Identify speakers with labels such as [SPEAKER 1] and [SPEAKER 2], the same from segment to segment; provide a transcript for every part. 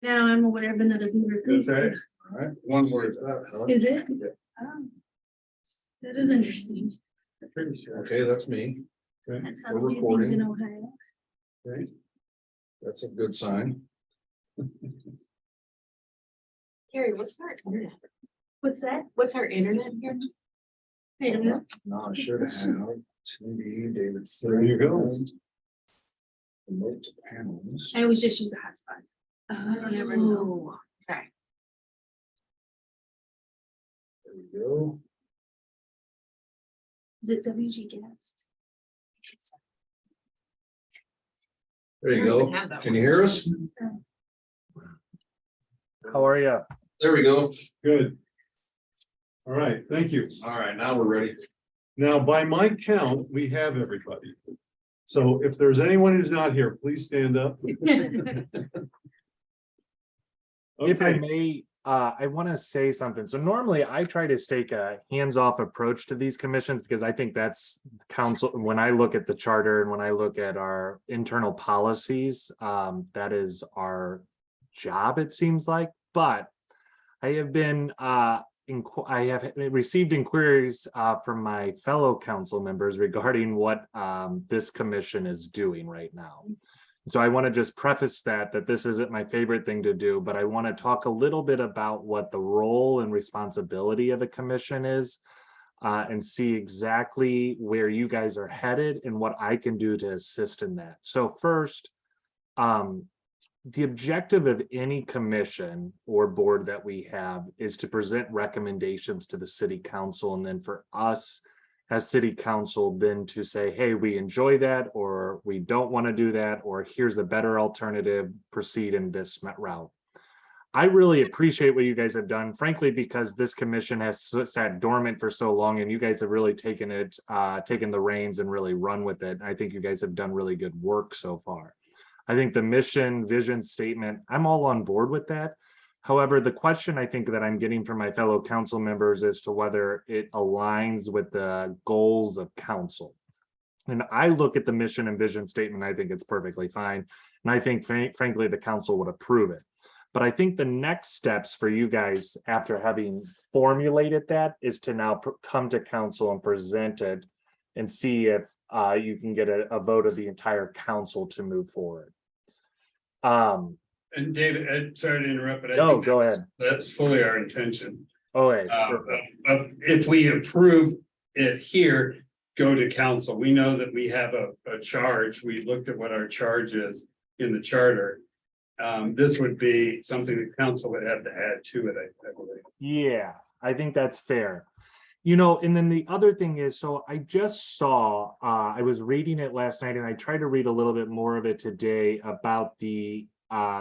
[SPEAKER 1] Now I'm aware of another beaver.
[SPEAKER 2] That's right. All right, one word is that, huh?
[SPEAKER 1] Is it? Oh. That is interesting.
[SPEAKER 2] Pretty sure. Okay, that's me. Okay,
[SPEAKER 1] That's how
[SPEAKER 2] we're
[SPEAKER 1] they do things in
[SPEAKER 2] recording.
[SPEAKER 1] Ohio.
[SPEAKER 2] Okay. That's a good sign.
[SPEAKER 3] Carrie, what's our internet?
[SPEAKER 1] What's that?
[SPEAKER 3] What's our internet here?
[SPEAKER 1] I don't know.
[SPEAKER 2] No, I should have. TV, David.
[SPEAKER 4] There you go.
[SPEAKER 2] Remote to panels.
[SPEAKER 1] I always just use a hotspot. I don't ever know.
[SPEAKER 3] Oh, okay.
[SPEAKER 2] There we go.
[SPEAKER 1] Is it WG Guest?
[SPEAKER 2] There you go. Can you hear us?
[SPEAKER 5] How are you?
[SPEAKER 2] There we go.
[SPEAKER 4] Good. All right, thank you.
[SPEAKER 2] All right, now we're ready.
[SPEAKER 4] Now, by my count, we have everybody. So if there's anyone who's not here, please stand up.
[SPEAKER 5] If I
[SPEAKER 4] Okay,
[SPEAKER 5] may, I want to say something. So normally I try to take a hands-off approach to these commissions because I think that's council. When I look at the charter and when I look at our internal policies, that is our job, it seems like. But I have been I have received inquiries from my fellow council members regarding what this commission is doing right now. So I want to just preface that this isn't my favorite thing to do, but I want to talk a little bit about what the role and responsibility of a commission is and see exactly where you guys are headed and what I can do to assist in that. So first, the objective of any commission or board that we have is to present recommendations to the city council, and then for us as city council then to say, hey, we enjoy that, or we don't want to do that, or here's a better alternative, proceed in this route. I really appreciate what you guys have done, frankly, because this commission has sat dormant for so long, and you guys have really taken the reins and really run with it. I think you guys have done really good work so far. I think the mission, vision statement, I'm all on board with that. However, the question I think that I'm getting from my fellow council members is to whether it aligns with the goals of council. And I look at the mission and vision statement, I think it's perfectly fine. And I think, frankly, the council would approve it. But I think the next steps for you guys after having formulated that is to now come to council and present it and see if you can get a vote of the entire council to move forward.
[SPEAKER 6] And David, sorry to interrupt, but I
[SPEAKER 5] No,
[SPEAKER 6] think
[SPEAKER 5] go ahead.
[SPEAKER 6] that's fully our intention.
[SPEAKER 5] Okay,
[SPEAKER 6] If we approve it here, go to council. We know that we have a charge. We looked at what our charge is in the charter. This would be something that council would have to add to it, I believe.
[SPEAKER 5] yeah, I think that's fair. You know, and then the other thing is, so I just saw, I was reading it last night and I tried to read a little bit more of it today about the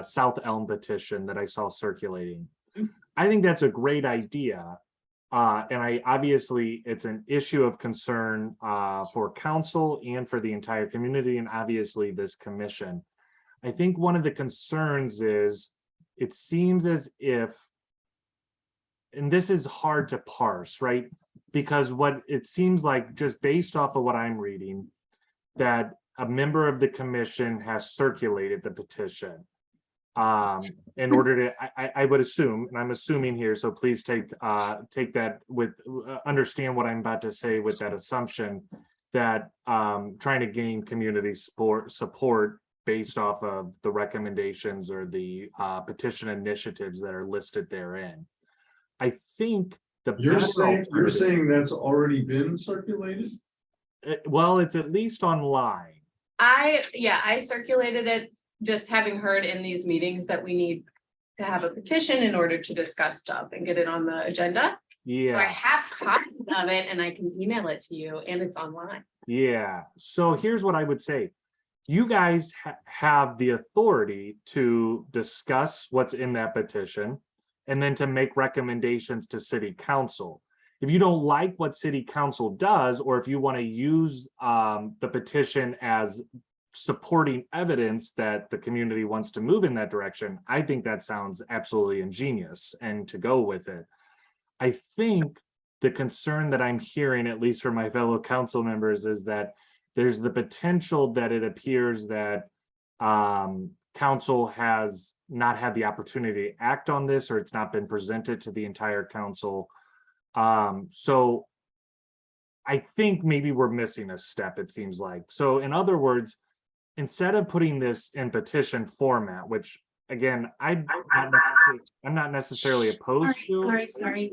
[SPEAKER 5] South Elm petition that I saw circulating. I think that's a great idea. And obviously it's an issue of concern for council and for the entire community, and obviously this commission. I think one of the concerns is it seems as if, and this is hard to parse, right? Because what it seems like, just based off of what I'm reading, that a member of the commission has circulated the petition in order to, I would assume, and I'm assuming here, so please take that with, understand what I'm about to say with that assumption, that trying to gain community support based off of the recommendations or the petition initiatives that are listed therein. I think
[SPEAKER 4] you're saying that's already been circulated?
[SPEAKER 5] Well, it's at least online.
[SPEAKER 3] I circulated it, just having heard in these meetings that we need to have a petition in order to discuss stuff and get it on the agenda. So I
[SPEAKER 5] Yeah,
[SPEAKER 3] have copies of it and I can email it to you, and it's online.
[SPEAKER 5] yeah. So here's what I would say. You guys have the authority to discuss what's in that petition and then to make recommendations to city council. If you don't like what city council does, or if you want to use the petition as supporting evidence that the community wants to move in that direction, I think that sounds absolutely ingenious and to go with it. I think the concern that I'm hearing, at least from my fellow council members, is that there's the potential that it appears that council has not had the opportunity to act on this, or it's not been presented to the entire council. So I think maybe we're missing a step, it seems like. So in other words, instead of putting this in petition format, which again, I'm not necessarily opposed to.
[SPEAKER 1] Sorry.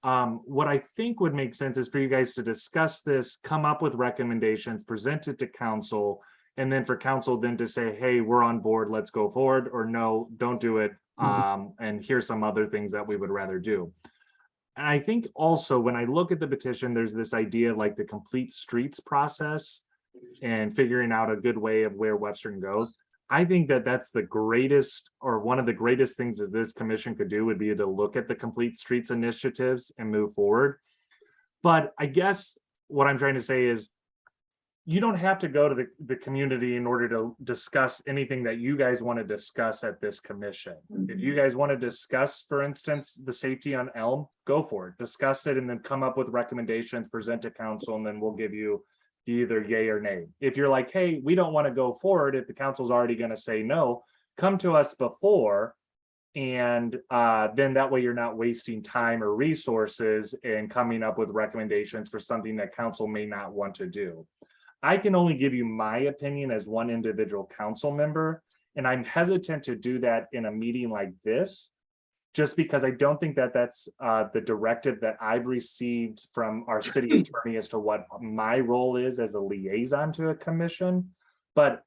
[SPEAKER 5] What I think would make sense is for you guys to discuss this, come up with recommendations, present it to council, and then for council then to say, hey, we're on board, let's go forward, or no, don't do it. And here's some other things that we would rather do. And I think also when I look at the petition, there's this idea like the complete streets process and figuring out a good way of where Western goes. I think that that's the greatest, or one of the greatest things that this commission could do would be to look at the complete streets initiatives and move forward. But I guess what I'm trying to say is you don't have to go to the community in order to discuss anything that you guys want to discuss at this commission. If you guys want to discuss, for instance, the safety on Elm, go for it, discuss it, and then come up with recommendations, present to council, and then we'll give you either yay or nay. If you're like, hey, we don't want to go forward, if the council's already going to say no, come to us before, and then that way you're not wasting time or resources in coming up with recommendations for something that council may not want to do. I can only give you my opinion as one individual council member, and I'm hesitant to do that in a meeting like this, just because I don't think that that's the directive that I've received from our city attorney as to what my role is as a liaison to a commission. But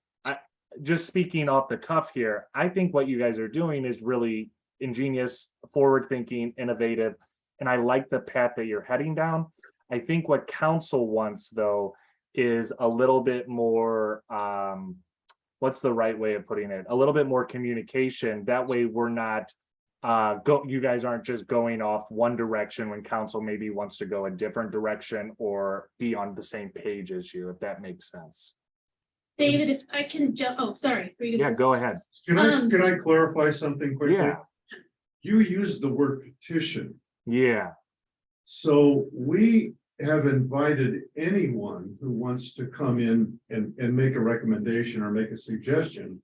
[SPEAKER 5] just speaking off the cuff here, I think what you guys are doing is really ingenious, forward-thinking, innovative, and I like the path that you're heading down. I think what council wants, though, is a little bit more, what's the right way of putting it? A little bit more communication. That way we're not, you guys aren't just going off one direction when council maybe wants to go a different direction or be on the same page as you, if that makes sense.
[SPEAKER 1] David, if I can jump, oh, sorry. Were you gonna
[SPEAKER 5] Yeah,
[SPEAKER 1] say
[SPEAKER 5] go ahead.
[SPEAKER 4] Can I clarify something quickly?
[SPEAKER 5] Yeah,
[SPEAKER 4] You used the word petition.
[SPEAKER 5] yeah,
[SPEAKER 4] So we have invited anyone who wants to come in and make a recommendation or make a suggestion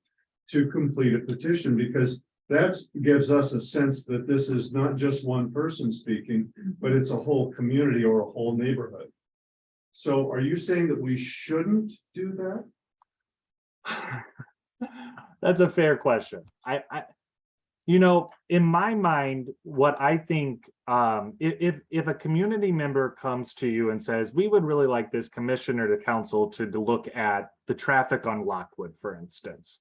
[SPEAKER 4] to complete a petition, because that gives us a sense that this is not just one person speaking, but it's a whole community or a whole neighborhood. So are you saying that we shouldn't do that?
[SPEAKER 5] That's a fair question. You know, in my mind, what I think, if a community member comes to you and says, we would really like this commissioner to council to look at the traffic on Lockwood, for instance,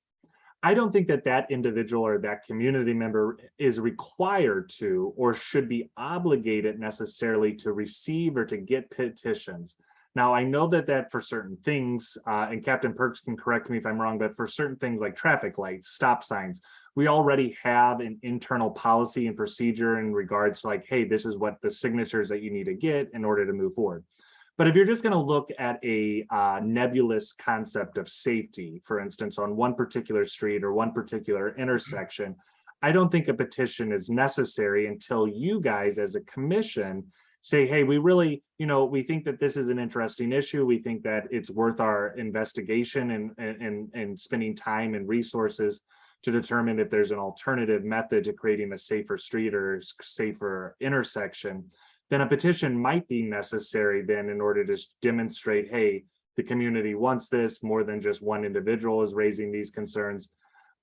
[SPEAKER 5] I don't think that that individual or that community member is required to or should be obligated necessarily to receive or to get petitions. Now, I know that for certain things, and Captain Perks can correct me if I'm wrong, but for certain things like traffic lights, stop signs, we already have an internal policy and procedure in regards to like, hey, this is what the signatures that you need to get in order to move forward. But if you're just going to look at a nebulous concept of safety, for instance, on one particular street or one particular intersection, I don't think a petition is necessary until you guys as a commission say, hey, we really, we think that this is an interesting issue. We think that it's worth our investigation and spending time and resources to determine if there's an alternative method to creating a safer street or safer intersection. Then a petition might be necessary then in order to demonstrate, hey, the community wants this, more than just one individual is raising these concerns.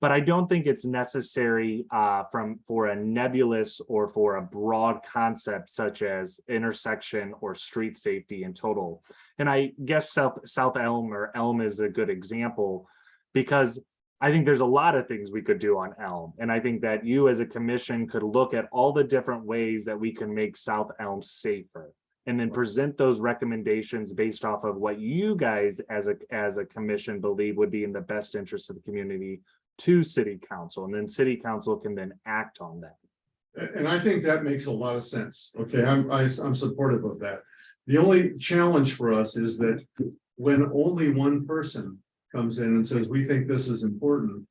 [SPEAKER 5] But I don't think it's necessary for a nebulous or for a broad concept such as intersection or street safety in total. And I guess South Elm or Elm is a good example, because I think there's a lot of things we could do on Elm. And I think that you as a commission could look at all the different ways that we can make South Elm safer, and then present those recommendations based off of what you guys as a commission believe would be in the best interest of the community to city council, and then city council can then act on that.
[SPEAKER 4] And I think that makes a lot of sense. Okay, I'm supportive of that. The only challenge for us is that when only one person comes in and says, we think this is important,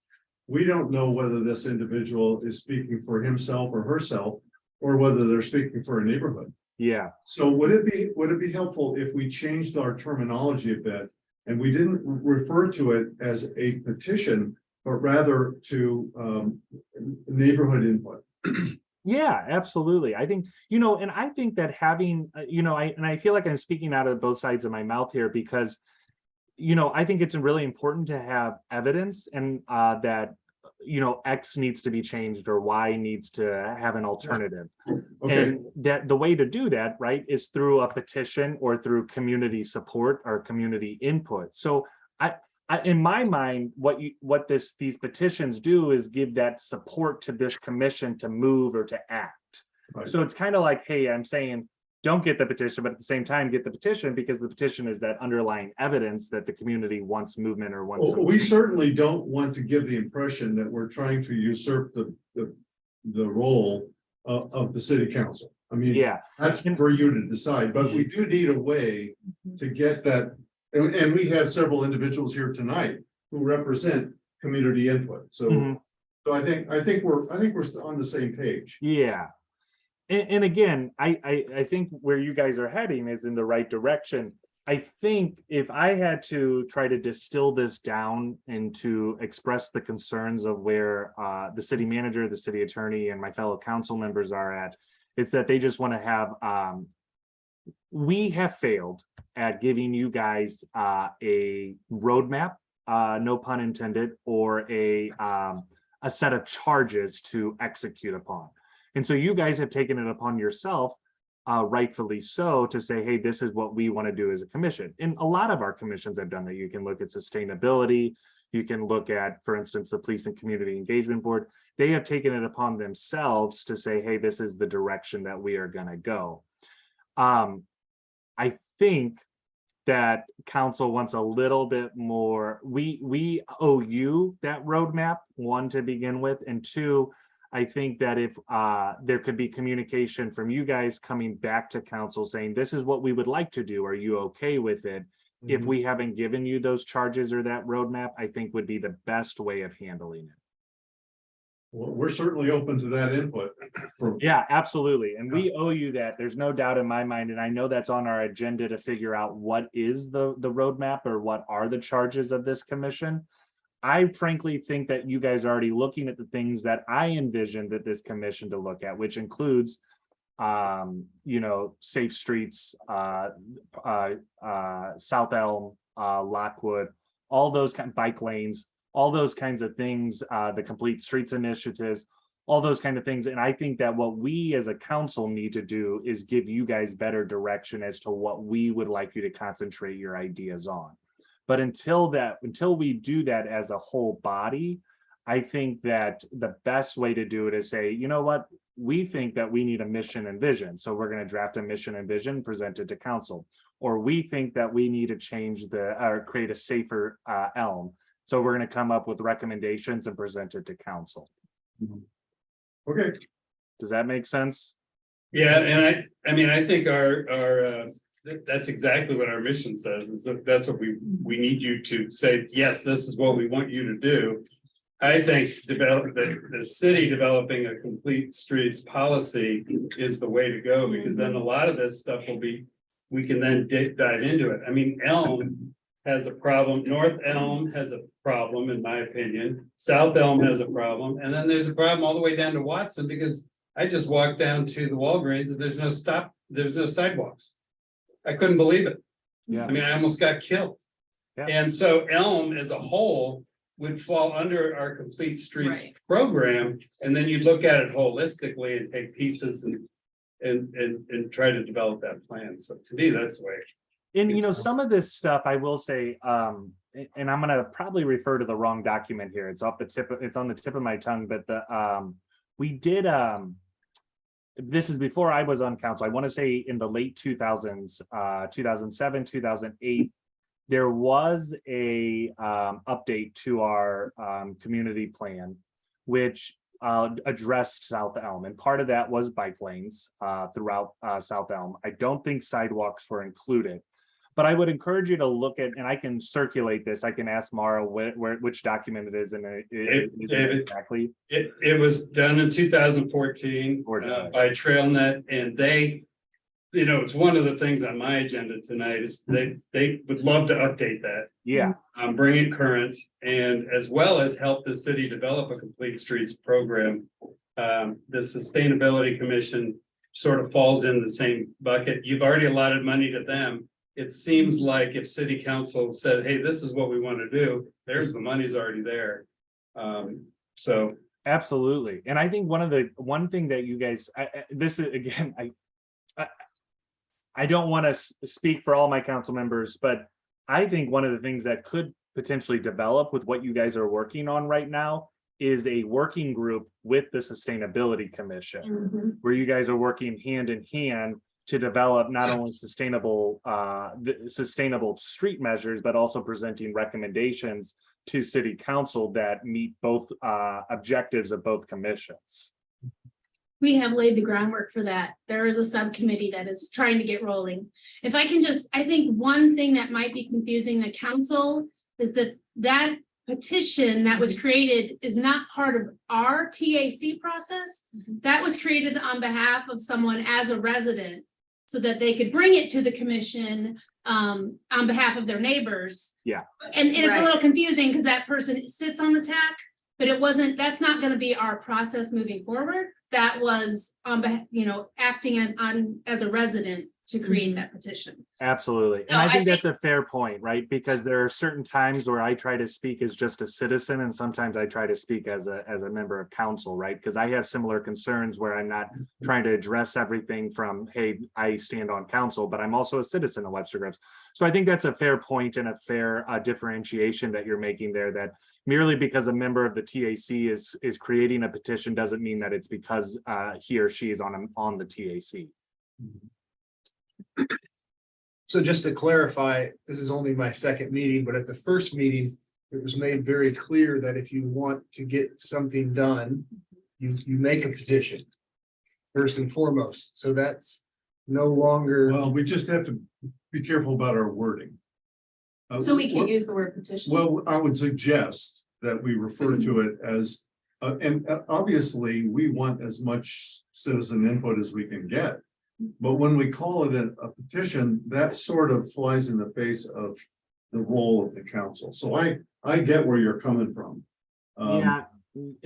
[SPEAKER 4] we don't know whether this individual is speaking for himself or herself, or whether they're speaking for a neighborhood.
[SPEAKER 5] Yeah.
[SPEAKER 4] So would it be helpful if we changed our terminology a bit And we didn't refer to it as a petition, but rather to neighborhood input.
[SPEAKER 5] Yeah, absolutely. I think, and I think that having, I feel like I'm speaking out of both sides of my mouth here because, I think it's really important to have evidence and that, X needs to be changed or Y needs to have an alternative.
[SPEAKER 4] Okay,
[SPEAKER 5] And that the way to do that, right, is through a petition or through community support or community input. So in my mind, what these petitions do is give that support to this commission to move or to act.
[SPEAKER 4] Right.
[SPEAKER 5] So it's kind of like, hey, I'm saying, don't get the petition, but at the same time, get the petition because the petition is that underlying evidence that the community wants movement or wants.
[SPEAKER 4] we certainly don't want to give the impression that we're trying to usurp the role of the city council. I mean,
[SPEAKER 5] Yeah,
[SPEAKER 4] that's for you to decide, but we do need a way to get that. And we have several individuals here tonight who represent community input. So,
[SPEAKER 5] Mhm.
[SPEAKER 4] so I think we're on the same page.
[SPEAKER 5] Yeah. And again, I think where you guys are heading is in the right direction. I think if I had to try to distill this down and to express the concerns of where the city manager, the city attorney, and my fellow council members are at, it's that they just want to have, we have failed at giving you guys a roadmap, no pun intended, or a set of charges to execute upon. And so you guys have taken it upon yourself, rightfully so, to say, hey, this is what we want to do as a commission. And a lot of our commissions have done that. You can look at sustainability. You can look at, for instance, the Police and Community Engagement Board. They have taken it upon themselves to say, hey, this is the direction that we are going to go. I think that council wants a little bit more. We owe you that roadmap, one, to begin with, and two, I think that if there could be communication from you guys coming back to council saying, this is what we would like to do. Are you okay with it? If we haven't given you those charges or that roadmap, I think would be the best way of handling it.
[SPEAKER 4] Well, we're certainly open to that input.
[SPEAKER 5] Yeah, absolutely. And we owe you that. There's no doubt in my mind. And I know that's on our agenda to figure out what is the roadmap or what are the charges of this commission. I frankly think that you guys are already looking at the things that I envisioned that this commission to look at, which includes, safe streets, South Elm, Lockwood, all those kind of bike lanes, all those kinds of things, the Complete Streets initiatives, all those kind of things. And I think that what we as a council need to do is give you guys better direction as to what we would like you to concentrate your ideas on. But until we do that as a whole body, I think that the best way to do it is say, you know what, we think that we need a mission and vision. So we're going to draft a mission and vision, present it to council. Or we think that we need to change or create a safer elm. So we're going to come up with recommendations and present it to council.
[SPEAKER 4] Okay.
[SPEAKER 5] Does that make sense?
[SPEAKER 6] Yeah, and I think our that's exactly what our mission says, is that that's what we need you to say, yes, this is what we want you to do. I think the city developing a complete streets policy is the way to go, because then a lot of this stuff we can then dive into it. I mean, Elm has a problem, North Elm has a problem, in my opinion, South Elm has a problem, and then there's a problem all the way down to Watson, because I just walked down to the Walgreens and there's no sidewalks. I couldn't believe it.
[SPEAKER 5] Yeah.
[SPEAKER 6] I mean, I almost got killed.
[SPEAKER 5] Yeah.
[SPEAKER 6] And so Elm as a whole would fall under our Complete Streets
[SPEAKER 3] Right.
[SPEAKER 6] program. And then you look at it holistically and take pieces and try to develop that plan. So to me, that's the way.
[SPEAKER 5] And some of this stuff I will say, and I'm gonna probably refer to the wrong document here. It's on the tip of my tongue, but we did this is before I was on council. I want to say in the late 2000s, 2007, 2008, there was a update to our community plan, which addressed South Elm. And part of that was bike lanes throughout South Elm. I don't think sidewalks were included. But I would encourage you to look at, and I can circulate this. I can ask Mara which document it is, and exactly.
[SPEAKER 6] It was done in 2014 by TrailNet, and you know, it's one of the things on my agenda tonight is they would love to update that.
[SPEAKER 5] Yeah,
[SPEAKER 6] Bring it current and as well as help the city develop a complete streets program. The Sustainability Commission sort of falls in the same bucket. You've already allotted money to them. It seems like if city council said, hey, this is what we want to do, there's the money's already there. So
[SPEAKER 5] absolutely. And I think one thing that you guys, this is again, I don't want to speak for all my council members, but I think one of the things that could potentially develop with what you guys are working on right now is a working group with the Sustainability Commission, where you guys are working hand in hand to develop not only sustainable street measures, but also presenting recommendations to city council that meet both objectives of both commissions.
[SPEAKER 1] We have laid the groundwork for that. There is a subcommittee that is trying to get rolling. If I can just, I think one thing that might be confusing the council is that petition that was created is not part of our TAC process. That was created on behalf of someone as a resident so that they could bring it to the commission on behalf of their neighbors.
[SPEAKER 5] Yeah.
[SPEAKER 1] And it's
[SPEAKER 3] Right.
[SPEAKER 1] a little confusing because that person sits on the TAC, but that's not going to be our process moving forward. That was acting on as a resident to create that petition.
[SPEAKER 5] Absolutely. And
[SPEAKER 1] No,
[SPEAKER 5] I
[SPEAKER 1] I
[SPEAKER 5] think that's a fair point, right? Because there are certain times where I try to speak as just a citizen and sometimes I try to speak as a member of council, right? Because I have similar concerns where I'm not trying to address everything from, hey, I stand on council, but I'm also a citizen of Webster Groves. So I think that's a fair point and a fair differentiation that you're making there, that merely because a member of the TAC is creating a petition doesn't mean that it's because he or she is on the TAC.
[SPEAKER 7] So just to clarify, this is only my second meeting, but at the first meeting, it was made very clear that if you want to get something done, you make a petition. First and foremost, so that's no longer.
[SPEAKER 4] Well, we just have to be careful about our wording.
[SPEAKER 1] So we can use the word petition.
[SPEAKER 4] Well, I would suggest that we refer to it as, and obviously, we want as much citizen input as we can get. But when we call it a petition, that sort of flies in the face of the role of the council. So I get where you're coming from.
[SPEAKER 5] Yeah,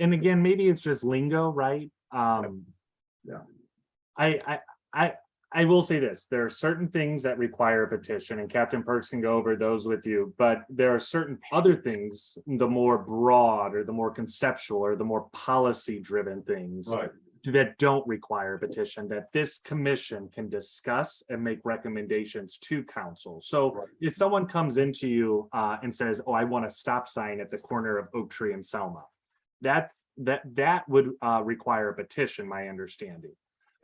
[SPEAKER 5] and again, maybe it's just lingo, right?
[SPEAKER 4] Yeah.
[SPEAKER 5] I will say this, there are certain things that require a petition, and Captain Perks can go over those with you, but there are certain other things, the more broad or the more conceptual or the more policy driven things.
[SPEAKER 4] Right.
[SPEAKER 5] That don't require a petition, that this commission can discuss and make recommendations to council. So
[SPEAKER 4] Right.
[SPEAKER 5] if someone comes into you and says, oh, I want a stop sign at the corner of Oak Tree and Selma, that would require a petition, my understanding.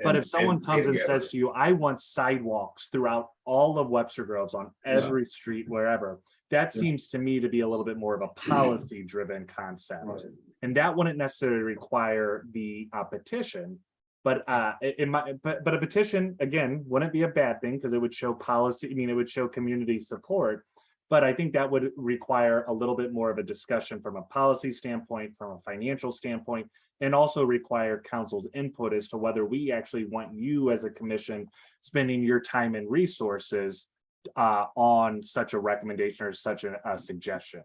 [SPEAKER 5] But if someone comes and says to you, I want sidewalks throughout all of Webster Groves on every street, wherever, that seems to me to be a little bit more of a policy driven concept.
[SPEAKER 4] Right.
[SPEAKER 5] And that wouldn't necessarily require the petition, but it might. But a petition again wouldn't be a bad thing because it would show policy. I mean, it would show community support. But I think that would require a little bit more of a discussion from a policy standpoint, from a financial standpoint, and also require council's input as to whether we actually want you as a commission spending your time and resources on such a recommendation or such a suggestion.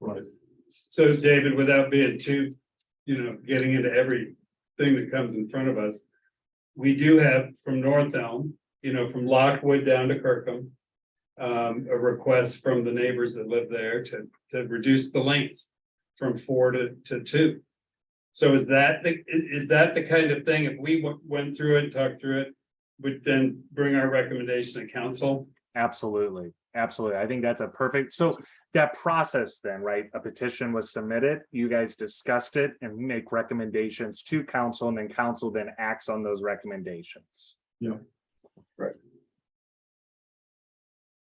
[SPEAKER 4] Right.
[SPEAKER 6] So David, without being too, getting into everything that comes in front of us, we do have from North Elm, from Lockwood down to Kirkham, a request from the neighbors that live there to reduce the lanes from 4 to 2. So is that the kind of thing, if we went through it and talked through it, would then bring our recommendation to council?
[SPEAKER 5] Absolutely. Absolutely. I think that's a perfect, so that process then, right? A petition was submitted, you guys discussed it and make recommendations to council, and then council then acts on those recommendations.
[SPEAKER 4] Yeah.
[SPEAKER 6] Right.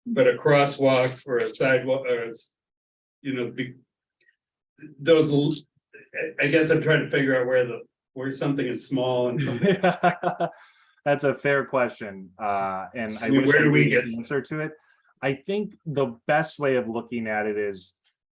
[SPEAKER 6] But a crosswalk or a sidewalk, or, those, I guess I'm trying to figure out where something is small and something.
[SPEAKER 5] That's a fair question. And I
[SPEAKER 6] mean,
[SPEAKER 5] wish
[SPEAKER 6] where
[SPEAKER 5] I
[SPEAKER 6] do we
[SPEAKER 5] knew
[SPEAKER 6] get
[SPEAKER 5] the answer to it. I think the best way of looking at it is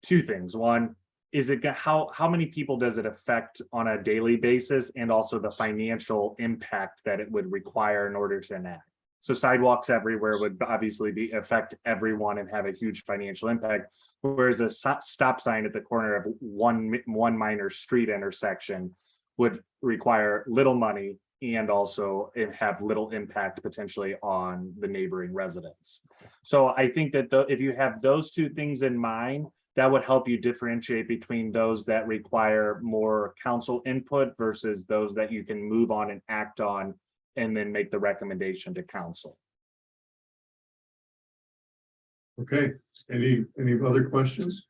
[SPEAKER 5] two things. One, is it how many people does it affect on a daily basis, and also the financial impact that it would require in order to enact. So sidewalks everywhere would obviously affect everyone and have a huge financial impact. Whereas a stop sign at the corner of one minor street intersection would require little money and also have little impact potentially on the neighboring residents. So I think that if you have those two things in mind, that would help you differentiate between those that require more council input versus those that you can move on and act on and then make the recommendation to council.
[SPEAKER 4] Okay, any other questions?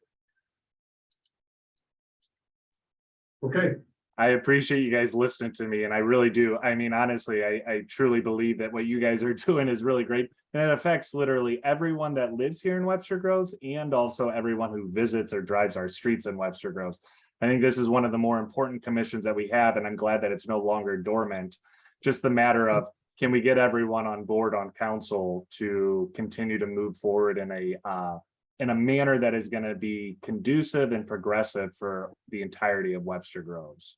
[SPEAKER 4] Okay,
[SPEAKER 5] I appreciate you guys listening to me, and I really do. I mean, honestly, I truly believe that what you guys are doing is really great, and it affects literally everyone that lives here in Webster Groves and also everyone who visits or drives our streets in Webster Groves. I think this is one of the more important commissions that we have, and I'm glad that it's no longer dormant. Just the matter of, can we get everyone on board on council to continue to move forward in a manner that is going to be conducive and progressive for the entirety of Webster Groves?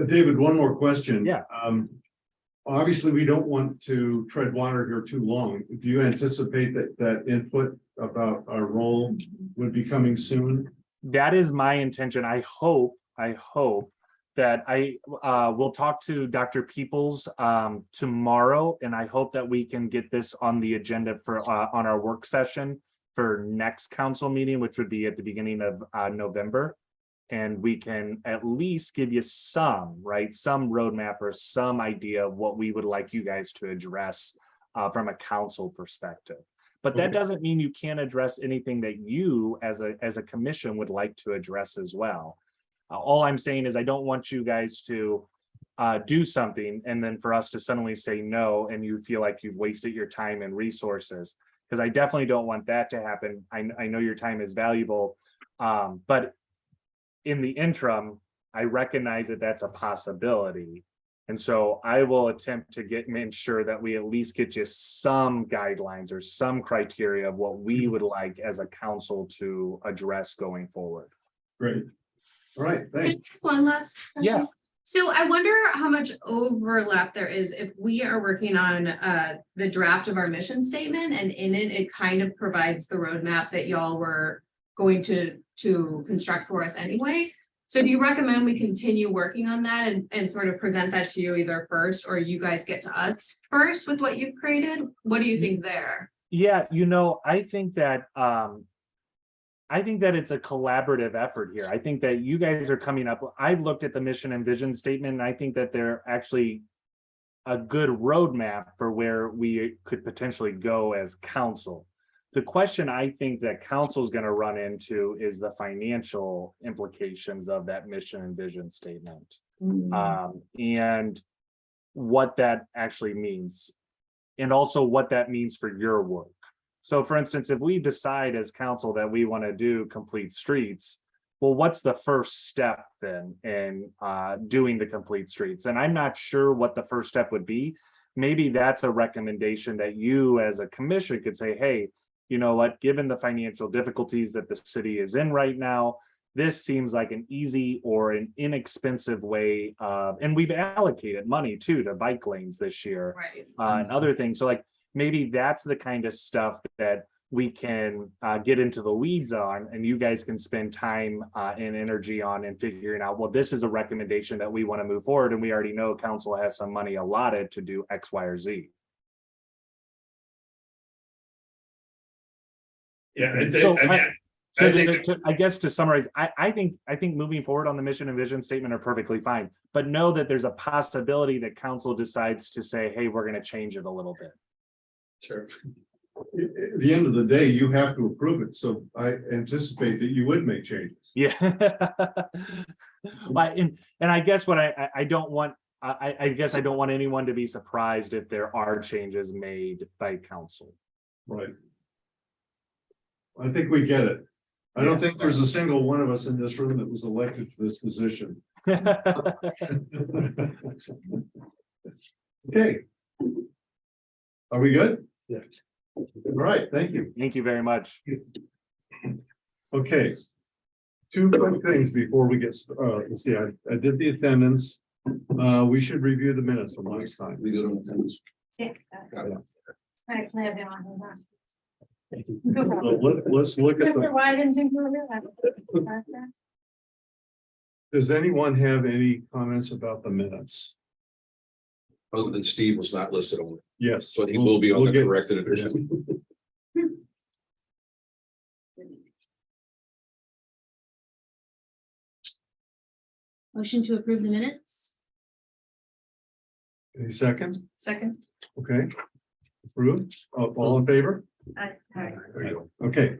[SPEAKER 4] David, one more question.
[SPEAKER 5] Yeah.
[SPEAKER 4] Obviously, we don't want to tread water here too long. Do you anticipate that input about our role would be coming soon?
[SPEAKER 5] That is my intention. I hope that I will talk to Dr. Peoples tomorrow, and I hope that we can get this on the agenda for on our work session for next council meeting, which would be at the beginning of November. And we can at least give you some roadmap or some idea of what we would like you guys to address from a council perspective. But that doesn't mean you can't address anything that you as a commission would like to address as well. All I'm saying is I don't want you guys to do something and then for us to suddenly say no and you feel like you've wasted your time and resources, because I definitely don't want that to happen. I know your time is valuable, but in the interim, I recognize that that's a possibility. And so I will attempt to ensure that we at least get you some guidelines or some criteria of what we would like as a council to address going forward.
[SPEAKER 4] Great. All right, thanks.
[SPEAKER 3] Just one last question.
[SPEAKER 5] Yeah.
[SPEAKER 3] So I wonder how much overlap there is if we are working on the draft of our mission statement, and in it kind of provides the roadmap that y'all were going to construct for us anyway. So do you recommend we continue working on that and sort of present that to you either first, or you guys get to us first with what you've created? What do you think there?
[SPEAKER 5] Yeah, I think that it's a collaborative effort here. I think that you guys are coming up. I've looked at the mission and vision statement, and I think that they're actually a good roadmap for where we could potentially go as council. The question I think that council is going to run into is the financial implications of that mission and vision statement, and what that actually means, and also what that means for your work. So for instance, if we decide as council that we want to do complete streets, well, what's the first step then in doing the complete streets? And I'm not sure what the first step would be. Maybe that's a recommendation that you as a commission could say, hey, you know what, given the financial difficulties that the city is in right now, this seems like an easy or an inexpensive way. And we've allocated money too to bike lanes this year,
[SPEAKER 3] Right.
[SPEAKER 5] And other things. So like, maybe that's the kind of stuff that we can get into the weeds on, and you guys can spend time and energy on and figuring out, well, this is a recommendation that we want to move forward. And we already know council has some money allotted to do X, Y, or Z.
[SPEAKER 6] Yeah,
[SPEAKER 5] I guess to summarize, I think moving forward on the mission and vision statement are perfectly fine, but know that there's a possibility that council decides to say, hey, we're going to change it a little bit.
[SPEAKER 6] Sure.
[SPEAKER 4] At the end of the day, you have to approve it, so I anticipate that you would make changes.
[SPEAKER 5] Yeah. and I guess what I don't want, I guess I don't want anyone to be surprised if there are changes made by council.
[SPEAKER 4] Right. I think we get it. I don't think there's a single one of us in this room that was elected to this position. Okay. Are we good?
[SPEAKER 6] Yeah.
[SPEAKER 4] All right, thank you.
[SPEAKER 5] Thank you very much.
[SPEAKER 4] Okay. Two quick things before we get, let's see, I did the attendance. We should review the minutes from last time.
[SPEAKER 2] We go to attendance.
[SPEAKER 4] So let's look at the,
[SPEAKER 1] Why didn't you do that?
[SPEAKER 4] does anyone have any comments about the minutes?
[SPEAKER 2] Other than Steve was not listed on it,
[SPEAKER 4] Yes.
[SPEAKER 2] but he will be on
[SPEAKER 4] we'll
[SPEAKER 2] the
[SPEAKER 4] get-
[SPEAKER 2] corrected edition.
[SPEAKER 1] Motion to approve the minutes?
[SPEAKER 4] Any second?
[SPEAKER 3] Second.
[SPEAKER 4] Okay. Approved. All in favor? There you go. Okay.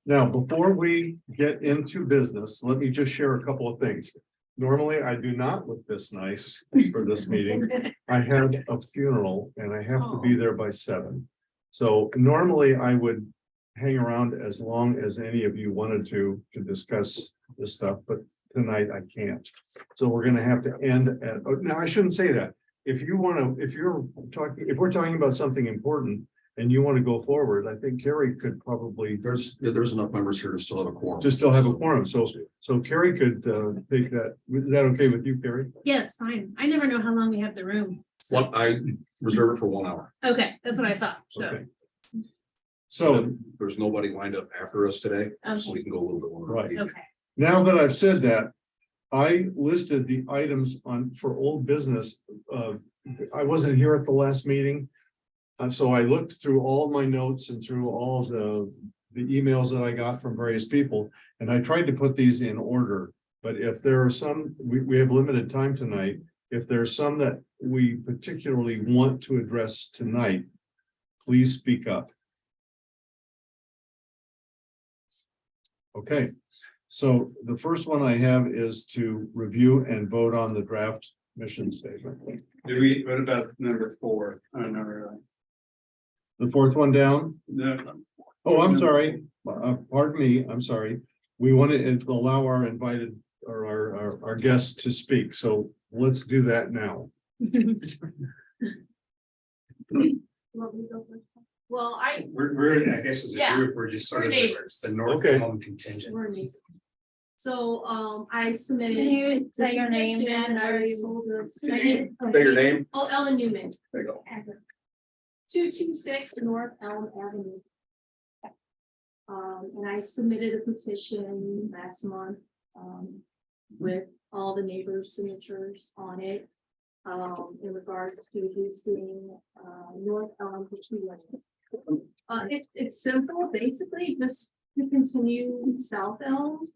[SPEAKER 4] Now, before we get into business, let me just share a couple of things. Normally, I do not look this nice for this meeting. I have a funeral and I have to be there by 7. So normally I would hang around as long as any of you wanted to discuss this stuff, but tonight I can't. So we're gonna have to end at, oh, no, I shouldn't say that. If you want to, if we're talking about something important and you want to go forward, I think Carrie could probably
[SPEAKER 2] There's enough members here to still have a quorum.
[SPEAKER 4] just still have a quorum. So Carrie could take that. Is that okay with you, Carrie?
[SPEAKER 1] Yeah, it's fine. I never know how long we have the room. So,
[SPEAKER 2] Well, I reserve it for 1 hour.
[SPEAKER 1] okay, that's what I thought. So,
[SPEAKER 4] Okay. So
[SPEAKER 2] There's nobody lined up after us today, so
[SPEAKER 1] okay,
[SPEAKER 2] we can go a little bit longer.
[SPEAKER 4] Right.
[SPEAKER 1] okay.
[SPEAKER 4] now that I've said that, I listed the items on for old business. I wasn't here at the last meeting. So I looked through all my notes and through all the emails that I got from various people, and I tried to put these in order. But if there are some, we have limited time tonight. If there's some that we particularly want to address tonight, please speak up. Okay, so the first one I have is to review and vote on the draft mission statement.
[SPEAKER 6] What about number 4?
[SPEAKER 4] The fourth one down.
[SPEAKER 6] No,
[SPEAKER 4] Oh, I'm sorry. Pardon me. I'm sorry. We want to allow our invited or our guests to speak. So let's do that now.
[SPEAKER 1] Well,
[SPEAKER 8] We're, I guess as a
[SPEAKER 1] Yeah,
[SPEAKER 8] group, we're just sort
[SPEAKER 1] we're
[SPEAKER 8] of
[SPEAKER 1] neighbors.
[SPEAKER 8] the North
[SPEAKER 4] Okay.
[SPEAKER 8] Elm contingent.
[SPEAKER 1] We're neighbors. So, I submitted.
[SPEAKER 9] Can you say your name
[SPEAKER 1] And I was
[SPEAKER 9] and
[SPEAKER 1] told to.
[SPEAKER 2] Say your name.
[SPEAKER 1] Oh, Ellen Newman.
[SPEAKER 2] There you go.
[SPEAKER 1] 226 North Elm Avenue. And I submitted a petition last month, with all the neighbors' signatures on it. In regards to using, North Elm for 2 years. It's simple, basically, just to continue South Elm.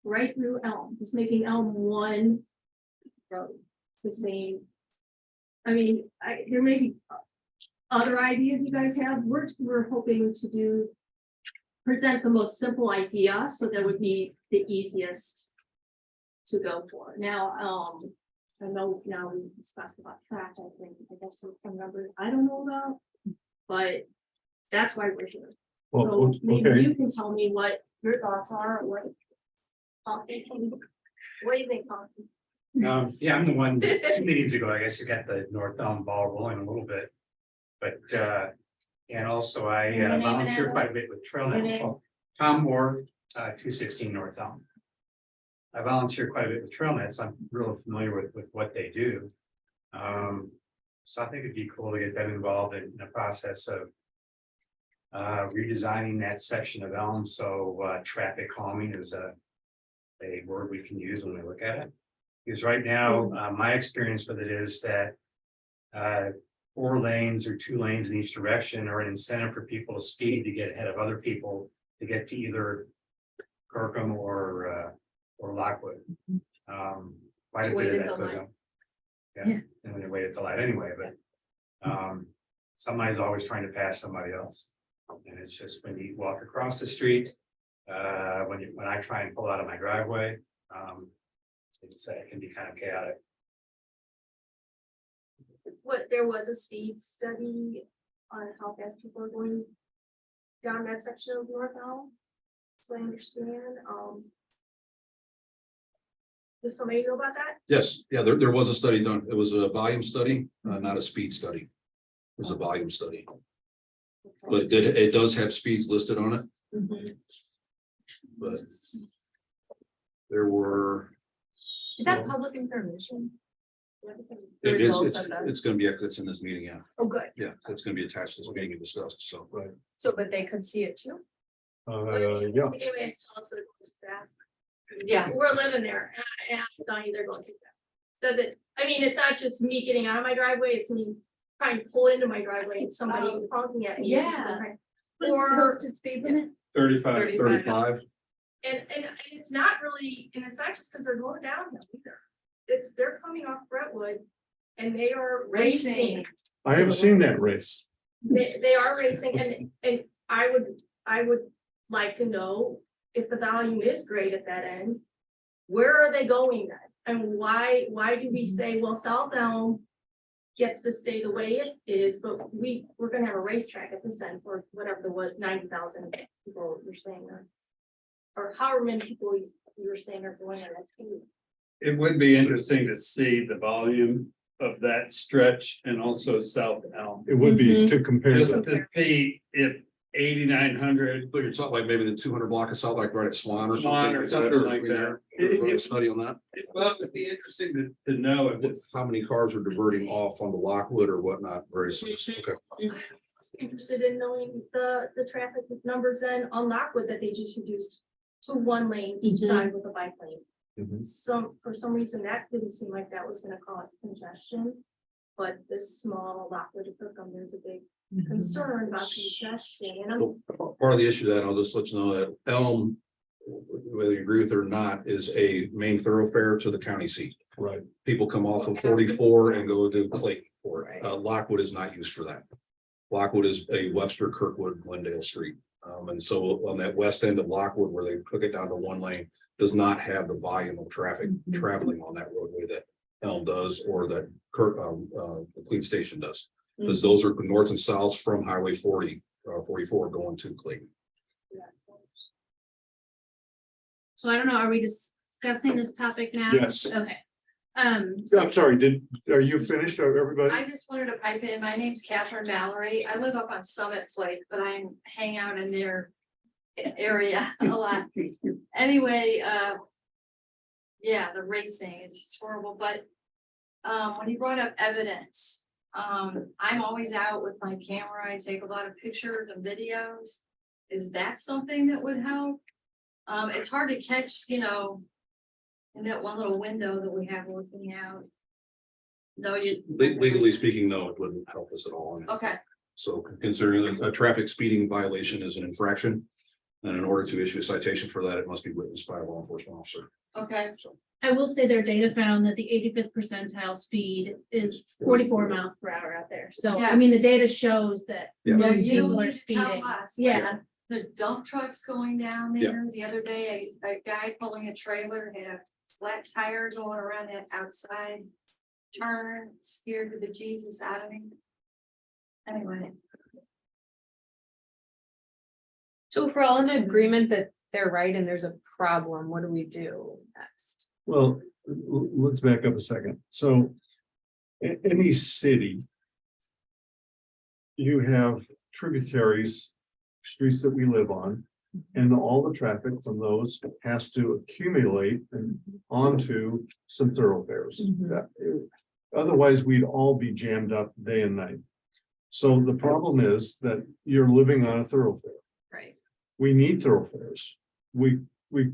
[SPEAKER 1] Right through Elm, just making Elm one road, the same. I mean, there may be other ideas you guys have. We're hoping to present the most simple idea, so that would be the easiest to go for. Now, I know now we discussed about traffic, I guess some numbers I don't know about, but that's why we're here.
[SPEAKER 4] Well,
[SPEAKER 1] So maybe
[SPEAKER 4] okay.
[SPEAKER 1] you can tell me what your thoughts are, or what do you think, Colin?
[SPEAKER 8] Yeah, I'm the one, 2 meetings ago, I guess you got the North Elm ball rolling a little bit. But, and also I
[SPEAKER 1] Your name and
[SPEAKER 8] volunteer
[SPEAKER 1] address?
[SPEAKER 8] quite a bit with
[SPEAKER 1] Your name?
[SPEAKER 8] TrailNet. Tom Moore, 216 North Elm. I volunteer quite a bit with TrailNet, so I'm really familiar with what they do. So I think it'd be cool to get them involved in the process of redesigning that section of Elm, so traffic calming is a word we can use when we look at it. Because right now, my experience with it is that 4 lanes or 2 lanes in each direction are an incentive for people to speed to get ahead of other people to get to either Kirkham or Lockwood. Quite a bit of that goes on. Yeah, and then they wait at the light anyway, but somebody's always trying to pass somebody else. And it's just when you walk across the street, when I try and pull out of my driveway, it can be kind of chaotic.
[SPEAKER 1] There was a speed study on how fast people are going down that section of North Elm. So I understand, does somebody know about that?
[SPEAKER 2] Yes, yeah, there was a study done. It was a volume study, not a speed study. It was a volume study, but it does have speeds listed on it,
[SPEAKER 1] Mhm.
[SPEAKER 2] but there were.
[SPEAKER 1] Is that public information?
[SPEAKER 3] The results
[SPEAKER 2] It's
[SPEAKER 3] of the-
[SPEAKER 2] it's gonna be, it's in this meeting, yeah,
[SPEAKER 3] Oh, good.
[SPEAKER 2] yeah, it's gonna be attached to this meeting and discussed, so.
[SPEAKER 4] Right.
[SPEAKER 3] So, but they could see it too?
[SPEAKER 4] Yeah,
[SPEAKER 1] Anyways, tell us that it goes fast.
[SPEAKER 3] Yeah.
[SPEAKER 1] We're living there, and I'm telling you, they're going too fast. Does it, I mean, it's not just me getting out of my driveway, it's me trying to pull into my driveway and somebody honking at me.
[SPEAKER 3] Yeah.
[SPEAKER 1] What is the Or- posted speed limit?
[SPEAKER 6] 35.
[SPEAKER 3] 35.
[SPEAKER 1] And it's not really, and it's not just because they're going downhill either. It's, they're coming off Brentwood and they are racing.
[SPEAKER 4] I have seen that race.
[SPEAKER 1] They are racing and I would like to know if the volume is great at that end. Where are they going then? And why do we say, well, South Elm gets to stay the way it is, but we're gonna have a racetrack at this end for whatever the was 90,000 people you're saying or however many people you were saying are going on that speed.
[SPEAKER 6] It would be interesting to see the volume of that stretch and also South Elm.
[SPEAKER 4] It would be to compare.
[SPEAKER 6] Just
[SPEAKER 4] them.
[SPEAKER 6] to see if 8,900.
[SPEAKER 2] But you're talking like maybe the 200 block of South, like right at Swan or
[SPEAKER 6] Swan or something
[SPEAKER 2] that,
[SPEAKER 6] like
[SPEAKER 2] between
[SPEAKER 6] that.
[SPEAKER 2] there. Run a Study on that,
[SPEAKER 6] Well, it'd be interesting to know if it's.
[SPEAKER 2] how many cars are diverting off on the Lockwood or whatnot, very soon, okay.
[SPEAKER 1] Interested in knowing the traffic numbers then on Lockwood that they just reduced to one lane each side with a bike lane.
[SPEAKER 4] Mhm.
[SPEAKER 1] For some reason, that didn't seem like that was gonna cause congestion. But this small Lockwood to Kirkham, there's a big concern about congestion and I'm.
[SPEAKER 2] Well, part of the issue that I'll just let you know that Elm, whether you agree with it or not, is a main thoroughfare to the county seat.
[SPEAKER 4] Right.
[SPEAKER 2] People come off of 44 and go to Clayton for it.
[SPEAKER 3] Right.
[SPEAKER 2] Lockwood is not used for that. Lockwood is a Webster, Kirkwood, Glendale Street. And so on that west end of Lockwood, where they took it down to one lane, does not have the volume of traffic traveling on that roadway that Elm does, or that the Cleat Station does. Because those are north and south from Highway 40, 44 going to Clayton.
[SPEAKER 1] So I don't know, are we discussing this topic now?
[SPEAKER 4] Yes.
[SPEAKER 1] Okay.
[SPEAKER 4] I'm sorry, are you finished, everybody?
[SPEAKER 9] I just wanted to pipe in. My name's Catherine Mallory. I live up on Summit Place, but I hang out in their area a lot. Anyway, yeah, the racing is just horrible, but when you brought up evidence, I'm always out with my camera. I take a lot of pictures and videos. Is that something that would help? It's hard to catch, in that one little window that we have looking out. No, you.
[SPEAKER 2] Legally speaking, no, it wouldn't help us at all.
[SPEAKER 9] Okay,
[SPEAKER 2] So considering a traffic speeding violation is an infraction, and in order to issue a citation for that, it must be witnessed by a law enforcement officer.
[SPEAKER 9] okay.
[SPEAKER 1] I will say their data found that the 85th percentile speed is 44 miles per hour out there. So,
[SPEAKER 9] Yeah.
[SPEAKER 1] I mean, the data shows that
[SPEAKER 2] Yeah.
[SPEAKER 1] most
[SPEAKER 9] You don't
[SPEAKER 1] people are
[SPEAKER 9] need to tell
[SPEAKER 1] speeding.
[SPEAKER 9] us.
[SPEAKER 1] Yeah,
[SPEAKER 9] The dump trucks going down
[SPEAKER 2] Yeah.
[SPEAKER 9] there, the other day, a guy pulling a trailer had a flat tire going around that outside turn, scared the bejesus out of me. Anyway,
[SPEAKER 3] So if we're all in agreement that they're right and there's a problem, what do we do next?
[SPEAKER 4] Well, let's back up a second. So any city, you have tributaries, streets that we live on, and all the traffic from those has to accumulate and onto some thoroughfares. Otherwise, we'd all be jammed up day and night. So the problem is that you're living on a thoroughfare.
[SPEAKER 3] Right.
[SPEAKER 4] We need thoroughfares. We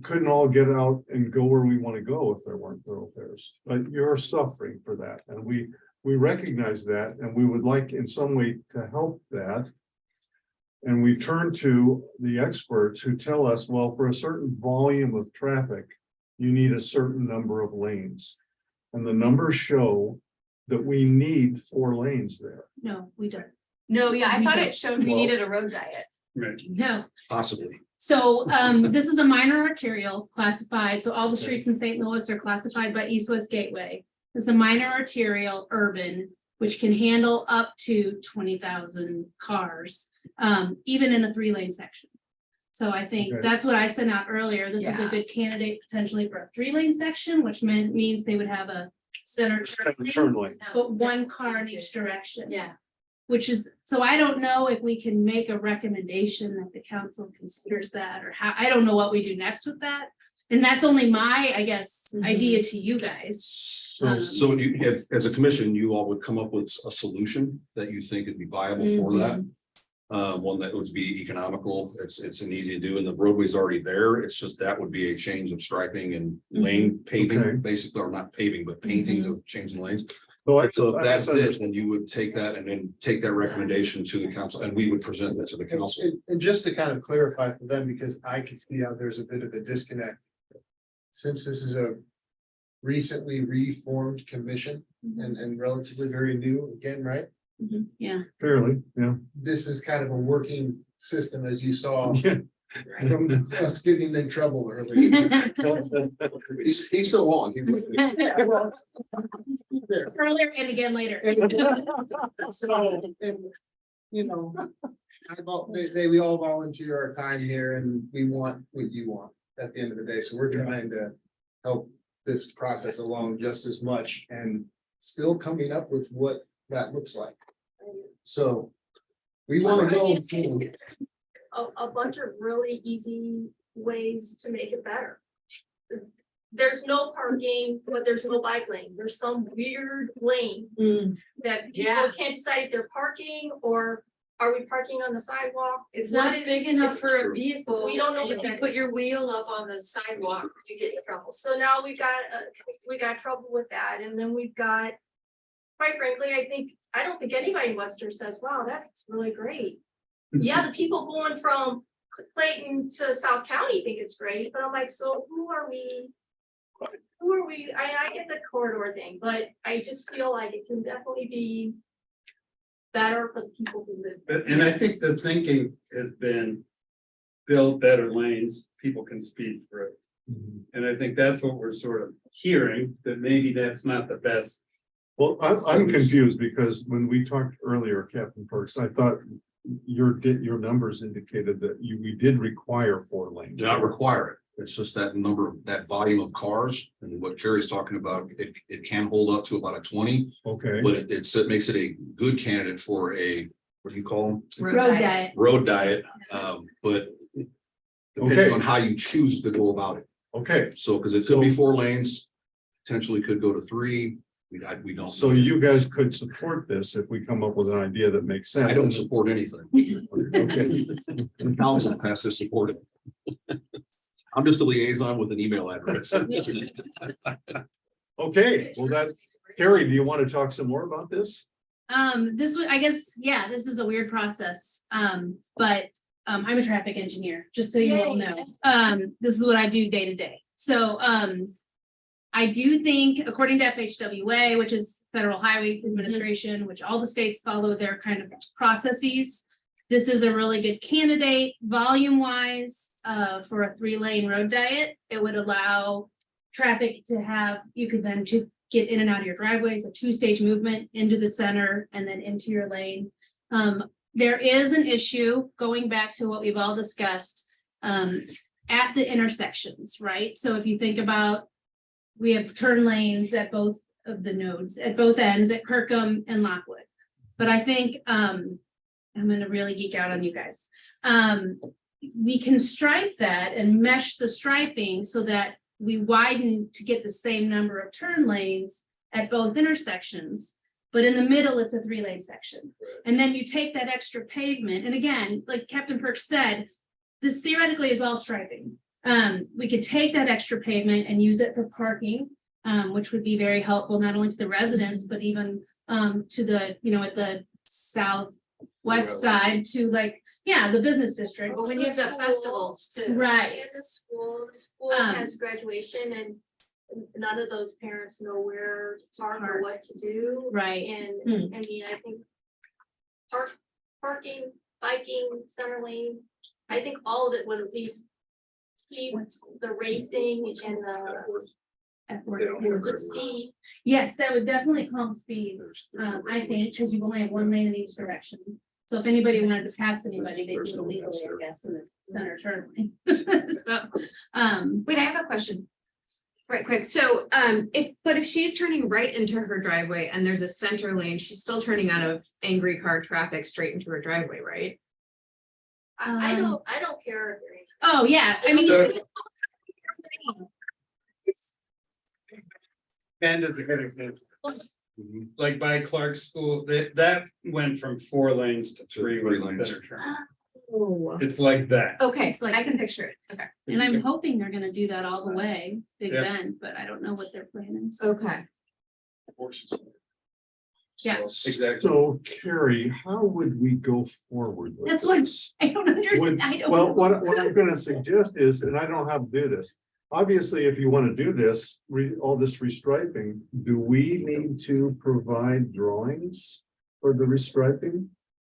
[SPEAKER 4] couldn't all get out and go where we want to go if there weren't thoroughfares, but you're suffering for that. And we recognize that, and we would like in some way to help that. And we turn to the experts who tell us, well, for a certain volume of traffic, you need a certain number of lanes. And the numbers show that we need 4 lanes there.
[SPEAKER 1] no, we don't.
[SPEAKER 3] No, yeah, I
[SPEAKER 1] We
[SPEAKER 3] thought
[SPEAKER 1] don't.
[SPEAKER 3] it showed we
[SPEAKER 4] Well-
[SPEAKER 3] needed a road diet.
[SPEAKER 6] Right.
[SPEAKER 1] No.
[SPEAKER 2] Possibly.
[SPEAKER 1] So this is a minor arterial classified, so all the streets in St. Louis are classified by East-West Gateway. This is a minor arterial urban, which can handle up to 20,000 cars, even in a 3-lane section. So I think
[SPEAKER 4] Okay.
[SPEAKER 1] that's what I sent out earlier. This is a
[SPEAKER 3] Yeah.
[SPEAKER 1] good candidate potentially for a 3-lane section, which means they would have a center turn lane,
[SPEAKER 4] lane.
[SPEAKER 1] but one car in each direction.
[SPEAKER 9] yeah,
[SPEAKER 1] Which is, so I don't know if we can make a recommendation that the council considers that, or how, I don't know what we do next with that. And that's only my, I guess, idea to you guys.
[SPEAKER 2] So you, as a commission, you all would come up with a solution that you think would be viable for that. One that would be economical, it's an easy to do, and the roadway's already there, it's just that would be a change of striping and lane
[SPEAKER 4] Okay.
[SPEAKER 2] paving, basically, or not paving, but painting, of changing lanes.
[SPEAKER 4] So
[SPEAKER 2] So if that's it, then you would take that and then take that recommendation to the council, and we would present it to the council.
[SPEAKER 7] And just to kind of clarify for them, because I could see how there's a bit of a disconnect. Since this is a recently reformed commission and relatively very new again, right?
[SPEAKER 1] Yeah.
[SPEAKER 4] Fairly, yeah.
[SPEAKER 7] This is kind of a working system, as you saw
[SPEAKER 4] Yeah.
[SPEAKER 7] from us getting in trouble earlier.
[SPEAKER 2] He's still on.
[SPEAKER 7] There.
[SPEAKER 1] Earlier and again later.
[SPEAKER 7] So, and, you know, we all volunteer our time here and we want what you want at the end of the day. So we're trying to help this process along just as much and still coming up with what that looks like. So we want to go.
[SPEAKER 10] A bunch of really easy ways to make it better. There's no parking, but there's no bike lane. There's some weird lane that
[SPEAKER 3] Yeah.
[SPEAKER 10] people can't decide if they're parking or are we parking on the sidewalk?
[SPEAKER 9] It's
[SPEAKER 10] What
[SPEAKER 9] not
[SPEAKER 10] is-
[SPEAKER 9] big enough for a vehicle.
[SPEAKER 10] We don't know
[SPEAKER 9] and If
[SPEAKER 10] what
[SPEAKER 9] you
[SPEAKER 10] that
[SPEAKER 9] put
[SPEAKER 10] is.
[SPEAKER 9] your wheel up on the sidewalk, you get in trouble.
[SPEAKER 10] So now we got trouble with that, and then we've got, quite frankly, I don't think anybody in Webster says, wow, that's really great. Yeah, the people going from Clayton to South County think it's great, but I'm like, so who are we? I get the corridor thing, but I just feel like it can definitely be better for the people who live. there.
[SPEAKER 6] And I think the thinking has been build better lanes, people can speed through. And I think that's what we're sort of hearing, that maybe that's not the best.
[SPEAKER 4] Well, I'm confused because when we talked earlier, Captain Perks, I thought your numbers indicated that we did require 4 lanes.
[SPEAKER 2] Do not require it. It's just that number, that volume of cars, and what Carrie's talking about, it can hold up to about a 20,
[SPEAKER 4] Okay,
[SPEAKER 2] but it makes it a good candidate for a, what do you call them?
[SPEAKER 1] Road diet.
[SPEAKER 2] Road diet, but depending
[SPEAKER 4] Okay.
[SPEAKER 2] on how you choose to go about it.
[SPEAKER 4] okay.
[SPEAKER 2] So, because it could be 4 lanes, potentially could go to 3. We don't.
[SPEAKER 4] So you guys could support this if we come up with an idea that makes sense.
[SPEAKER 2] I don't support anything.
[SPEAKER 4] Okay,
[SPEAKER 2] The council has to support it. I'm just a liaison with an email address.
[SPEAKER 4] okay, well that, Carrie, do you want to talk some more about this?
[SPEAKER 1] This would, I guess, yeah, this is a weird process. But I'm a traffic engineer, just so you all know. This is what I do day to day. So, I do think, according to FHWA, which is Federal Highway Administration, which all the states follow their kind of processes. This is a really good candidate, volume wise, for a 3-lane road diet. It would allow traffic to have, you could then to get in and out of your driveways, a 2-stage movement into the center and then into your lane. There is an issue, going back to what we've all discussed, at the intersections, right? So if you think about, we have turn lanes at both of the nodes, at both ends, at Kirkham and Lockwood. But I think, I'm gonna really geek out on you guys. We can stripe that and mesh the striping so that we widen to get the same number of turn lanes at both intersections. But in the middle, it's a 3-lane section. And then you take that extra pavement, and again, like Captain Perks said, this theoretically is all striping. We could take that extra pavement and use it for parking, which would be very helpful, not only to the residents, but even to the, at the southwest side to the business districts.
[SPEAKER 9] But when you have festivals too.
[SPEAKER 1] Right.
[SPEAKER 10] And the school has graduation and none of those parents know where to park or what to do.
[SPEAKER 1] Right.
[SPEAKER 10] And I mean, I think parking, biking, center lane, I think all of it would at least keep the racing and the speed.
[SPEAKER 1] Yes, that would definitely calm speeds, I think, because you only have 1 lane in each direction. So if anybody wanted to pass anybody, they do it legally, I guess, in the center turn lane. So,
[SPEAKER 3] Wait, I have a question. Right, quick. So, if she's turning right into her driveway and there's a center lane, she's still turning out of angry car traffic straight into her driveway, right?
[SPEAKER 10] I don't care.
[SPEAKER 1] oh, yeah, I mean,
[SPEAKER 6] So- Bend is a good example. Like by Clark School, that went from 4 lanes to 3
[SPEAKER 2] 3
[SPEAKER 6] with
[SPEAKER 2] lanes.
[SPEAKER 6] better turn.
[SPEAKER 3] Oh.
[SPEAKER 6] It's like that.
[SPEAKER 3] Okay, so I can picture it. Okay.
[SPEAKER 1] And I'm hoping they're gonna do that all the way, Big
[SPEAKER 6] Yeah.
[SPEAKER 1] Bend, but I don't know what their plan is.
[SPEAKER 3] Okay.
[SPEAKER 1] Yes.
[SPEAKER 2] Exactly.
[SPEAKER 4] So Carrie, how would we go forward? with
[SPEAKER 1] That's what
[SPEAKER 4] this?
[SPEAKER 1] I don't understand. I don't.
[SPEAKER 4] Well,
[SPEAKER 1] know.
[SPEAKER 4] what I'm gonna suggest is, and I don't have to do this. Obviously, if you want to do this, all this restriping, do we need to provide drawings for the restriping?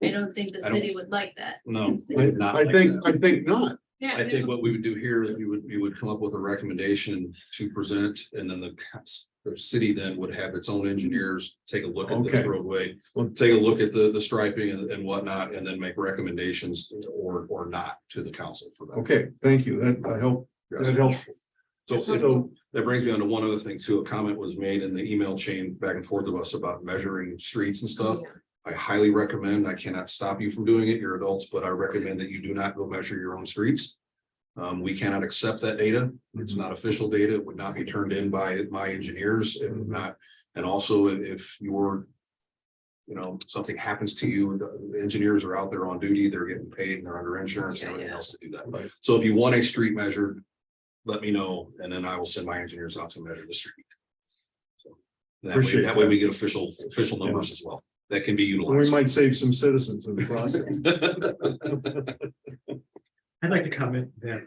[SPEAKER 1] I don't think the
[SPEAKER 2] I don't-
[SPEAKER 1] city would like that.
[SPEAKER 2] No.
[SPEAKER 4] I think not.
[SPEAKER 1] Yeah.
[SPEAKER 2] I think what we would do here is you would come up with a recommendation to present, and then the city then would have its own engineers take a look at this
[SPEAKER 4] Okay.
[SPEAKER 2] roadway.
[SPEAKER 4] Well-
[SPEAKER 2] Take a look at the striping and whatnot, and then make recommendations or not to the council for that.
[SPEAKER 4] Okay, thank you. That helped. That helps.
[SPEAKER 1] Yes.
[SPEAKER 2] So that brings me on to one other thing too. A comment was made in the email chain back and forth of us about measuring streets and stuff. I highly recommend, I cannot stop you from doing it, you're adults, but I recommend that you do not go measure your own streets. We cannot accept that data. It's not official data. It would not be turned in by my engineers. It would not. And also if you're, something happens to you, the engineers are out there on duty, they're getting paid and they're under insurance and everything else to do that.
[SPEAKER 4] Right.
[SPEAKER 2] So if you want a street measured, let me know, and then I will send my engineers out to measure the street. So
[SPEAKER 4] Appreciate
[SPEAKER 2] that way
[SPEAKER 4] that.
[SPEAKER 2] we get official numbers as well. That can be
[SPEAKER 4] We
[SPEAKER 2] utilized.
[SPEAKER 4] might save some citizens in the process.
[SPEAKER 11] I'd like to comment that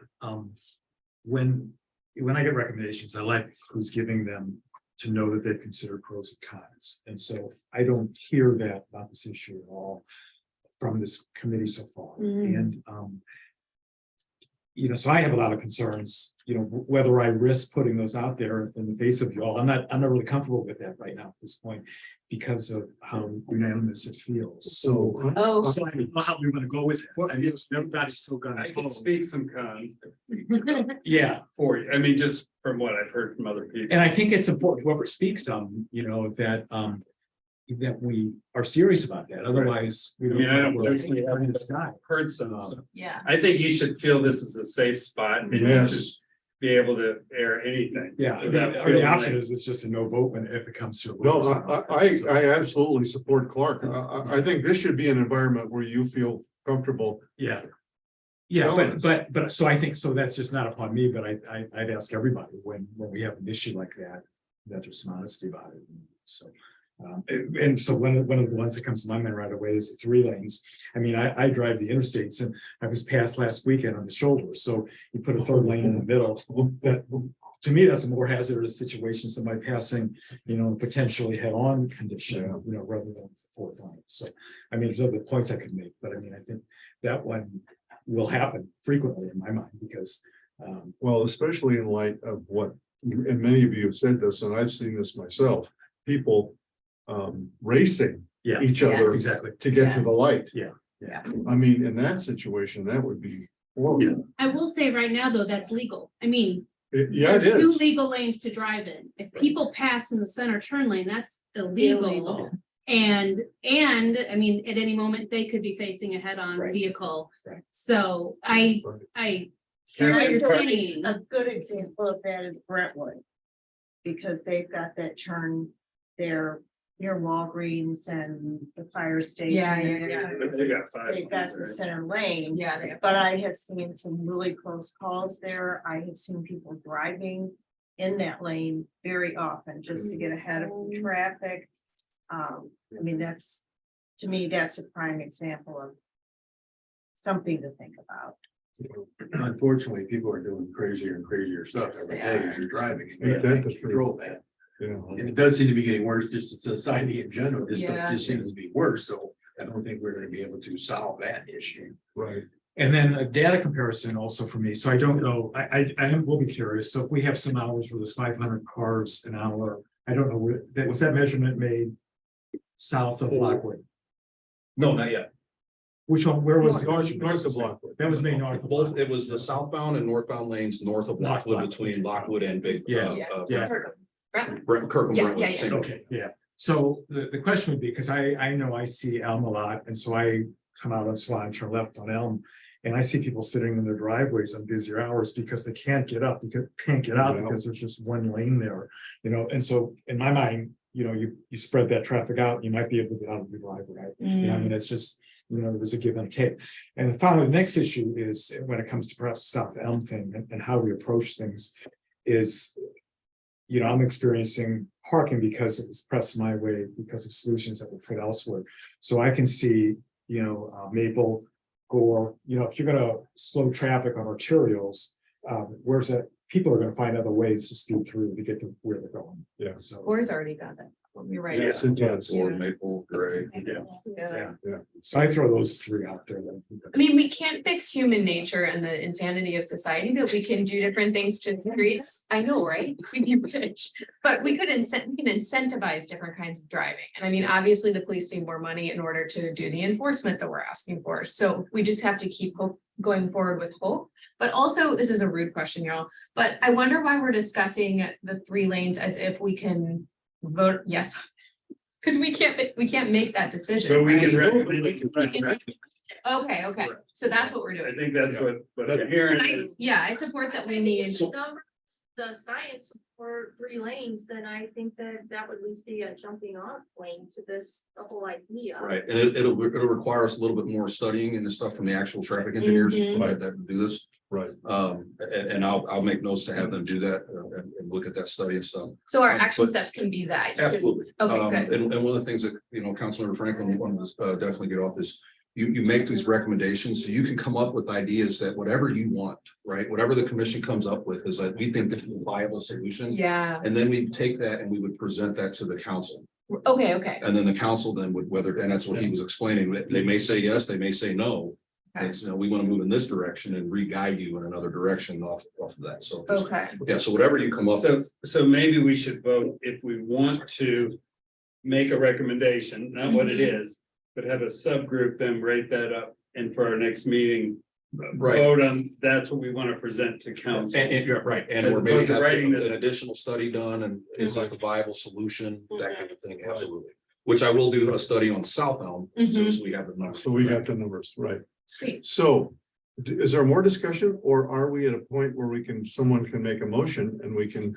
[SPEAKER 11] when I get recommendations, I like who's giving them to know that they've considered pros and cons. And so I don't hear that about this issue at all from this committee so far. And so I have a lot of concerns, whether I risk putting those out there in the face of you all. I'm not really comfortable with that right now at this point because of how unanimous it feels. So
[SPEAKER 3] Oh.
[SPEAKER 11] I don't know how we're gonna go with it. I mean, everybody's still
[SPEAKER 6] I
[SPEAKER 11] gonna.
[SPEAKER 6] can speak some con
[SPEAKER 11] Yeah,
[SPEAKER 6] for you. I mean, just from what I've heard from other people.
[SPEAKER 11] and I think it's important, whoever speaks on, that we are serious about that. Otherwise, we
[SPEAKER 6] I mean, I don't
[SPEAKER 11] we're
[SPEAKER 6] personally have
[SPEAKER 11] in the sky.
[SPEAKER 6] heard some.
[SPEAKER 3] Yeah.
[SPEAKER 6] I think you should feel this is a safe spot and you should
[SPEAKER 4] Yes.
[SPEAKER 6] be able to air anything.
[SPEAKER 11] Yeah,
[SPEAKER 6] without
[SPEAKER 11] the
[SPEAKER 6] feeling
[SPEAKER 11] option
[SPEAKER 6] like-
[SPEAKER 11] is it's just a no vote when if it comes to.
[SPEAKER 4] No, I absolutely support Clark. I think this should be an environment where you feel comfortable.
[SPEAKER 11] Yeah. Yeah,
[SPEAKER 4] Elements.
[SPEAKER 11] but so I think, so that's just not upon me, but I'd ask everybody when we have an issue like that there's some honesty about it. So. And so one of the ones that comes to my mind right away is the 3 lanes. I mean, I drive the interstates and I was passed last weekend on the shoulder. So you put a 3rd lane in the middle. That to me, that's a more hazardous situation. Somebody passing, potentially head-on condition, rather than the 4th lane. So I mean, there's other points I could make, but I mean, I think that one will happen frequently in my mind because
[SPEAKER 4] Well, especially in light of what, and many of you have said this, and I've seen this myself, people racing
[SPEAKER 11] Yeah.
[SPEAKER 4] each other
[SPEAKER 3] Yes.
[SPEAKER 11] Exactly.
[SPEAKER 4] to get to the
[SPEAKER 3] Yes.
[SPEAKER 4] light.
[SPEAKER 11] Yeah.
[SPEAKER 4] I mean, in that situation, that would be horrible.
[SPEAKER 1] I will say right now, though, that's legal. I mean,
[SPEAKER 4] Yeah, it
[SPEAKER 1] there's 2
[SPEAKER 4] is.
[SPEAKER 1] legal lanes to drive in. If people pass in the center turn lane, that's illegal.
[SPEAKER 3] Illegal.
[SPEAKER 1] And I mean, at any moment, they could be facing a head-on
[SPEAKER 3] Right.
[SPEAKER 1] vehicle.
[SPEAKER 11] Right.
[SPEAKER 1] So I hear what you're saying.
[SPEAKER 12] A good example of that is Brentwood. Because they've got that turn there near Walgreens and the fire station.
[SPEAKER 3] Yeah.
[SPEAKER 6] But they got 5
[SPEAKER 12] They've got
[SPEAKER 6] lanes,
[SPEAKER 12] the
[SPEAKER 6] right?
[SPEAKER 12] center lane,
[SPEAKER 3] Yeah. They have.
[SPEAKER 12] but I have seen some really close calls there. I have seen people driving in that lane very often just to get ahead of the traffic. I mean, to me, that's a prime example of something to think about.
[SPEAKER 13] Unfortunately, people are doing crazier and crazier stuff
[SPEAKER 3] Yes,
[SPEAKER 13] every
[SPEAKER 3] they
[SPEAKER 13] day
[SPEAKER 3] are.
[SPEAKER 13] as you're driving. and
[SPEAKER 4] Yeah,
[SPEAKER 13] you can't
[SPEAKER 4] that's true.
[SPEAKER 13] control that.
[SPEAKER 4] Yeah.
[SPEAKER 13] And it does seem to be getting worse, just in society in general, this stuff
[SPEAKER 3] Yeah.
[SPEAKER 13] just seems to be worse, so I don't think we're gonna be able to solve that issue.
[SPEAKER 4] Right.
[SPEAKER 11] And then a data comparison also for me, so I don't know, will be curious, so if we have some hours where there's 500 cars an hour, I don't know, was that measurement made south of Lockwood?
[SPEAKER 2] No, not yet.
[SPEAKER 11] Which one, where was?
[SPEAKER 4] North of Lockwood.
[SPEAKER 11] That was made north of
[SPEAKER 2] Both,
[SPEAKER 11] Lockwood.
[SPEAKER 2] it was the southbound and northbound lanes north of
[SPEAKER 11] North
[SPEAKER 2] Lockwood,
[SPEAKER 11] Lockwood.
[SPEAKER 2] between Lockwood and Big.
[SPEAKER 11] Yeah, yeah.
[SPEAKER 2] Kirk and
[SPEAKER 3] Yeah,
[SPEAKER 2] Brentwood,
[SPEAKER 3] yeah, yeah.
[SPEAKER 2] same.
[SPEAKER 11] Okay, yeah, so the question would be, because I know I see Elm a lot, and so I come out on Swan, turn left on Elm. And I see people sitting in their driveways on busier hours because they can't get up, because can't get out because there's just one lane there, you know, and so in my mind, you know, you spread that traffic out, you might be able to get out of your driveway. You know, I mean, it's just, you know, there's a give and take. And finally, the next issue is when it comes to perhaps South Elm thing and how we approach things is, you know, I'm experiencing parking because it was pressed my way because of solutions that were put elsewhere. So I can see, you know, Maple, Gore, you know, if you're gonna slow traffic on arterials, where's that? People are gonna find other ways to speed through to get to where they're going.
[SPEAKER 4] Yeah.
[SPEAKER 11] So.
[SPEAKER 3] Gore's already got that. You're right.
[SPEAKER 2] Yes, it does. Or Maple, Gray.
[SPEAKER 3] Yeah.
[SPEAKER 11] So I throw those three out there.
[SPEAKER 3] I mean, we can't fix human nature and the insanity of society, but we can do different things to create. I know, right? We'd be rich, but we can incentivize different kinds of driving. And I mean, obviously, the police need more money in order to do the enforcement that we're asking for. So we just have to keep hope going forward with hope. But also, this is a rude question, y'all, but I wonder why we're discussing the 3 lanes as if we can vote yes. Because we can't make that decision.
[SPEAKER 6] But we can
[SPEAKER 3] right?
[SPEAKER 6] recommend.
[SPEAKER 3] Okay, so that's what we're
[SPEAKER 6] I
[SPEAKER 3] doing.
[SPEAKER 6] think that's what I'm hearing is.
[SPEAKER 3] Yeah, I support that we need.
[SPEAKER 10] The science for 3 lanes, then I think that would at least be a jumping off point to this, the whole idea.
[SPEAKER 2] Right, and it'll require us a little bit more studying and the stuff from the actual traffic engineers that do this.
[SPEAKER 4] Right.
[SPEAKER 2] And I'll make notes to have them do that and look at that study and stuff.
[SPEAKER 3] So our action
[SPEAKER 2] But-
[SPEAKER 3] steps can be that.
[SPEAKER 2] Absolutely.
[SPEAKER 3] Okay, good.
[SPEAKER 2] And one of the things that, you know, Councilmember Franklin wanted to definitely get off is you make these recommendations, so you can come up with ideas that whatever you want, right? Whatever the commission comes up with is that we think this is a viable solution.
[SPEAKER 3] Yeah,
[SPEAKER 2] And then we take that and we would present that to the council.
[SPEAKER 3] okay.
[SPEAKER 2] And then the council then would whether, and that's what he was explaining, they may say yes, they may say no.
[SPEAKER 3] Okay.
[SPEAKER 2] It's, you know, we want to move in this direction and re-guide you in another direction off of that. So.
[SPEAKER 3] Okay,
[SPEAKER 2] Yeah, so whatever you come up with.
[SPEAKER 6] So maybe we should vote if we want to make a recommendation, not what it is, but have a subgroup then write that up and for our next meeting.
[SPEAKER 2] Right.
[SPEAKER 6] Vote on, that's what we want to present to council.
[SPEAKER 2] And you're right, and
[SPEAKER 6] As
[SPEAKER 2] or maybe
[SPEAKER 6] opposed to
[SPEAKER 2] have
[SPEAKER 6] writing this-
[SPEAKER 2] an additional study done and is it a viable solution, that kind of thing, absolutely. Which I will do a study on South Elm, so we have the numbers.
[SPEAKER 4] So we got the numbers, right?
[SPEAKER 3] sweet.
[SPEAKER 4] So is there more discussion or are we at a point where someone can make a motion and we can,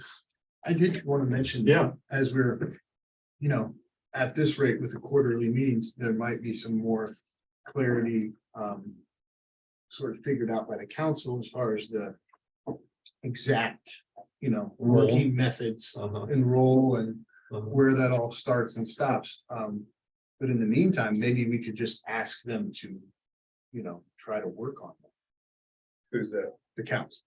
[SPEAKER 7] I did want to mention.
[SPEAKER 4] yeah,
[SPEAKER 7] As we're, you know, at this rate with the quarterly meetings, there might be some more clarity. Sort of figured out by the council as far as the exact, you know, working methods and role and where that all starts and stops. But in the meantime, maybe we could just ask them to, you know, try to work on that,
[SPEAKER 6] Who's that?
[SPEAKER 7] the council.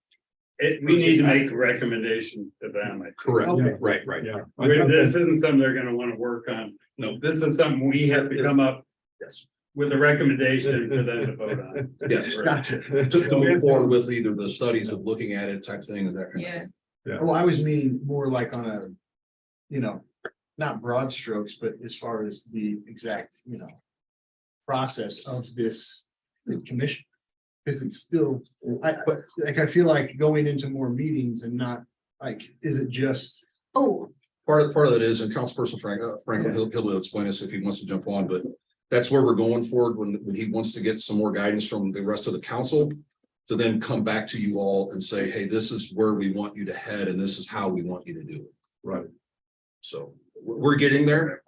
[SPEAKER 6] We need to make a recommendation to them. I think.
[SPEAKER 2] Correct,
[SPEAKER 7] Okay.
[SPEAKER 2] right.
[SPEAKER 4] yeah.
[SPEAKER 6] This isn't something they're gonna wanna work on. No, this is something we have to come up
[SPEAKER 2] Yes,
[SPEAKER 6] with a recommendation for them to vote on.
[SPEAKER 2] yes.
[SPEAKER 7] Gotcha.
[SPEAKER 2] To move forward with either the studies of looking at it type thing and that kind of
[SPEAKER 3] Yeah,
[SPEAKER 2] thing.
[SPEAKER 7] Oh, I was meaning more like on a, you know, not broad strokes, but as far as the exact, you know, process of this commission. Because it's still, I feel like going into more meetings and not, like, is it just,
[SPEAKER 3] oh,
[SPEAKER 2] Part of it is, and Councilperson Franklin, he'll explain this if he wants to jump on, but that's where we're going forward when he wants to get some more guidance from the rest of the council. To then come back to you all and say, hey, this is where we want you to head and this is how we want you to do it.
[SPEAKER 4] Right.
[SPEAKER 2] So we're getting there.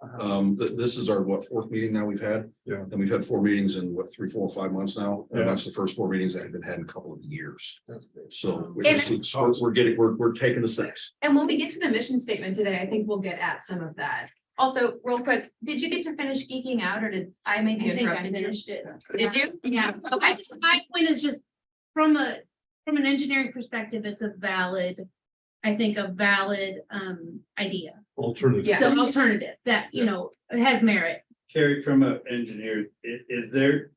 [SPEAKER 2] This is our, what, 4th meeting now we've had?
[SPEAKER 4] Yeah.
[SPEAKER 2] And we've had 4 meetings in what, 3, 4, 5 months now.
[SPEAKER 4] Yeah.
[SPEAKER 2] And that's the first 4 meetings that have been had in a couple of years.
[SPEAKER 7] that's good.
[SPEAKER 2] So
[SPEAKER 3] And-
[SPEAKER 2] we're taking the steps.
[SPEAKER 3] and when we get to the mission statement today, I think we'll get at some of that. Also, real quick, did you get to finish geeking out or did I maybe
[SPEAKER 1] I think I
[SPEAKER 3] interrupt you?
[SPEAKER 1] finished it.
[SPEAKER 3] Did you?
[SPEAKER 1] Yeah, I just, my point is just from an engineering perspective, it's a valid, I think a valid idea.
[SPEAKER 4] Alternative.
[SPEAKER 3] Yeah.
[SPEAKER 1] So alternative that, you know, it has merit.
[SPEAKER 6] Carrie, from an engineer, is there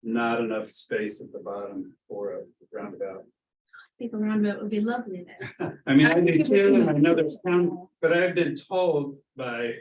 [SPEAKER 6] not enough space at the bottom for a roundabout?
[SPEAKER 1] I think a roundabout would be lovely there.
[SPEAKER 6] I mean, I do too, and I know there's some, but I've been told by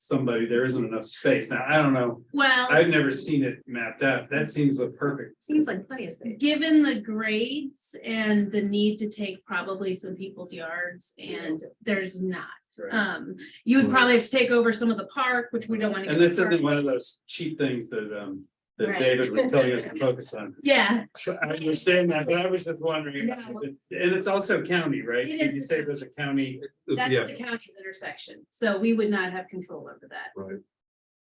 [SPEAKER 6] somebody there isn't enough space. Now, I don't know,
[SPEAKER 1] Well,
[SPEAKER 6] I've never seen it mapped out. That seems the perfect.
[SPEAKER 3] Seems like plenty of space.
[SPEAKER 1] given the grades and the need to take probably some people's yards and there's not.
[SPEAKER 6] Right.
[SPEAKER 1] You would probably have to take over some of the park, which we don't want to.
[SPEAKER 6] And this isn't one of those cheap things that that
[SPEAKER 1] Right.
[SPEAKER 6] David was telling us to focus on.
[SPEAKER 1] Yeah,
[SPEAKER 6] I understand that, but I was just wondering,
[SPEAKER 1] No.
[SPEAKER 6] and it's also county, right?
[SPEAKER 1] It
[SPEAKER 6] Did you
[SPEAKER 1] is.
[SPEAKER 6] say there's a county?
[SPEAKER 1] that's
[SPEAKER 2] Yeah,
[SPEAKER 1] the county's intersection, so we would not have control over that.
[SPEAKER 4] Right.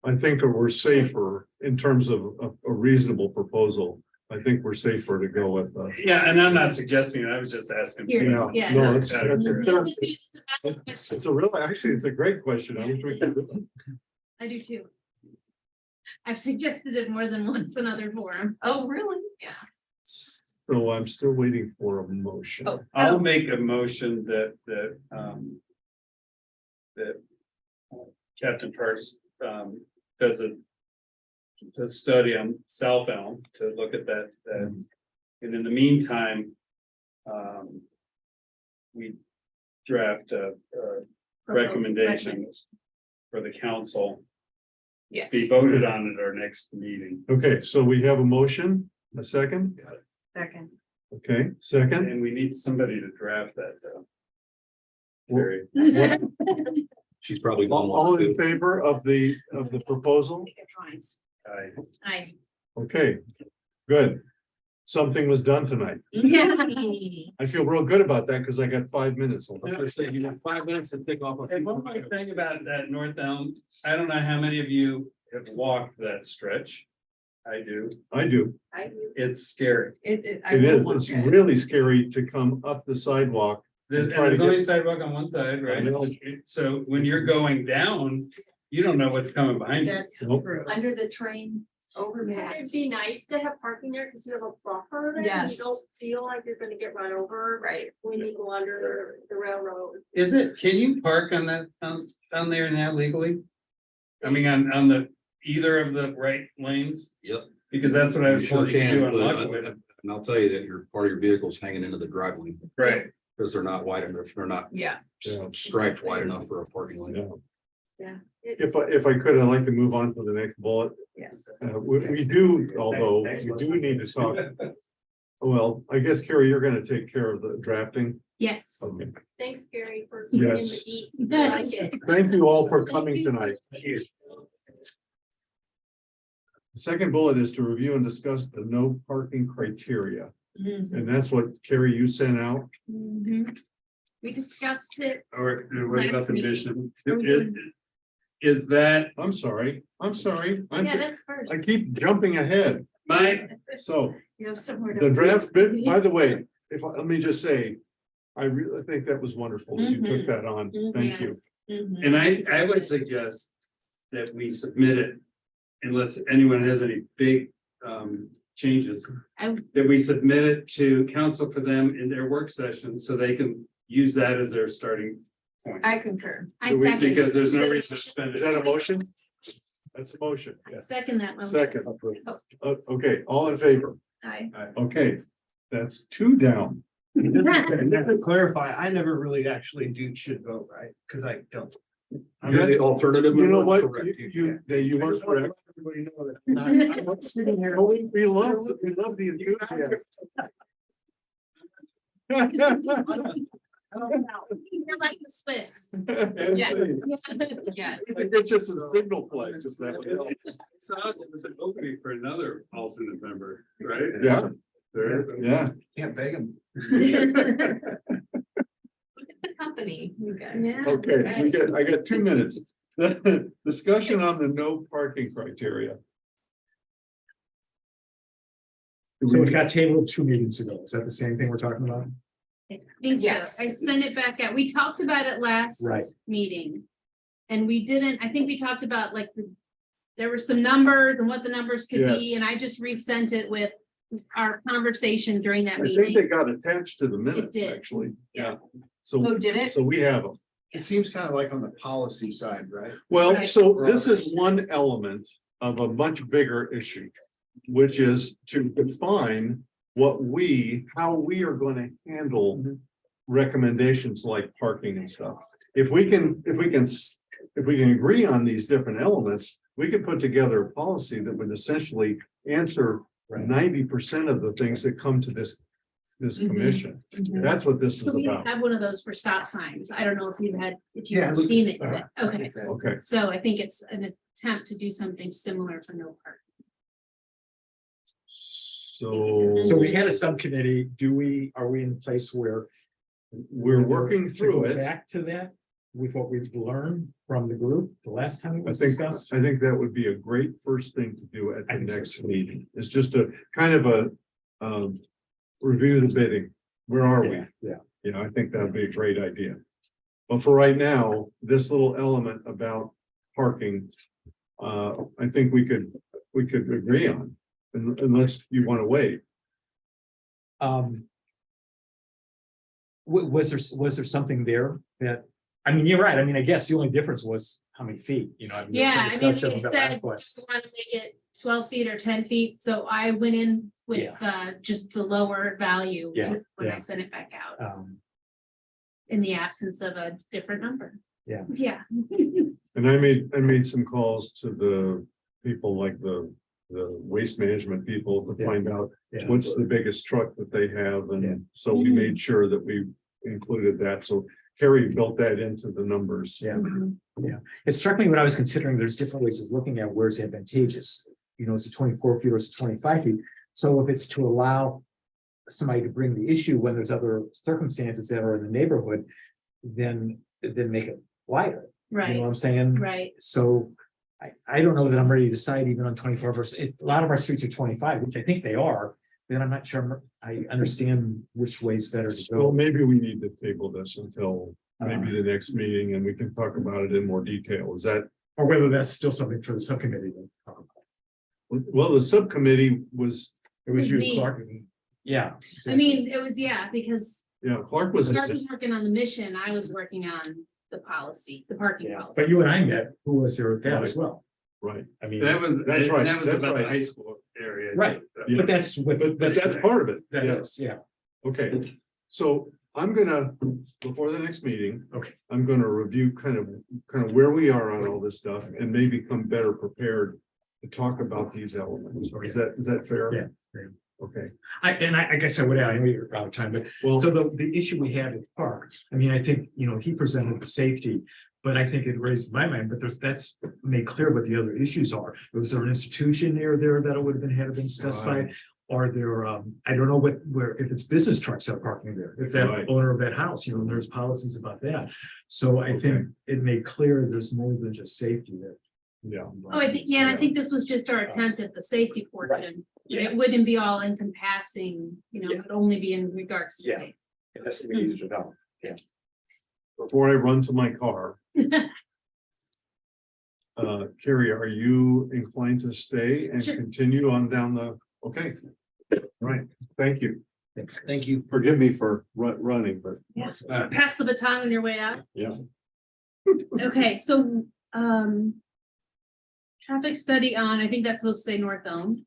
[SPEAKER 4] I think that we're safer in terms of a reasonable proposal. I think we're safer to go with.
[SPEAKER 6] Yeah, and I'm not suggesting it, I was just asking.
[SPEAKER 1] Here,
[SPEAKER 4] Yeah,
[SPEAKER 1] yeah.
[SPEAKER 4] no, it's,
[SPEAKER 6] Yeah.
[SPEAKER 4] it's a real, actually, it's a great question. I wish we could.
[SPEAKER 1] I do too. I've suggested it more than once in other forum.
[SPEAKER 3] Oh, really?
[SPEAKER 1] Yeah.
[SPEAKER 4] So I'm still waiting for a motion.
[SPEAKER 3] Oh.
[SPEAKER 6] I'll make a motion that Captain Parks does a study on South Elm to look at that, and in the meantime, we draft a recommendation for the council,
[SPEAKER 3] Yes.
[SPEAKER 6] be voted on at our next meeting.
[SPEAKER 4] Okay, so we have a motion, a second,
[SPEAKER 12] Second.
[SPEAKER 4] okay, second.
[SPEAKER 6] And we need somebody to draft that,
[SPEAKER 4] Well,
[SPEAKER 6] Terry.
[SPEAKER 2] she's probably.
[SPEAKER 4] All in favor of the proposal?
[SPEAKER 6] I-
[SPEAKER 4] Okay, good. Something was done tonight.
[SPEAKER 1] Yeah.
[SPEAKER 4] I feel real good about that because I got 5 minutes.
[SPEAKER 2] I'm gonna say you have 5 minutes to take off.
[SPEAKER 6] And one more thing about that North Elm, I don't know how many of you have walked that stretch. I do,
[SPEAKER 4] I do.
[SPEAKER 6] it's scary.
[SPEAKER 3] I
[SPEAKER 4] It
[SPEAKER 3] will
[SPEAKER 4] is.
[SPEAKER 3] walk
[SPEAKER 4] It's
[SPEAKER 3] it.
[SPEAKER 4] really scary to come up the sidewalk.
[SPEAKER 6] There's
[SPEAKER 4] try to
[SPEAKER 6] there's only
[SPEAKER 4] get-
[SPEAKER 6] sidewalk on one side, right?
[SPEAKER 4] I know.
[SPEAKER 6] So when you're going down, you don't know what's coming behind you.
[SPEAKER 12] That's
[SPEAKER 4] Nope.
[SPEAKER 12] true.
[SPEAKER 9] Under the train
[SPEAKER 10] It'd
[SPEAKER 9] overpass.
[SPEAKER 10] be nice to have parking there because you have a buffer there. and
[SPEAKER 3] Yes.
[SPEAKER 10] You don't feel like you're gonna get run over.
[SPEAKER 3] Right.
[SPEAKER 10] When you go under the railroad.
[SPEAKER 6] Is it, can you park on that, down there now legally? I mean, on the, either of the right lanes?
[SPEAKER 2] Yep.
[SPEAKER 6] Because that's what I
[SPEAKER 2] You
[SPEAKER 6] was
[SPEAKER 2] sure
[SPEAKER 6] told you to do
[SPEAKER 2] can,
[SPEAKER 6] on
[SPEAKER 2] but
[SPEAKER 6] Lockwood.
[SPEAKER 2] and I'll tell you that your, part of your vehicle's hanging into the drive lane
[SPEAKER 6] Right.
[SPEAKER 2] because they're not wide enough, they're not
[SPEAKER 3] Yeah.
[SPEAKER 2] striped wide enough for a parking lane.
[SPEAKER 4] Yeah.
[SPEAKER 10] Yeah.
[SPEAKER 4] If I could, I'd like to move on to the next bullet.
[SPEAKER 3] Yes.
[SPEAKER 4] We do, although we do need to talk. Well, I guess Carrie, you're gonna take care of the drafting.
[SPEAKER 1] Yes.
[SPEAKER 4] Okay.
[SPEAKER 10] Thanks, Gary, for keeping in the
[SPEAKER 4] Yes.
[SPEAKER 10] heat. I like it.
[SPEAKER 4] Thank you all for coming tonight. The second bullet is to review and discuss the no parking criteria. And that's what Carrie, you sent out.
[SPEAKER 1] Mhm. We discussed it.
[SPEAKER 6] Or what about
[SPEAKER 1] Last
[SPEAKER 6] the
[SPEAKER 1] meeting.
[SPEAKER 6] mission?
[SPEAKER 1] Are we doing-
[SPEAKER 6] Is that
[SPEAKER 4] I'm sorry.
[SPEAKER 10] Yeah, that's first.
[SPEAKER 4] I keep jumping ahead.
[SPEAKER 6] my,
[SPEAKER 4] So
[SPEAKER 12] You have somewhere to.
[SPEAKER 4] the draft bit, by the way, let me just say, I really think that was wonderful. that You took that on. Thank you.
[SPEAKER 1] Mhm.
[SPEAKER 6] and I would suggest that we submit it unless anyone has any big changes.
[SPEAKER 1] I-
[SPEAKER 6] That we submit it to council for them in their work session, so they can use that as their starting point.
[SPEAKER 3] I concur.
[SPEAKER 1] I
[SPEAKER 4] Do we-
[SPEAKER 1] second.
[SPEAKER 6] Because there's no reason to spend
[SPEAKER 4] Is that
[SPEAKER 6] it.
[SPEAKER 4] a motion? That's a motion.
[SPEAKER 1] I second that motion.
[SPEAKER 4] Second. Okay, all in favor?
[SPEAKER 3] I,
[SPEAKER 4] Okay, that's 2 down.
[SPEAKER 7] And just to clarify, I never really actually should vote, right? Because I don't.
[SPEAKER 2] You're the alternative.
[SPEAKER 4] You know what?
[SPEAKER 2] Correct.
[SPEAKER 4] You are correct.
[SPEAKER 7] Everybody know that.
[SPEAKER 4] I'm not sitting here. We love the enthusiasm.
[SPEAKER 1] You're like the Swiss.
[SPEAKER 3] Yeah.
[SPEAKER 4] I
[SPEAKER 3] yeah.
[SPEAKER 4] think it's just a signal play. Just that way.
[SPEAKER 6] So it was an opening for another alternate member, right?
[SPEAKER 4] Yeah,
[SPEAKER 6] There.
[SPEAKER 4] yeah.
[SPEAKER 7] Can't beg them.
[SPEAKER 3] The company, you guys.
[SPEAKER 1] Yeah.
[SPEAKER 4] Okay, I got 2 minutes. Discussion on the no parking criteria.
[SPEAKER 11] So it got tabled 2 meetings ago. Is that the same thing we're talking about?
[SPEAKER 1] I think so.
[SPEAKER 3] Yes.
[SPEAKER 1] I sent it back out. We talked about it last
[SPEAKER 11] Right.
[SPEAKER 1] meeting. And we didn't, I think we talked about like, there were some numbers and what the numbers could be,
[SPEAKER 4] Yes.
[SPEAKER 1] and I just resent it with our conversation during that
[SPEAKER 4] I think they
[SPEAKER 1] meeting.
[SPEAKER 4] got attached to the minutes,
[SPEAKER 1] did.
[SPEAKER 4] actually.
[SPEAKER 1] Yeah.
[SPEAKER 4] So,
[SPEAKER 3] Oh, did it?
[SPEAKER 4] so we have them.
[SPEAKER 7] It seems kind of like on the policy side, right?
[SPEAKER 4] Well,
[SPEAKER 1] Right.
[SPEAKER 4] so this is one element of a much bigger issue, which is to define how we are going to handle recommendations like parking and stuff. If we can agree on these different elements, we could put together a policy that would essentially answer 90% of the things that come to this commission. That's what this is
[SPEAKER 1] So we
[SPEAKER 4] about.
[SPEAKER 1] have one of those for stop signs. I don't know if you've
[SPEAKER 7] Yeah,
[SPEAKER 1] had
[SPEAKER 7] we-
[SPEAKER 1] seen it yet. Okay,
[SPEAKER 4] Okay,
[SPEAKER 1] so I think it's an attempt to do something similar for no parking.
[SPEAKER 11] So we had a subcommittee. Are we in place where?
[SPEAKER 4] We're working
[SPEAKER 11] to
[SPEAKER 4] through
[SPEAKER 11] go
[SPEAKER 4] it.
[SPEAKER 11] Back to that with what we've learned from the group the last time it
[SPEAKER 4] I
[SPEAKER 11] was
[SPEAKER 4] think,
[SPEAKER 11] discussed.
[SPEAKER 4] I think that would be a great first thing to do at
[SPEAKER 11] I
[SPEAKER 4] the
[SPEAKER 11] think so
[SPEAKER 4] next
[SPEAKER 11] too.
[SPEAKER 4] meeting. It's just a kind of a review the bidding. Where are we?
[SPEAKER 11] Yeah.
[SPEAKER 4] You know, I think that'd be a great idea. But for right now, this little element about parking, I think we could agree on, unless you want to wait.
[SPEAKER 11] Was there something there that, I mean, you're right. I mean, I guess the only difference was how many feet, you know. I mean, there was
[SPEAKER 1] Yeah,
[SPEAKER 11] some
[SPEAKER 1] I mean,
[SPEAKER 11] discussion
[SPEAKER 1] we
[SPEAKER 11] about
[SPEAKER 1] said,
[SPEAKER 11] that,
[SPEAKER 1] do
[SPEAKER 11] but-
[SPEAKER 1] we want to make it 12 feet or 10 feet? So I went in with just the lower value
[SPEAKER 11] Yeah,
[SPEAKER 1] when I
[SPEAKER 11] yeah.
[SPEAKER 1] sent it back out
[SPEAKER 11] Um,
[SPEAKER 1] in the absence of a different number.
[SPEAKER 11] Yeah.
[SPEAKER 1] Yeah.
[SPEAKER 4] And I made some calls to the people like the waste management people to
[SPEAKER 11] Yeah.
[SPEAKER 4] find out
[SPEAKER 11] yeah.
[SPEAKER 4] what's the biggest truck that they have,
[SPEAKER 11] Yeah.
[SPEAKER 4] and so we made sure that we included that, so Carrie built that into the numbers.
[SPEAKER 11] Yeah.
[SPEAKER 1] Mhm.
[SPEAKER 11] It struck me when I was considering there's different ways of looking at where it's advantageous. You know, it's a 24 feet or it's a 25 feet. So if it's to allow somebody to bring the issue when there's other circumstances that are in the neighborhood, then make it wider. You know
[SPEAKER 1] Right,
[SPEAKER 11] what I'm saying?
[SPEAKER 1] right.
[SPEAKER 11] So I don't know that I'm ready to decide even on 24 versus, a lot of our streets are 25, which I think they are. Then I'm not sure I understand which way is better to
[SPEAKER 4] So
[SPEAKER 11] go.
[SPEAKER 4] maybe we need to table this until maybe the next meeting, and we can talk about it in more detail. Is that,
[SPEAKER 11] Or whether that's still something for the subcommittee to talk about.
[SPEAKER 4] well, the subcommittee was,
[SPEAKER 11] It was
[SPEAKER 1] Was
[SPEAKER 11] you,
[SPEAKER 1] me.
[SPEAKER 11] Clark. Yeah.
[SPEAKER 1] I
[SPEAKER 11] exactly.
[SPEAKER 1] mean, it was, because
[SPEAKER 4] Clark was.
[SPEAKER 1] Clark was working on the mission. I was working on the policy, the parking
[SPEAKER 11] Yeah,
[SPEAKER 1] policy.
[SPEAKER 11] but you and I met, who was there at that as well.
[SPEAKER 4] Right,
[SPEAKER 11] I mean,
[SPEAKER 6] That was,
[SPEAKER 4] That's right,
[SPEAKER 6] that was
[SPEAKER 4] that's
[SPEAKER 6] about the
[SPEAKER 4] right.
[SPEAKER 6] high school area.
[SPEAKER 11] Right.
[SPEAKER 4] Yeah.
[SPEAKER 11] but that's what,
[SPEAKER 4] but that's part of it.
[SPEAKER 11] That
[SPEAKER 4] Yeah.
[SPEAKER 11] is, yeah.
[SPEAKER 4] Okay, so I'm gonna, before the next meeting.
[SPEAKER 11] Okay.
[SPEAKER 4] I'm gonna review kind of where we are on all this stuff and maybe come better prepared to talk about these elements.
[SPEAKER 11] Okay.
[SPEAKER 4] Is that fair?
[SPEAKER 11] Yeah, fair.
[SPEAKER 4] Okay,
[SPEAKER 11] I guess I would add, I know you're out of time, but
[SPEAKER 4] well,
[SPEAKER 11] so the issue we had at the park, I mean, I think, you know, he presented the safety. But I think it raised my mind, but that's made clear what the other issues are. Was there an institution near there that it would have been, had been specified? Are there, I don't know if it's business trucks that are parking there, if that
[SPEAKER 4] Right.
[SPEAKER 11] owner of that house, you know, there's policies about that. So I think it made clear there's more than just safety there.
[SPEAKER 4] yeah,
[SPEAKER 1] Oh, and I think this was just our attempt at the safety portion.
[SPEAKER 11] Yeah.
[SPEAKER 1] It wouldn't be all encompassing,
[SPEAKER 11] Yeah.
[SPEAKER 1] it would only be in regards to
[SPEAKER 11] Yeah.
[SPEAKER 1] safety.
[SPEAKER 11] That's what we needed to know.
[SPEAKER 4] before I run to my car. Carrie, are you inclined to stay and
[SPEAKER 1] Sure.
[SPEAKER 4] continue on down okay? Right, thank you.
[SPEAKER 11] Thanks.
[SPEAKER 7] Thank you.
[SPEAKER 4] Forgive me for running, but.
[SPEAKER 1] Pass the baton on your way out.
[SPEAKER 4] Yeah.
[SPEAKER 1] Okay, so, traffic study on, I think that's supposed to say North Elm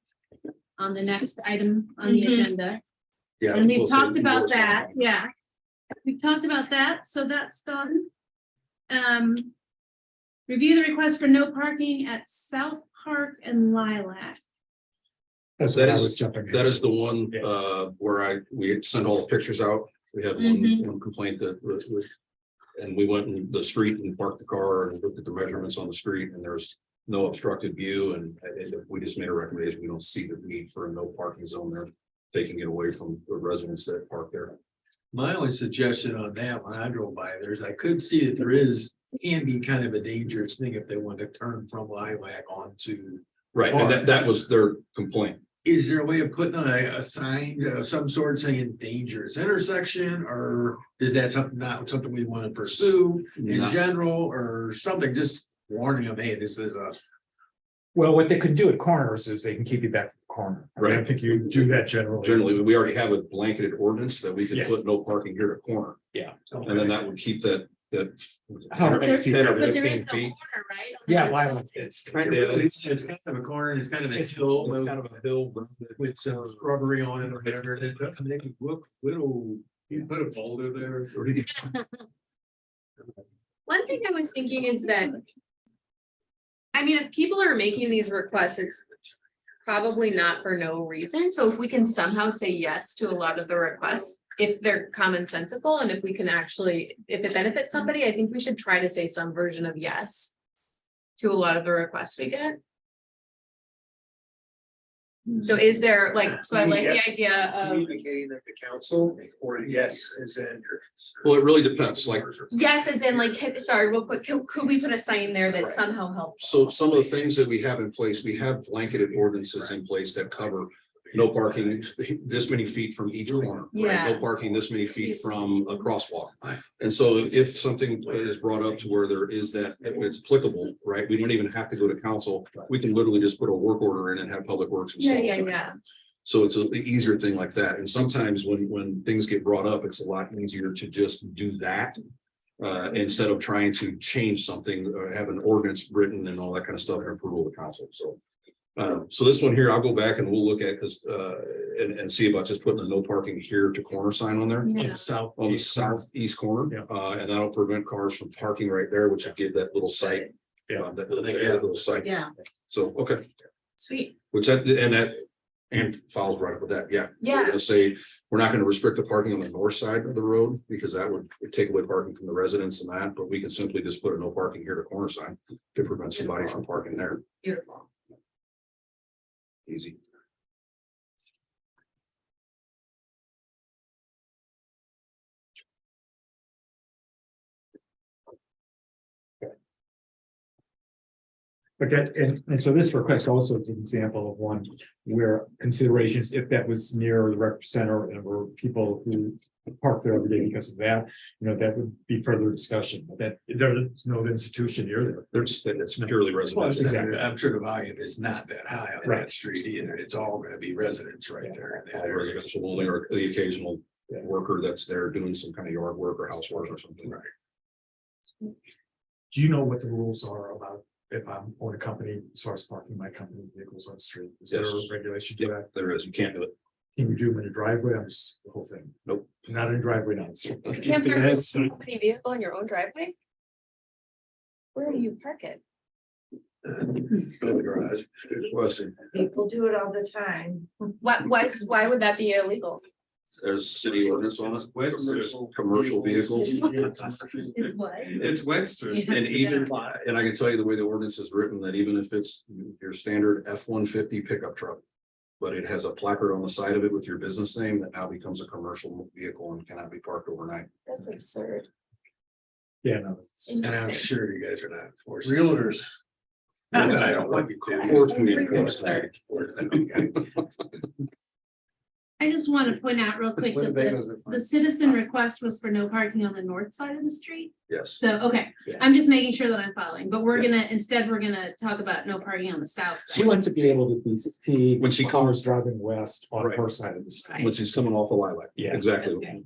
[SPEAKER 1] on the next item on the
[SPEAKER 10] Mhm.
[SPEAKER 1] agenda.
[SPEAKER 2] Yeah.
[SPEAKER 1] And we've
[SPEAKER 2] we'll say
[SPEAKER 1] talked about
[SPEAKER 2] endorse on
[SPEAKER 1] that, yeah. We talked about that, so that's done. Review the request for no parking at South Park and Lilac.
[SPEAKER 11] That's
[SPEAKER 2] That
[SPEAKER 11] what I
[SPEAKER 2] is-
[SPEAKER 11] was jumping.
[SPEAKER 2] That is the one,
[SPEAKER 11] Yeah.
[SPEAKER 2] where we sent all the pictures out. We had one complaint that and we went in the street and parked the car and looked at the measurements on the street, and there's no obstructed view, and we just made a recommendation. We don't see the need for a no parking zone there, taking it away from the residents that park there.
[SPEAKER 13] My only suggestion on that, when I drove by there, is I could see that can be kind of a dangerous thing if they want to turn from Lilac onto.
[SPEAKER 2] Right, and that was their complaint.
[SPEAKER 13] Is there a way of putting a sign of some sort saying dangerous intersection, or is that not something we want to pursue in
[SPEAKER 2] Not-
[SPEAKER 13] general, or something, just warning them, hey, this is a.
[SPEAKER 11] Well, what they could do at corners is they can keep you back from the corner. I mean, I
[SPEAKER 2] Right.
[SPEAKER 11] think you do that generally.
[SPEAKER 2] Generally, we already have a blanketed ordinance that we can
[SPEAKER 11] Yeah.
[SPEAKER 2] put no parking here to corner,
[SPEAKER 11] Yeah.
[SPEAKER 2] and then that would keep that.
[SPEAKER 11] How many feet?
[SPEAKER 2] 10 or
[SPEAKER 1] But there
[SPEAKER 2] 15
[SPEAKER 1] is no
[SPEAKER 2] feet.
[SPEAKER 1] corner, right?
[SPEAKER 11] Yeah, Lilac.
[SPEAKER 13] It's kind of a corner, and it's kind of a hill,
[SPEAKER 7] Kind of a hill.
[SPEAKER 13] with some shrubbery on it or whatever, and it doesn't make it look little.
[SPEAKER 6] You put a boulder there.
[SPEAKER 3] One thing I was thinking is that. I mean, if people are making these requests, it's probably not for no reason. So if we can somehow say yes to a lot of the requests, if they're commonsensical and if we can actually, if it benefits somebody, I think we should try to say some version of yes to a lot of the requests we get. So is there like, so I like the
[SPEAKER 7] Yes.
[SPEAKER 3] idea of,
[SPEAKER 7] Communicating that to council, or yes, is in.
[SPEAKER 2] Well, it really depends, like,
[SPEAKER 3] yes, as in like, sorry, real quick, could we put a sign there that
[SPEAKER 2] Right.
[SPEAKER 3] somehow helps?
[SPEAKER 2] so some of the things that we have in place, we have blanketed ordinances in place that cover no parking this many feet from each corner, right?
[SPEAKER 3] Yeah.
[SPEAKER 2] No parking this many feet from a crosswalk. And so if something is brought up to where there is that, if it's applicable, right, we don't even have to go to council. We can literally just put a work order in and have Public Works.
[SPEAKER 3] Yeah,
[SPEAKER 2] install it.
[SPEAKER 3] yeah.
[SPEAKER 2] So it's an easier thing like that. And sometimes when things get brought up, it's a lot easier to just do that. Instead of trying to change something or have an ordinance written and all that kind of stuff and approval of the council. So this one here, I'll go back and we'll look at this and see about just putting a no parking here to corner sign on there.
[SPEAKER 1] Yeah.
[SPEAKER 11] South.
[SPEAKER 2] On the southeast corner,
[SPEAKER 11] Yeah.
[SPEAKER 2] and that'll prevent cars from parking right there, which will give that little site.
[SPEAKER 11] Yeah.
[SPEAKER 2] That little site.
[SPEAKER 12] Yeah.
[SPEAKER 2] So, okay,
[SPEAKER 3] Sweet.
[SPEAKER 2] which and follows right up with that, yeah. We're
[SPEAKER 3] Yeah.
[SPEAKER 2] gonna say, we're not gonna restrict the parking on the north side of the road, because that would take away parking from the residents and that, but we can simply just put a no parking here to corner sign to prevent somebody from parking there,
[SPEAKER 3] Beautiful.
[SPEAKER 2] easy.
[SPEAKER 11] But that, and so this request also is an example of one where considerations, if that was near the rec center and were people who park there every day because of that, that would be further discussion, but that there's no institution near there.
[SPEAKER 2] It's purely residential.
[SPEAKER 11] Exactly.
[SPEAKER 13] I'm sure the volume is not that high on
[SPEAKER 11] Right.
[SPEAKER 13] that street either. It's all gonna be residents right there. in that
[SPEAKER 2] All
[SPEAKER 13] area.
[SPEAKER 2] residential only, or the occasional worker that's there doing some kind of yard work or housework or something.
[SPEAKER 13] Right.
[SPEAKER 11] Do you know what the rules are about if I'm on a company, as far as parking my company vehicles on the street? Is there
[SPEAKER 2] Yes.
[SPEAKER 11] a regulation to that?
[SPEAKER 2] Yep, there is, you can't do it.
[SPEAKER 11] Can you do them in a driveway? I'm just the whole thing.
[SPEAKER 2] Nope.
[SPEAKER 11] Not in a driveway, not.
[SPEAKER 3] You can't park a company vehicle in your own driveway? Where do you park it?
[SPEAKER 13] In the garage.
[SPEAKER 2] Good question.
[SPEAKER 12] People do it all the time.
[SPEAKER 3] Why would that be illegal?
[SPEAKER 2] There's city ordinance on it, commercial vehicles.
[SPEAKER 3] It's what?
[SPEAKER 6] It's Webster.
[SPEAKER 2] And even, and I can tell you the way the ordinance is written, that even if it's your standard F-150 pickup truck, but it has a placard on the side of it with your business name, that now becomes a commercial vehicle and cannot be parked overnight.
[SPEAKER 3] That's absurd.
[SPEAKER 11] Yeah, no. it's-
[SPEAKER 13] And I'm
[SPEAKER 3] Interesting.
[SPEAKER 13] sure you guys are not. forcing-
[SPEAKER 7] Realtors.
[SPEAKER 13] And I don't want you to.
[SPEAKER 2] Or can we enforce that?
[SPEAKER 1] I just want to point out real quick that the citizen request was for no parking on the north side of the street.
[SPEAKER 2] Yes.
[SPEAKER 1] So, okay,
[SPEAKER 2] Yeah.
[SPEAKER 1] I'm just making sure that I'm following, but we're gonna talk about no parking on the south
[SPEAKER 11] She
[SPEAKER 1] side.
[SPEAKER 11] wants to be able to see
[SPEAKER 2] When she
[SPEAKER 11] cars driving west on
[SPEAKER 2] Right.
[SPEAKER 11] her side of the street.
[SPEAKER 2] Which is coming off of Lilac.
[SPEAKER 11] Yeah.
[SPEAKER 2] Exactly.
[SPEAKER 3] Okay.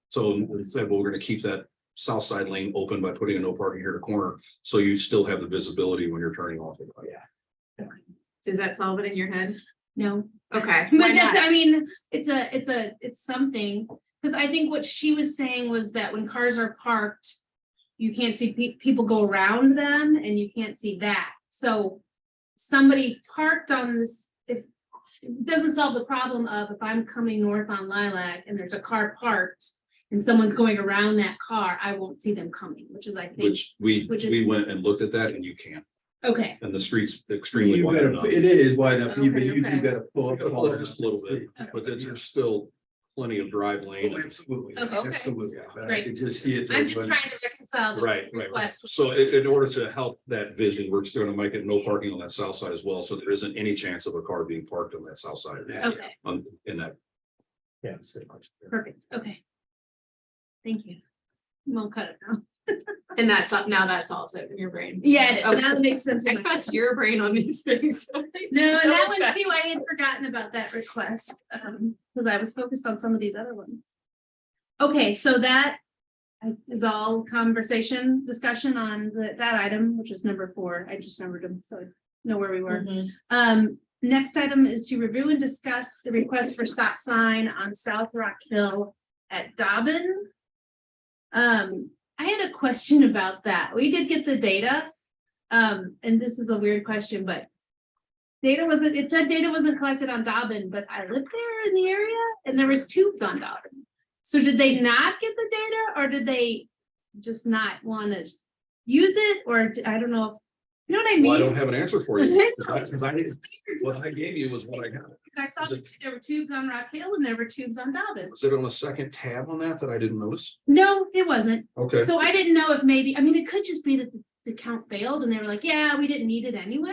[SPEAKER 2] So we said, well, we're gonna keep that south side lane open by putting a no parking here to corner, so you still have the visibility when you're turning off.
[SPEAKER 3] Does that solve it in your head?
[SPEAKER 1] No,
[SPEAKER 3] Okay.
[SPEAKER 1] but
[SPEAKER 3] Why
[SPEAKER 1] that's,
[SPEAKER 3] not?
[SPEAKER 1] I mean, it's something, because I think what she was saying was that when cars are parked, you can't see people go around them and you can't see that. So somebody parked on this, if it doesn't solve the problem of if I'm coming north on Lilac and there's a car parked and someone's going around that car, I won't see them coming, which is, I think,
[SPEAKER 2] Which
[SPEAKER 1] Which is-
[SPEAKER 2] we went and looked at that and you can't,
[SPEAKER 1] okay.
[SPEAKER 2] and the street's extremely
[SPEAKER 13] You
[SPEAKER 2] wide
[SPEAKER 13] gotta-
[SPEAKER 2] enough.
[SPEAKER 13] It is wide enough, but
[SPEAKER 1] Okay,
[SPEAKER 13] you do
[SPEAKER 1] okay.
[SPEAKER 13] gotta pull up.
[SPEAKER 2] Gotta pull up just a little bit, but there's still plenty of drive lane.
[SPEAKER 13] Oh, absolutely,
[SPEAKER 1] Okay.
[SPEAKER 13] absolutely. But I
[SPEAKER 1] Great.
[SPEAKER 13] could just see it.
[SPEAKER 1] I'm just trying to reconcile the
[SPEAKER 2] Right.
[SPEAKER 1] request.
[SPEAKER 2] So in order to help that vision, we're just gonna make it no parking on that south side as well, so there isn't any chance of a car being parked on that south side.
[SPEAKER 1] Okay,
[SPEAKER 2] In that,
[SPEAKER 11] Yeah. it's good.
[SPEAKER 1] perfect, okay. Thank you. We'll cut it now.
[SPEAKER 3] And now that solves it in your brain.
[SPEAKER 1] Yeah, it is.
[SPEAKER 3] Okay.
[SPEAKER 1] Now it makes sense.
[SPEAKER 3] I
[SPEAKER 1] in my
[SPEAKER 3] trust
[SPEAKER 1] head.
[SPEAKER 3] your brain on these things.
[SPEAKER 1] No, and that
[SPEAKER 3] Double
[SPEAKER 1] one
[SPEAKER 3] check.
[SPEAKER 1] too, I had forgotten about that request, because I was focused on some of these other ones. Okay, so that is all conversation, discussion on that item, which is number 4. I just numbered them, so I know where we were. Next item is to review and discuss the request for stop sign on South Rock Hill at Dobbin. I had a question about that. We did get the data. And this is a weird question, but it said data wasn't collected on Dobbin, but I lived there in the area and there was tubes on Dobbin. So did they not get the data, or did they just not want to use it? Or I don't know You know what I
[SPEAKER 2] Well, I
[SPEAKER 1] mean?
[SPEAKER 2] don't have an answer for you. Because what I gave you was what I got.
[SPEAKER 1] I saw there were tubes on Rock Hill and there were tubes on Dobbin.
[SPEAKER 2] Was it on a second tab on that I didn't notice?
[SPEAKER 1] No, it wasn't.
[SPEAKER 2] Okay.
[SPEAKER 1] So I didn't know if maybe, I mean, it could just be that the count failed and they were like, yeah, we didn't need it anyway.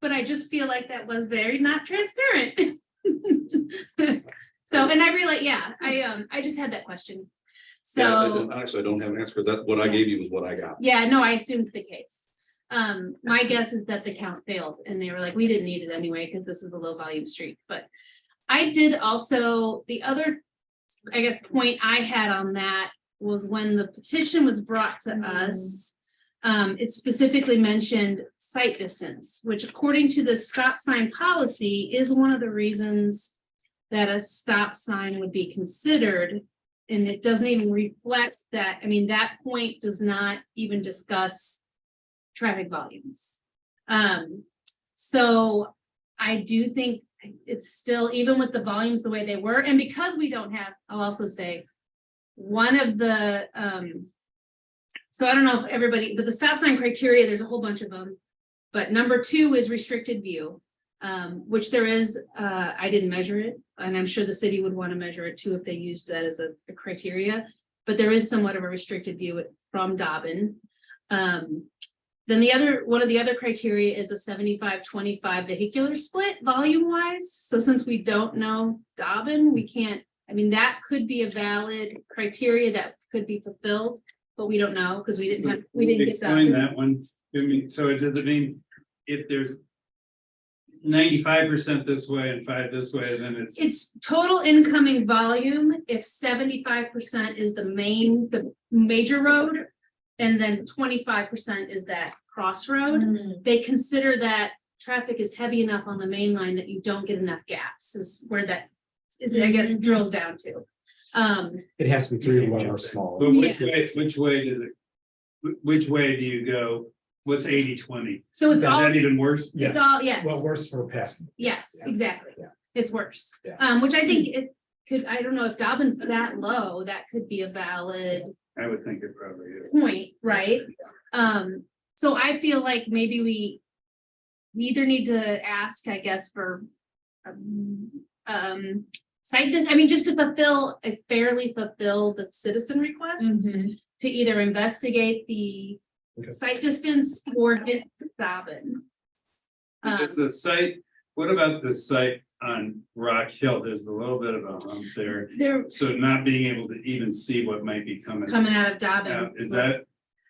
[SPEAKER 1] But I just feel like that was very not transparent. So, and I really, yeah, I just had that question.
[SPEAKER 2] Yeah,
[SPEAKER 1] So,
[SPEAKER 2] honestly, I don't have an answer because that, what I gave you was what I got.
[SPEAKER 1] yeah, no, I assumed the case. My guess is that the count failed and they were like, we didn't need it anyway, because this is a low volume street, but I did also, the other, I guess, point I had on that was when the petition was brought to us. It specifically mentioned sight distance, which according to the stop sign policy is one of the reasons that a stop sign would be considered. And it doesn't even reflect that. I mean, that point does not even discuss traffic volumes. So I do think it's still, even with the volumes the way they were, and because we don't have, I'll also say, one of the, so I don't know if everybody, but the stop sign criteria, there's a whole bunch of them. But number 2 is restricted view, which there is, I didn't measure it, and I'm sure the city would want to measure it too if they used that as a criteria. But there is somewhat of a restricted view from Dobbin. Then one of the other criteria is a 75-25 vehicular split volume wise. So since we don't know Dobbin, we can't, I mean, that could be a valid criteria that could be fulfilled, but we don't know because we didn't get
[SPEAKER 6] Explain
[SPEAKER 1] Dobbin.
[SPEAKER 6] that one to me. So it doesn't mean if there's 95% this way and 5 this way, then
[SPEAKER 1] It's total incoming volume if 75% is the major road. And then 25% is that crossroad. They consider that traffic is heavy enough on the main line that you don't get enough gaps is where that is, I guess, drills down to.
[SPEAKER 11] It has to be 3 or 1 or smaller.
[SPEAKER 6] But which way do you go? What's 80-20?
[SPEAKER 1] So
[SPEAKER 6] Is
[SPEAKER 1] it's all,
[SPEAKER 6] that even worse?
[SPEAKER 1] it's all, yes,
[SPEAKER 11] Well, worse for passing.
[SPEAKER 1] yes,
[SPEAKER 11] Yeah.
[SPEAKER 1] exactly.
[SPEAKER 11] Yeah.
[SPEAKER 1] It's worse.
[SPEAKER 11] Yeah.
[SPEAKER 1] Which I think it could, I don't know if Dobbin's that low, that could be a valid
[SPEAKER 6] I would think it probably is.
[SPEAKER 1] point, right? So I feel like maybe we either need to ask, I guess, for site I mean, just to fairly fulfill the citizen request to either investigate the site distance or get Dobbin.
[SPEAKER 6] Is the site, what about the site on Rock Hill? There's a little bit of a hump there.
[SPEAKER 1] They're
[SPEAKER 6] So not being able to even see what might be coming.
[SPEAKER 1] coming out of Dobbin.
[SPEAKER 6] out, is that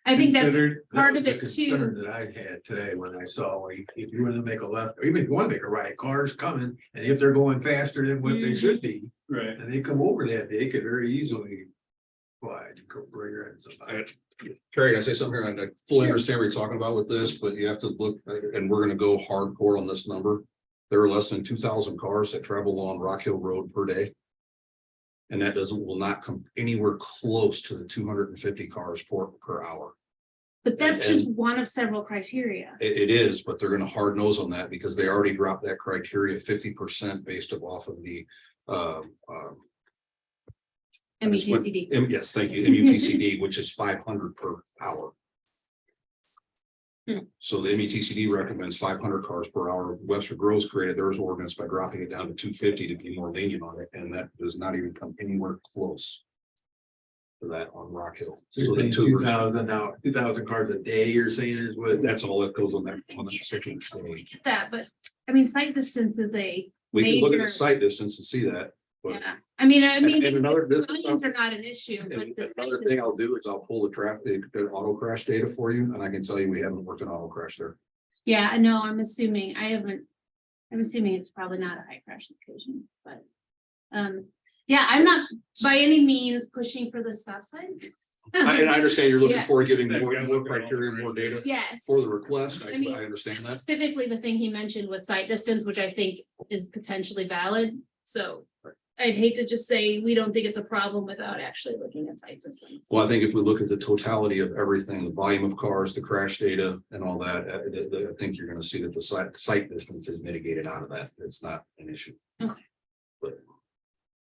[SPEAKER 1] I think that's
[SPEAKER 6] considered?
[SPEAKER 1] part of
[SPEAKER 13] The
[SPEAKER 1] it
[SPEAKER 13] concern
[SPEAKER 1] too.
[SPEAKER 13] that I had today when I saw, like, if you want to make a left, or even if you want to make a right, cars coming, and if they're going faster than what they should be,
[SPEAKER 6] Right.
[SPEAKER 13] and they come over that, they could very easily. Why, bring her in somebody.
[SPEAKER 2] Carrie, can I say something here? I fully understand what you're talking about with this, but you have to look, and we're gonna go hardcore on this number. There are less than 2,000 cars that travel along Rock Hill Road per day. And that will not come anywhere close to the 250 cars per hour.
[SPEAKER 1] But that's just one of several criteria.
[SPEAKER 2] It is, but they're gonna hard nose on that because they already dropped that criteria 50% based off of the
[SPEAKER 1] METCD.
[SPEAKER 2] Yes, thank you, MUTCD, which is 500 per hour. So the METCD recommends 500 cars per hour. Webster Groves created theirs ordinance by dropping it down to 250 to be more lenient on it, and that does not even come anywhere close to that on Rock Hill.
[SPEAKER 13] So you're saying 2,000 now, 2,000 cars a day, you're saying is what?
[SPEAKER 2] That's all that goes on that section.
[SPEAKER 1] Get that, but I mean, site distance is a
[SPEAKER 2] We can look at
[SPEAKER 1] major,
[SPEAKER 2] the site distance and see that. But
[SPEAKER 1] yeah. I mean,
[SPEAKER 2] and another
[SPEAKER 1] volumes are not an issue, but
[SPEAKER 2] and
[SPEAKER 1] the
[SPEAKER 2] another
[SPEAKER 1] site
[SPEAKER 2] thing I'll do is I'll pull the traffic, the auto crash data for you, and I can tell you we haven't worked an auto crash there.
[SPEAKER 1] yeah, I know, I'm assuming, I'm assuming it's probably not a high crash location, but. Yeah, I'm not by any means pushing for the stop sign.
[SPEAKER 2] And I understand you're looking
[SPEAKER 1] Yeah.
[SPEAKER 2] for giving more criteria, more data
[SPEAKER 1] Yes.
[SPEAKER 2] for the request. I
[SPEAKER 1] mean,
[SPEAKER 2] understand that.
[SPEAKER 1] Specifically, the thing he mentioned was site distance, which I think is potentially valid, so. I'd hate to just say, we don't think it's a problem without actually looking at site distance.
[SPEAKER 2] Well, I think if we look at the totality of everything, the volume of cars, the crash data and all that, I think you're gonna see that the site distance is mitigated out of that. It's not an issue.
[SPEAKER 1] Okay.
[SPEAKER 2] But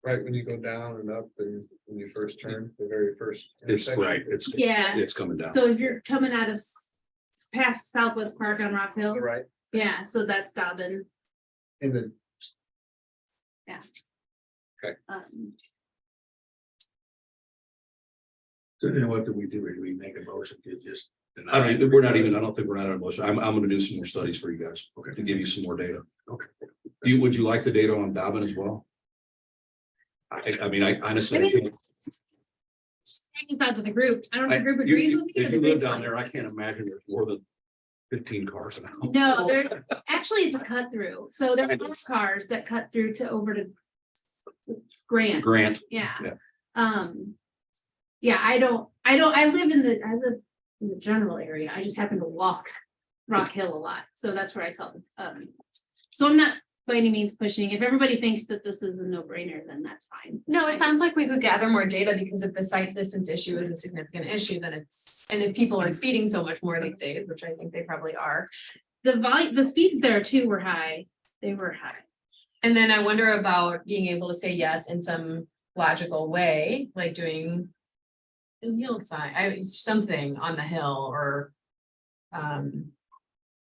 [SPEAKER 7] Right, when you go down and up and when you first turn, the very first.
[SPEAKER 2] it's right, it's
[SPEAKER 1] Yeah,
[SPEAKER 2] it's coming down.
[SPEAKER 1] so if you're coming out of past Southwest Park on Rock Hill.
[SPEAKER 7] Right,
[SPEAKER 1] Yeah, so that's Dobbin.
[SPEAKER 7] and then
[SPEAKER 13] So then what do? Do we make a motion to just?
[SPEAKER 2] I mean, we're not even, I don't think we're not on a motion. I'm gonna do some more studies for you guys, okay, to give you some more data.
[SPEAKER 13] Okay.
[SPEAKER 2] Would you like the data on Dobbin as well? I mean, I honestly. I can't-
[SPEAKER 1] It's out to the group. I don't know if the group
[SPEAKER 2] You-
[SPEAKER 1] agrees with me. or
[SPEAKER 2] If
[SPEAKER 1] the
[SPEAKER 2] you live
[SPEAKER 1] group's
[SPEAKER 2] down
[SPEAKER 1] like-
[SPEAKER 2] there, I can't imagine there's more than 15 cars now.
[SPEAKER 1] No, there's, actually, it's a cut through. So there are cars that cut through to over to Grant.
[SPEAKER 2] Grant.
[SPEAKER 1] Yeah.
[SPEAKER 2] Yeah.
[SPEAKER 1] Yeah, I live in the general area. I just happen to walk Rock Hill a lot. So that's where I saw them. So I'm not by any means pushing. If everybody thinks that this is a no-brainer, then that's fine.
[SPEAKER 3] No, it sounds like we could gather more data because if the site distance issue is a significant issue, then and if people are speeding so much more these days, which I think they probably are.
[SPEAKER 1] The speeds there too were high. They were high.
[SPEAKER 3] And then I wonder about being able to say yes in some logical way, like doing a yield sign, something on the hill or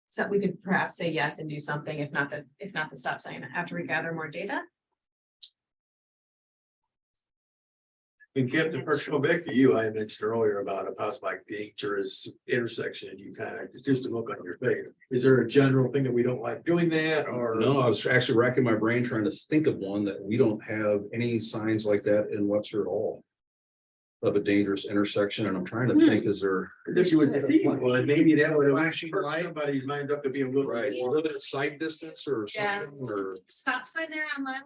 [SPEAKER 3] so we could perhaps say yes and do something, if not the stop sign, after we gather more data.
[SPEAKER 13] And Captain Parks, go back to you, I mentioned earlier about a possible like dangerous intersection, and you kind of, just a look on your face. Is there a general thing that we don't like doing that, or?
[SPEAKER 2] No, I was actually racking my brain trying to think of one that we don't have any signs like that in Webster at all. Of a dangerous intersection, and I'm trying to think, is there?
[SPEAKER 13] If you would, well, maybe that would actually, somebody might up to be a little.
[SPEAKER 2] Right, limited sight distance or
[SPEAKER 1] Yeah.
[SPEAKER 2] something, or?
[SPEAKER 1] Stop sign there on Lilac?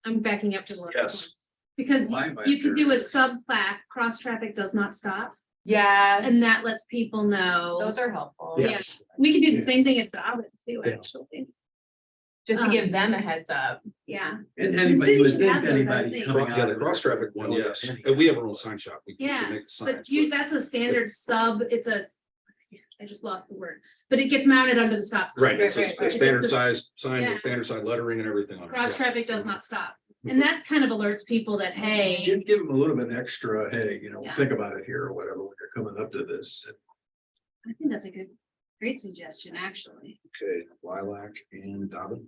[SPEAKER 1] I'm backing up to the.
[SPEAKER 2] Yes.
[SPEAKER 1] Because
[SPEAKER 13] Mine might
[SPEAKER 1] you could
[SPEAKER 13] be.
[SPEAKER 1] do a sub plaque, cross traffic does not stop,
[SPEAKER 3] Yeah,
[SPEAKER 1] and that lets people know.
[SPEAKER 3] those are helpful.
[SPEAKER 1] Yeah, we could do the same thing at Dobbin too, actually.
[SPEAKER 3] Just to give them a heads up.
[SPEAKER 1] Yeah,
[SPEAKER 13] And
[SPEAKER 1] The
[SPEAKER 13] anybody
[SPEAKER 1] city
[SPEAKER 13] would
[SPEAKER 1] should
[SPEAKER 13] think
[SPEAKER 1] have those, I
[SPEAKER 13] anybody
[SPEAKER 1] think.
[SPEAKER 13] coming
[SPEAKER 2] Yeah,
[SPEAKER 13] out
[SPEAKER 2] the
[SPEAKER 13] of
[SPEAKER 2] cross traffic one, yes, and we have our own sign shop. We can
[SPEAKER 1] Yeah,
[SPEAKER 2] make the signs,
[SPEAKER 1] but you, that's a standard sub, I just lost the word, but it gets mounted under the stop sign.
[SPEAKER 2] Right, it's
[SPEAKER 3] Right,
[SPEAKER 2] a
[SPEAKER 3] right.
[SPEAKER 2] standard size sign,
[SPEAKER 1] Yeah.
[SPEAKER 2] with standard size lettering and everything on it.
[SPEAKER 1] Cross
[SPEAKER 2] Yeah.
[SPEAKER 1] traffic does not stop, and that kind of alerts people that, hey,
[SPEAKER 13] Give them a little bit extra, hey,
[SPEAKER 1] Yeah.
[SPEAKER 13] think about it here or whatever, when you're coming up to this.
[SPEAKER 1] I think that's a great suggestion, actually.
[SPEAKER 2] Okay, Lilac and Dobbin.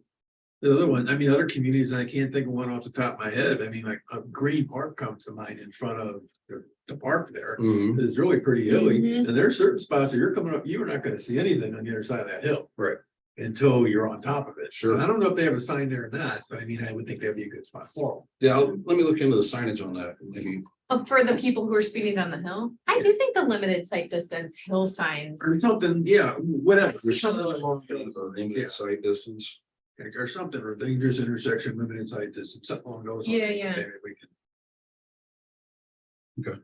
[SPEAKER 13] The other one, I mean, other communities, I can't think of one off the top of my head. I mean, like Green Park comes to mind in front of the park there.
[SPEAKER 2] Mhm.
[SPEAKER 13] It's really pretty hilly,
[SPEAKER 1] Mhm.
[SPEAKER 13] and there's certain spots that you're coming up, you're not gonna see anything on the other side of that hill.
[SPEAKER 2] Right.
[SPEAKER 13] Until you're on top of it.
[SPEAKER 2] Sure.
[SPEAKER 13] I don't know if they have a sign there or not, but I mean, I would think that'd be a good spot for
[SPEAKER 2] Yeah, let me look into the signage on that, maybe,
[SPEAKER 3] For the people who are speeding down the hill, I do think the limited sight distance hill signs.
[SPEAKER 13] them. Or something, yeah, whatever.
[SPEAKER 2] there's something along the limited sight distance.
[SPEAKER 13] Or something, or dangerous intersection, limited sight distance, something along those lines.
[SPEAKER 3] Yeah, yeah.
[SPEAKER 13] Maybe we can.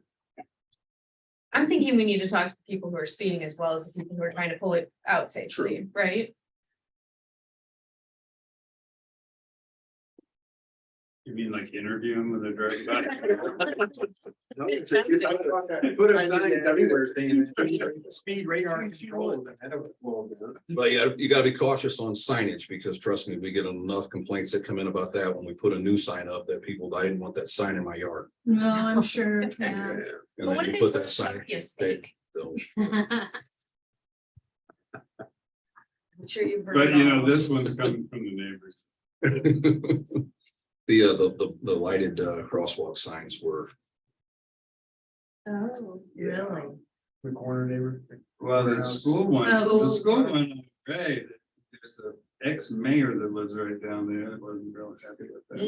[SPEAKER 3] I'm thinking we need to talk to the people who are speeding as well as the people who are trying to pull it out safely, right?
[SPEAKER 6] You mean like interview them with a direct?
[SPEAKER 13] No, it's a- it's a- Put a sign everywhere saying speed radar control.
[SPEAKER 2] But yeah, you gotta be cautious on signage, because trust me, we get enough complaints that come in about that when we put a new sign up, that people, I didn't want that sign in my yard.
[SPEAKER 1] No, I'm sure, yeah.
[SPEAKER 13] Yeah.
[SPEAKER 2] And
[SPEAKER 3] But what
[SPEAKER 2] then
[SPEAKER 3] if
[SPEAKER 2] you
[SPEAKER 3] it's
[SPEAKER 2] put that sign.
[SPEAKER 3] be a stake?
[SPEAKER 2] they'll-
[SPEAKER 12] I'm sure you've heard.
[SPEAKER 6] But
[SPEAKER 12] it
[SPEAKER 6] you know,
[SPEAKER 12] all.
[SPEAKER 6] this one's coming from the neighbors.
[SPEAKER 2] The lighted crosswalk signs were,
[SPEAKER 12] Oh, really?
[SPEAKER 7] the corner neighbor.
[SPEAKER 6] Well, the school one,
[SPEAKER 1] Oh.
[SPEAKER 6] the school one, right, there's an ex-mayor that lives right down there, that wasn't really happy with that.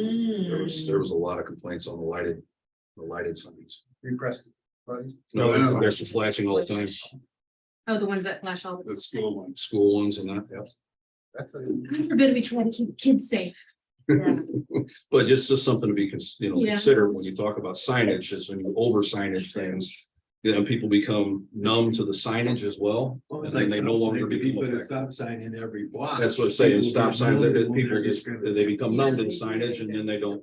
[SPEAKER 2] there was a lot of complaints on the lighted signs.
[SPEAKER 7] Repressed button.
[SPEAKER 2] No,
[SPEAKER 6] No.
[SPEAKER 2] they're just flashing all the time,
[SPEAKER 1] Oh, the ones that flash all the.
[SPEAKER 6] The school one.
[SPEAKER 2] school ones and that, yeah.
[SPEAKER 7] That's a.
[SPEAKER 1] God forbid we try to keep kids safe.
[SPEAKER 2] But it's just something to be,
[SPEAKER 1] Yeah.
[SPEAKER 2] considered when you talk about signage, is when you over signage things. Then people become numb to the signage as well,
[SPEAKER 13] Well,
[SPEAKER 2] and
[SPEAKER 13] it's
[SPEAKER 2] then
[SPEAKER 13] like
[SPEAKER 2] they no longer
[SPEAKER 13] if you
[SPEAKER 2] become
[SPEAKER 13] put a
[SPEAKER 2] effective.
[SPEAKER 13] stop sign in every block.
[SPEAKER 2] That's what I'm saying,
[SPEAKER 13] People
[SPEAKER 2] stop
[SPEAKER 13] get
[SPEAKER 2] signs,
[SPEAKER 13] known,
[SPEAKER 2] people
[SPEAKER 13] they're
[SPEAKER 2] just,
[SPEAKER 13] gonna-
[SPEAKER 2] they become numb to the signage, and then they don't.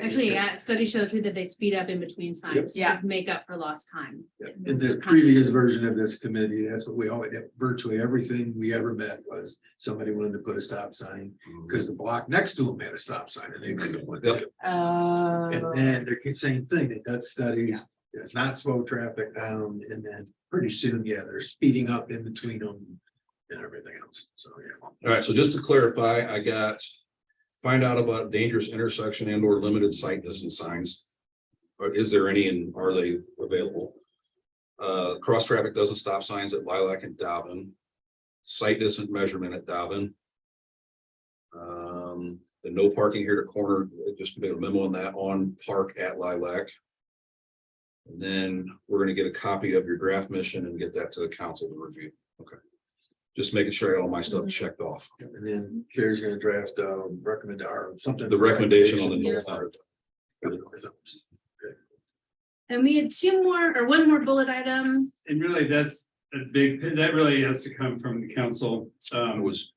[SPEAKER 1] Actually, yeah, studies show too that they speed up in between signs.
[SPEAKER 3] Yeah.
[SPEAKER 1] To make up for lost time.
[SPEAKER 13] Yeah, In
[SPEAKER 1] It's
[SPEAKER 13] the
[SPEAKER 1] a
[SPEAKER 13] previous
[SPEAKER 1] combination.
[SPEAKER 13] version of this committee, that's what we always, virtually everything we ever met was somebody wanted to put a stop sign. Because the block next to them had a stop sign and they couldn't.
[SPEAKER 2] Yep.
[SPEAKER 13] And then the same thing, they done studies, It's not slow traffic down, and then pretty soon, yeah, they're speeding up in between them and everything else, so, yeah.
[SPEAKER 2] All right, so just to clarify, I got, find out about dangerous intersection and or limited sight distance signs. Or is there any and are they available? Cross traffic doesn't stop signs at Lilac and Dobbin. Sight distance measurement at Dobbin. The no parking here to corner, just made a memo on that on park at Lilac. And then we're gonna get a copy of your draft mission and get that to the council to review. Okay. Just making sure I got all my stuff checked off.
[SPEAKER 13] And then Carrie's gonna draft, recommend or something.
[SPEAKER 2] The recommendation on the
[SPEAKER 1] Yeah.
[SPEAKER 2] north side.
[SPEAKER 1] And we had one more bullet item.
[SPEAKER 6] And really, that's a big, that really has to come from the council.
[SPEAKER 2] I was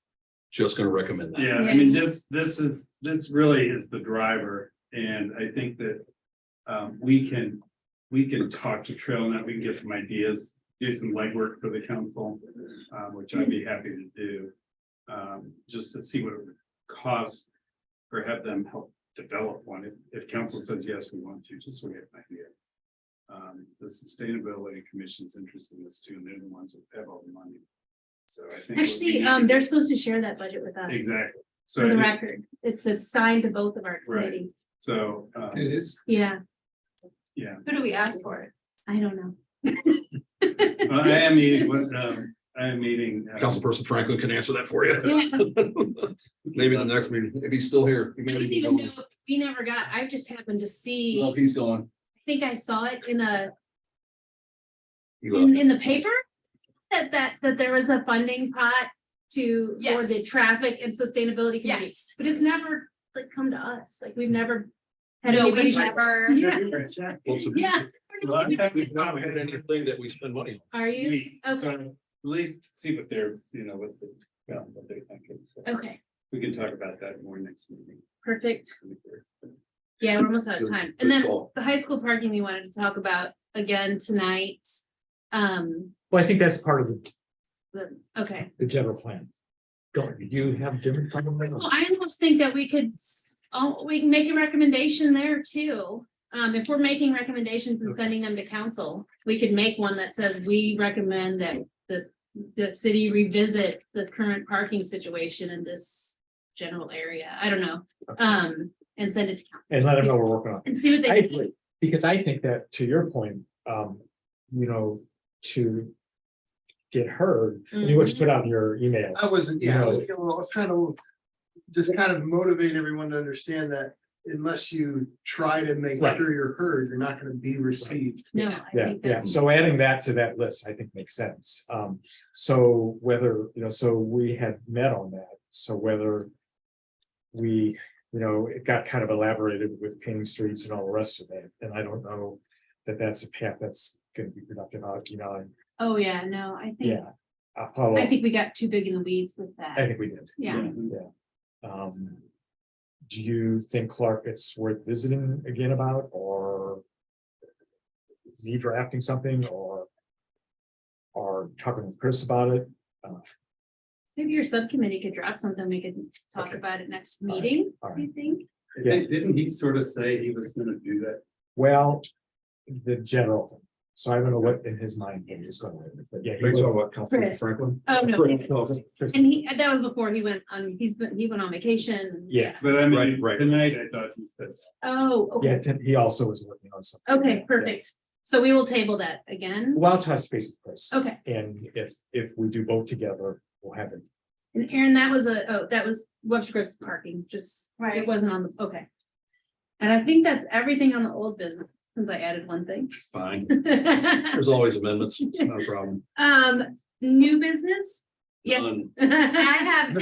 [SPEAKER 2] just gonna recommend that.
[SPEAKER 6] Yeah, I mean, this really is the driver, and I think that we can talk to TrailNet, we can get some ideas, do some legwork for the council, which I'd be happy to do. Just to see what it would cost or have them help develop one. If council says, yes, we want to, just so we have an idea. The Sustainability Commission's interested in this too, and they're the ones who have all the money. So I think.
[SPEAKER 1] Actually, they're supposed to share that budget with us.
[SPEAKER 6] Exactly. So,
[SPEAKER 1] For the
[SPEAKER 6] I think-
[SPEAKER 1] record, it's assigned to both of our
[SPEAKER 6] Right.
[SPEAKER 1] committees.
[SPEAKER 6] so,
[SPEAKER 7] It is.
[SPEAKER 1] Yeah,
[SPEAKER 6] yeah.
[SPEAKER 3] Who do we ask for?
[SPEAKER 1] I don't know.
[SPEAKER 6] Well, I am meeting with, I am meeting.
[SPEAKER 2] Councilperson Franklin can answer that for you.
[SPEAKER 1] Yeah.
[SPEAKER 2] Maybe the next meeting, if he's still here. He
[SPEAKER 1] I
[SPEAKER 2] might
[SPEAKER 1] didn't
[SPEAKER 2] be
[SPEAKER 1] even
[SPEAKER 2] gone.
[SPEAKER 1] know, we never got, I just happened to see,
[SPEAKER 2] Well, he's gone.
[SPEAKER 1] I think I saw it in
[SPEAKER 2] He left.
[SPEAKER 1] in the paper. That there was a funding pot for the
[SPEAKER 3] Yes.
[SPEAKER 1] traffic and sustainability committee,
[SPEAKER 3] Yes.
[SPEAKER 1] but it's never like come to us, like we've never. Had
[SPEAKER 3] No,
[SPEAKER 1] anybody
[SPEAKER 3] we've never.
[SPEAKER 1] Yeah,
[SPEAKER 2] Well, so-
[SPEAKER 1] yeah.
[SPEAKER 6] Well, I think
[SPEAKER 2] We've not had anything that we spend money on.
[SPEAKER 1] Are you?
[SPEAKER 6] So
[SPEAKER 1] Okay,
[SPEAKER 6] at least see what they're, what they think. So
[SPEAKER 1] okay,
[SPEAKER 6] We can talk about that more next meeting.
[SPEAKER 1] perfect. Yeah, we're almost out of
[SPEAKER 2] Good-
[SPEAKER 1] time.
[SPEAKER 2] good
[SPEAKER 1] And then
[SPEAKER 2] call.
[SPEAKER 1] the high school parking we wanted to talk about again tonight.
[SPEAKER 11] Well, I think that's part of
[SPEAKER 1] Okay,
[SPEAKER 11] the general plan. Do you have different?
[SPEAKER 1] well, I almost think that we can make a recommendation there too. If we're making recommendations and sending them to council, we could make one that says we recommend that the city revisit the current parking situation in this general area. I don't know. And send it to council
[SPEAKER 11] And let them know we're working on it.
[SPEAKER 1] and see what
[SPEAKER 11] I
[SPEAKER 1] they.
[SPEAKER 11] agree, because I think that to your point, to get heard, what you put out in your email.
[SPEAKER 7] I wasn't, yeah, I was
[SPEAKER 11] You
[SPEAKER 7] trying to just kind of motivate everyone to understand that unless you try to make
[SPEAKER 11] Right.
[SPEAKER 7] sure you're heard, you're not gonna be received.
[SPEAKER 1] No, I
[SPEAKER 11] Yeah,
[SPEAKER 1] think
[SPEAKER 11] yeah,
[SPEAKER 1] that's,
[SPEAKER 11] so adding that to that list, I think makes sense. So whether, so we had met on that, so whether we, it got kind of elaborated with painting streets and all the rest of it, and I don't know that that's a path that's gonna be productive, and
[SPEAKER 1] oh, yeah, no, I think,
[SPEAKER 11] yeah. I'll follow
[SPEAKER 1] I
[SPEAKER 11] up.
[SPEAKER 1] think we got too big in the weeds with
[SPEAKER 11] I
[SPEAKER 1] that.
[SPEAKER 11] think we did.
[SPEAKER 1] Yeah.
[SPEAKER 11] Do you think, Clark, it's worth visiting again about, or me drafting something, or talking with Chris about it?
[SPEAKER 1] Maybe your subcommittee could draft something, we could talk
[SPEAKER 11] Okay.
[SPEAKER 1] about it next
[SPEAKER 11] All right,
[SPEAKER 1] meeting,
[SPEAKER 11] all
[SPEAKER 1] I
[SPEAKER 11] right.
[SPEAKER 1] think.
[SPEAKER 6] Didn't he sort of say he was gonna do that?
[SPEAKER 11] Well, the general thing. So I don't know what in his mind he was going with, but yeah. he
[SPEAKER 2] Are you talking
[SPEAKER 11] was-
[SPEAKER 2] about Councilman
[SPEAKER 1] Chris.
[SPEAKER 2] Franklin?
[SPEAKER 1] Oh, no,
[SPEAKER 11] Chris.
[SPEAKER 1] and that was before he went on vacation.
[SPEAKER 11] Yeah,
[SPEAKER 6] But I mean,
[SPEAKER 2] Right.
[SPEAKER 6] tonight I thought he said.
[SPEAKER 1] Oh,
[SPEAKER 11] yeah,
[SPEAKER 1] okay,
[SPEAKER 11] he also was working on something.
[SPEAKER 1] okay, perfect. So we will table that again.
[SPEAKER 11] Well, I'll touch base with Chris.
[SPEAKER 1] Okay,
[SPEAKER 11] And if we do both together, we'll have it.
[SPEAKER 1] and Aaron, that was Webster Gross parking, just, it wasn't on the, okay. And I think that's everything on the old business, since I added one thing.
[SPEAKER 2] Fine. There's always amendments, not a problem.
[SPEAKER 1] New business? Yes.
[SPEAKER 2] None.
[SPEAKER 3] I have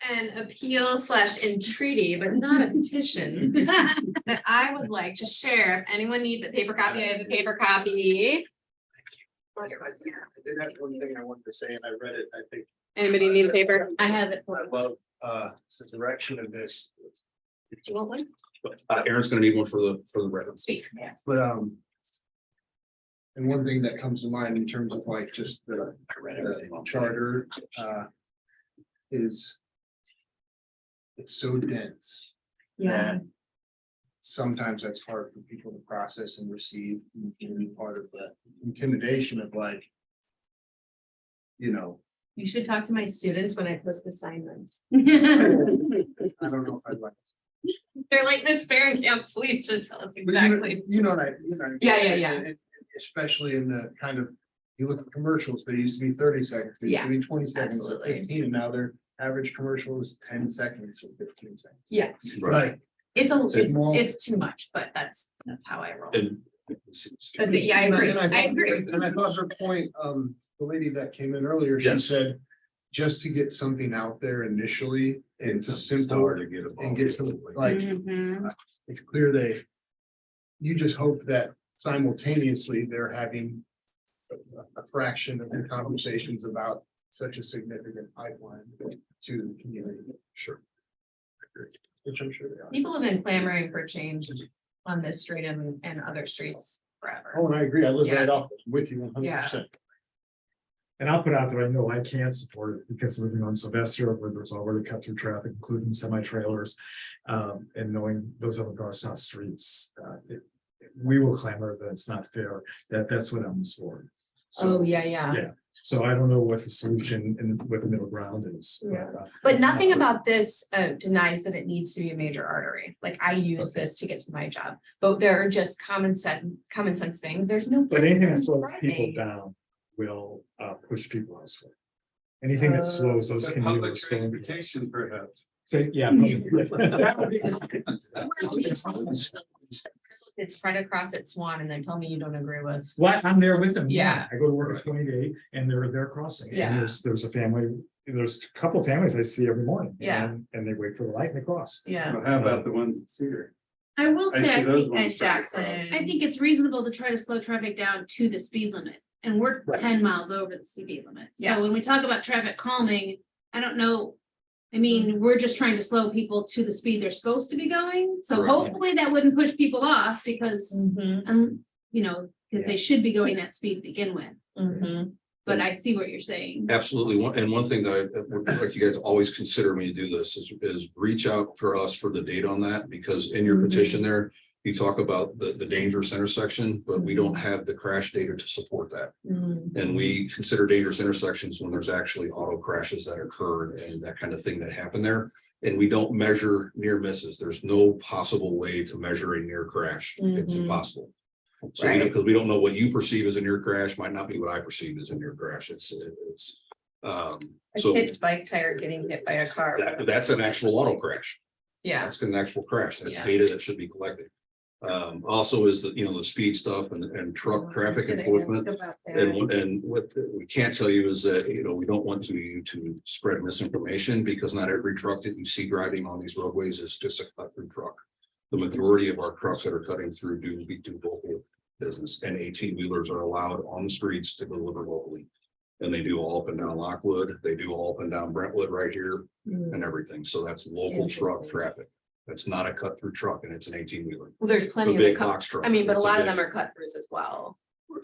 [SPEAKER 3] an appeal / entreaty, but not a petition that I would like to share. If anyone needs a paper copy, I have a paper copy.
[SPEAKER 7] I did have one thing I wanted to say, and I read it, I think.
[SPEAKER 3] Anybody need a paper?
[SPEAKER 1] I have it.
[SPEAKER 7] I love the direction of this,
[SPEAKER 1] Do you want one?
[SPEAKER 2] Aaron's gonna need one for the record.
[SPEAKER 1] Sweet, yeah.
[SPEAKER 7] but and one thing that comes to mind in terms of like just the charter is it's so dense.
[SPEAKER 1] Yeah.
[SPEAKER 7] that sometimes that's hard for people to process and receive, and can be part of the intimidation of like, you know,
[SPEAKER 3] You should talk to my students when I post assignments.
[SPEAKER 7] I don't know if I'd like.
[SPEAKER 3] They're like, Miss Farringham, please just tell us
[SPEAKER 7] But you know-
[SPEAKER 3] exactly.
[SPEAKER 7] You know, what I, you know.
[SPEAKER 3] Yeah.
[SPEAKER 7] and Especially in the kind of, you look at commercials, they used to be 30 seconds, they used to be 20 seconds, or
[SPEAKER 3] Absolutely.
[SPEAKER 7] 15, and now their average commercial is 10 seconds or 15 seconds.
[SPEAKER 3] Yeah,
[SPEAKER 7] Right.
[SPEAKER 3] it's too much, but that's how I roll.
[SPEAKER 2] And
[SPEAKER 3] But yeah, I agree.
[SPEAKER 7] And
[SPEAKER 3] I agree.
[SPEAKER 7] And I thought her point, the lady that came in earlier, she
[SPEAKER 2] Yes.
[SPEAKER 7] said, just to get something out there initially and simple
[SPEAKER 2] to get
[SPEAKER 7] and get some, like,
[SPEAKER 3] Mhm.
[SPEAKER 7] it's clear you just hope that simultaneously they're having a fraction of the conversations about such a significant pipeline to the community.
[SPEAKER 2] Sure.
[SPEAKER 7] Which I'm sure they are.
[SPEAKER 3] People have been clamoring for change on this street and other streets forever.
[SPEAKER 7] Oh, and I agree. I live
[SPEAKER 3] Yeah.
[SPEAKER 7] right off it, with you 100%.
[SPEAKER 11] And I'll put out there, I know I can't support it because living on Sylvester where there's already cut through traffic, including semi-trailers. And knowing those other north south streets, we will clamor that it's not fair, that's what I'm for. So,
[SPEAKER 3] Oh, yeah.
[SPEAKER 11] Yeah, so I don't know what the solution and what the middle ground is.
[SPEAKER 3] But nothing about this denies that it needs to be a major artery. Like I use this to get to my job, but there are just common sense things. There's no.
[SPEAKER 11] But anything that
[SPEAKER 3] place
[SPEAKER 11] slows
[SPEAKER 3] for
[SPEAKER 11] people
[SPEAKER 3] driving.
[SPEAKER 11] down will push people elsewhere. Anything that slows those
[SPEAKER 6] The public
[SPEAKER 11] commuters.
[SPEAKER 6] transportation perhaps.
[SPEAKER 11] So, yeah.
[SPEAKER 3] It's spread across at Swan and then tell me you don't agree with.
[SPEAKER 11] What, I'm there with them.
[SPEAKER 3] Yeah.
[SPEAKER 11] I go to work at 28 and they're crossing.
[SPEAKER 3] Yeah.
[SPEAKER 11] And there's a family, there's a couple of families I see every morning.
[SPEAKER 3] Yeah.
[SPEAKER 11] And they wait for the light and they cross.
[SPEAKER 3] Yeah.
[SPEAKER 6] Well, how about the ones at Cedar?
[SPEAKER 1] I will
[SPEAKER 6] I
[SPEAKER 1] say,
[SPEAKER 6] see
[SPEAKER 1] I
[SPEAKER 6] those
[SPEAKER 1] think,
[SPEAKER 6] ones
[SPEAKER 3] At
[SPEAKER 6] trying to
[SPEAKER 3] Jackson.
[SPEAKER 6] cross.
[SPEAKER 1] I think it's reasonable to try to slow traffic down to the speed limit. And we're
[SPEAKER 11] Right.
[SPEAKER 1] 10 miles over the speed limit.
[SPEAKER 3] Yeah.
[SPEAKER 1] So when we talk about traffic calming, I don't know. I mean, we're just trying to slow people to the speed they're supposed to be going. So
[SPEAKER 2] Right.
[SPEAKER 1] hopefully that wouldn't push people off because,
[SPEAKER 3] Mhm.
[SPEAKER 1] you know, because they should be going that speed to begin with.
[SPEAKER 3] Mhm.
[SPEAKER 1] But I see what you're saying.
[SPEAKER 2] Absolutely. One thing that I would like you guys to always consider when you do this is reach out for us for the date on that, because in your petition there, you talk about the dangerous intersection, but we don't have the crash data to support that.
[SPEAKER 3] Mhm.
[SPEAKER 2] And we consider dangerous intersections when there's actually auto crashes that occur and that kind of thing that happen there. And we don't measure near misses. There's no possible way to measure a near crash. It's
[SPEAKER 3] Mhm.
[SPEAKER 2] impossible. So,
[SPEAKER 3] Right.
[SPEAKER 2] because we don't know what you perceive as a near crash might not be what I perceive as a near crash. It's,
[SPEAKER 3] A
[SPEAKER 2] so
[SPEAKER 3] kid's bike tire getting hit by a car.
[SPEAKER 2] that's an actual auto crash.
[SPEAKER 3] Yeah.
[SPEAKER 2] That's an actual crash. That's
[SPEAKER 3] Yeah.
[SPEAKER 2] data that should be collected. Also is the, the speed stuff and truck traffic enforcement. And what we can't tell you is that, we don't want to spread misinformation, because not every truck that you see driving on these roadways is just a cut through truck. The majority of our trucks that are cutting through do local business, and 18-wheelers are allowed on the streets to deliver locally. And they do all up and down Lockwood, they do all up and down Brentwood right here and everything. So that's local truck
[SPEAKER 3] Interesting.
[SPEAKER 2] traffic. That's not a cut through truck, and it's an 18-wheeler.
[SPEAKER 3] Well, there's
[SPEAKER 2] The
[SPEAKER 3] plenty of.
[SPEAKER 2] big
[SPEAKER 3] cut-
[SPEAKER 2] box truck.
[SPEAKER 3] I mean, but a
[SPEAKER 2] It's
[SPEAKER 3] lot of
[SPEAKER 2] big-
[SPEAKER 3] them are cut throughs as well.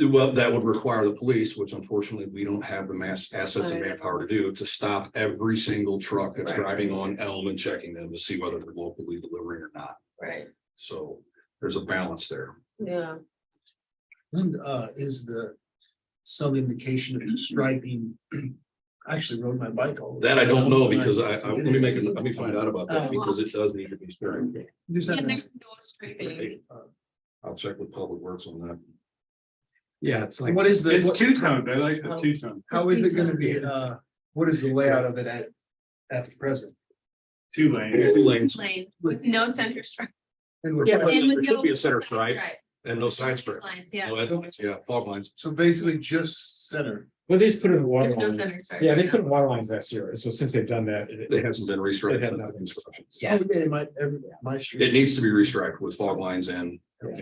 [SPEAKER 2] Well, that would require the police, which unfortunately we don't have the mass assets and
[SPEAKER 3] I
[SPEAKER 2] manpower to do, to stop every single truck that's
[SPEAKER 3] Right.
[SPEAKER 2] driving on Elm and checking them to see whether they're locally delivering or not.
[SPEAKER 3] Right.
[SPEAKER 2] So there's a balance there.
[SPEAKER 3] Yeah.
[SPEAKER 7] And is some indication of striping? I actually rode my bike all.
[SPEAKER 2] That I don't know, because let me find out about that, because it does need to be striped.
[SPEAKER 7] Just
[SPEAKER 3] Yeah,
[SPEAKER 7] have-
[SPEAKER 3] there's no striping.
[SPEAKER 2] I'll check with Public Works on that.
[SPEAKER 11] Yeah, it's like.
[SPEAKER 7] What is the,
[SPEAKER 6] It's two-toned. I like the
[SPEAKER 3] Oh.
[SPEAKER 6] two-tone.
[SPEAKER 7] how is it gonna be, what is the layout of it at present?
[SPEAKER 6] Two lanes.
[SPEAKER 2] Two lanes.
[SPEAKER 1] Lane.
[SPEAKER 3] With no center stripe.
[SPEAKER 2] Yeah, but
[SPEAKER 1] And with
[SPEAKER 2] there should
[SPEAKER 1] no
[SPEAKER 2] be a center
[SPEAKER 1] side
[SPEAKER 2] stripe and no side stripe.
[SPEAKER 1] Lines, yeah.
[SPEAKER 2] Yeah, fog lines.
[SPEAKER 7] So basically just center.
[SPEAKER 11] Well, they just put it in the water
[SPEAKER 3] There's no
[SPEAKER 11] lines.
[SPEAKER 3] center stripe.
[SPEAKER 11] Yeah, they
[SPEAKER 3] right
[SPEAKER 11] put
[SPEAKER 3] now.
[SPEAKER 11] in water lines last year. So since they've done that.
[SPEAKER 2] It hasn't been restriped.
[SPEAKER 11] It has not been restriped.
[SPEAKER 3] Yeah.
[SPEAKER 7] Oh, yeah, my street.
[SPEAKER 2] It needs to be restriped with fog lines and.
[SPEAKER 1] And if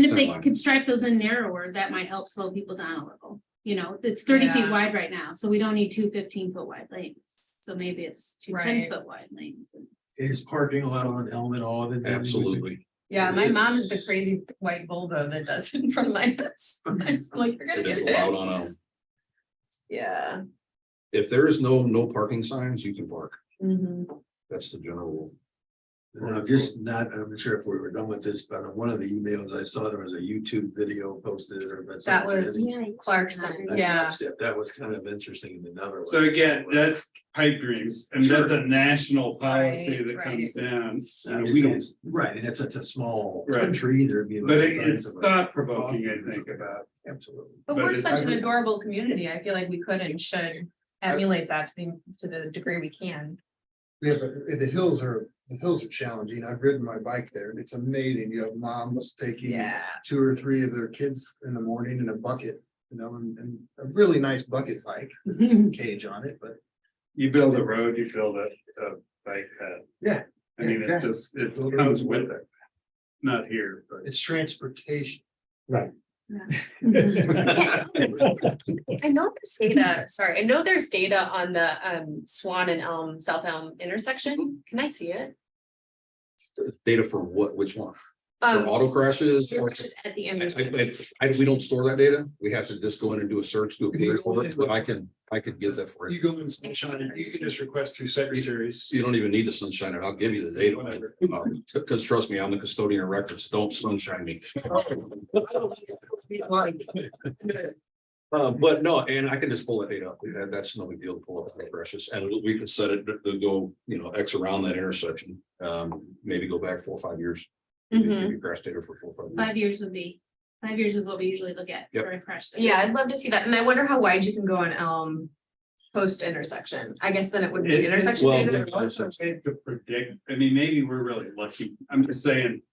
[SPEAKER 2] center
[SPEAKER 1] they
[SPEAKER 2] line.
[SPEAKER 1] could stripe those in narrower, that might help slow people down a little. It's 30 feet
[SPEAKER 3] Yeah.
[SPEAKER 1] wide right now, so we don't need two 15-foot wide lanes. So maybe it's two
[SPEAKER 3] Right.
[SPEAKER 1] 10-foot wide lanes.
[SPEAKER 13] Is parking allowed on Elm at all?
[SPEAKER 2] Absolutely.
[SPEAKER 3] Yeah, my mom is the crazy white Volvo that does it in front of my house. I'm like, you're gonna
[SPEAKER 2] It is
[SPEAKER 3] get
[SPEAKER 2] allowed
[SPEAKER 3] hit.
[SPEAKER 2] on a,
[SPEAKER 3] Yeah.
[SPEAKER 2] if there is no parking signs, you can park.
[SPEAKER 3] Mhm.
[SPEAKER 2] That's the general rule.
[SPEAKER 13] I'm just not, I'm not sure if we were done with this, but on one of the emails I saw, there was a YouTube video posted. Or that's
[SPEAKER 3] That was
[SPEAKER 1] Yeah,
[SPEAKER 3] Clarkson,
[SPEAKER 13] I
[SPEAKER 3] yeah.
[SPEAKER 13] watched it. That was kind of interesting in another way.
[SPEAKER 6] So again, that's pipe dreams, and that's a national policy
[SPEAKER 3] Right,
[SPEAKER 6] that comes down.
[SPEAKER 13] We don't, right, and it's such a small
[SPEAKER 6] Right.
[SPEAKER 13] country either. it'd be
[SPEAKER 6] But
[SPEAKER 13] like the size
[SPEAKER 6] it's
[SPEAKER 13] of a-
[SPEAKER 6] thought provoking, I think, about.
[SPEAKER 13] Absolutely.
[SPEAKER 3] But
[SPEAKER 6] But
[SPEAKER 3] we're
[SPEAKER 6] it's-
[SPEAKER 3] such an adorable community. I feel like we could and should emulate that to the degree we can.
[SPEAKER 7] Yeah, but the hills are challenging. I've ridden my bike there and it's amazing. You have moms taking
[SPEAKER 3] Yeah.
[SPEAKER 7] 2 or 3 of their kids in the morning in a bucket, you know, and a really nice bucket bike, cage on it, but
[SPEAKER 6] You build a road, you build a bike path.
[SPEAKER 7] Yeah,
[SPEAKER 6] I mean, it's
[SPEAKER 7] exactly.
[SPEAKER 6] just, it comes with it. Not here, but.
[SPEAKER 7] it's transportation.
[SPEAKER 11] Right.
[SPEAKER 3] I know there's data, sorry, I know there's data on the Swan and Elm, South Elm intersection. Can I see it?
[SPEAKER 2] Data for what, which one? For auto crashes? or-
[SPEAKER 3] Just at the intersection.
[SPEAKER 2] We don't store that data. We have to just go in and do a search, do a query for it, but I can get that for
[SPEAKER 7] You
[SPEAKER 2] you.
[SPEAKER 7] go in sunshine, you can just request 2 secretaries.
[SPEAKER 2] You don't even need to sunshine it. I'll give you the data. Because trust me, I'm the custodian of records. Don't sunshine me. But no, and I can just pull that data up. That's no big deal to pull up the crashes, and we can set it to go, X around that intersection. Maybe go back 4 or 5 years. Maybe crash data for 4 or 5 years.
[SPEAKER 1] 5 years would be, 5 years is what we usually look at
[SPEAKER 2] Yep.
[SPEAKER 1] for a crash.
[SPEAKER 3] Yeah, I'd love to see that. And I wonder how wide you can go on Elm post intersection. I guess then it would be intersection
[SPEAKER 2] well,
[SPEAKER 3] data.
[SPEAKER 6] It's also ways to predict, I mean, maybe we're really lucky. I'm just saying.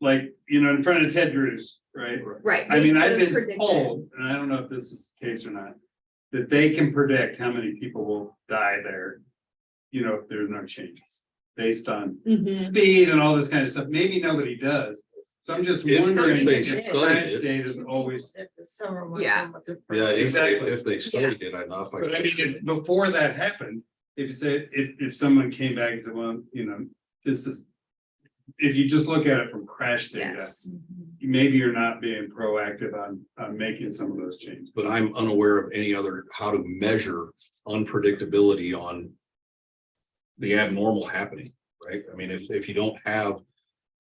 [SPEAKER 6] Like, in front of Ted Drew's, right?
[SPEAKER 3] Right.
[SPEAKER 6] I
[SPEAKER 3] they
[SPEAKER 6] mean,
[SPEAKER 3] should
[SPEAKER 6] I've
[SPEAKER 3] have
[SPEAKER 6] been
[SPEAKER 3] predicted.
[SPEAKER 6] told, and I don't know if this is the case or not. That they can predict how many people will die there. If there's no changes based on
[SPEAKER 3] Mhm.
[SPEAKER 6] speed and all this kind of stuff. Maybe nobody does. So I'm just
[SPEAKER 2] If
[SPEAKER 6] wondering
[SPEAKER 2] they
[SPEAKER 6] if
[SPEAKER 2] studied
[SPEAKER 6] crash
[SPEAKER 2] it.
[SPEAKER 6] data is always.
[SPEAKER 12] At the summer one.
[SPEAKER 3] Yeah.
[SPEAKER 2] Yeah,
[SPEAKER 6] Exactly.
[SPEAKER 2] if they studied it enough.
[SPEAKER 6] But I mean, before that happened, if you say, if someone came back and said, well, this is. If you just look at it from crash data,
[SPEAKER 3] Yes.
[SPEAKER 6] maybe you're not being proactive on making some of those changes.
[SPEAKER 2] But I'm unaware of any other, how to measure unpredictability on the abnormal happening, right? I mean, if you don't have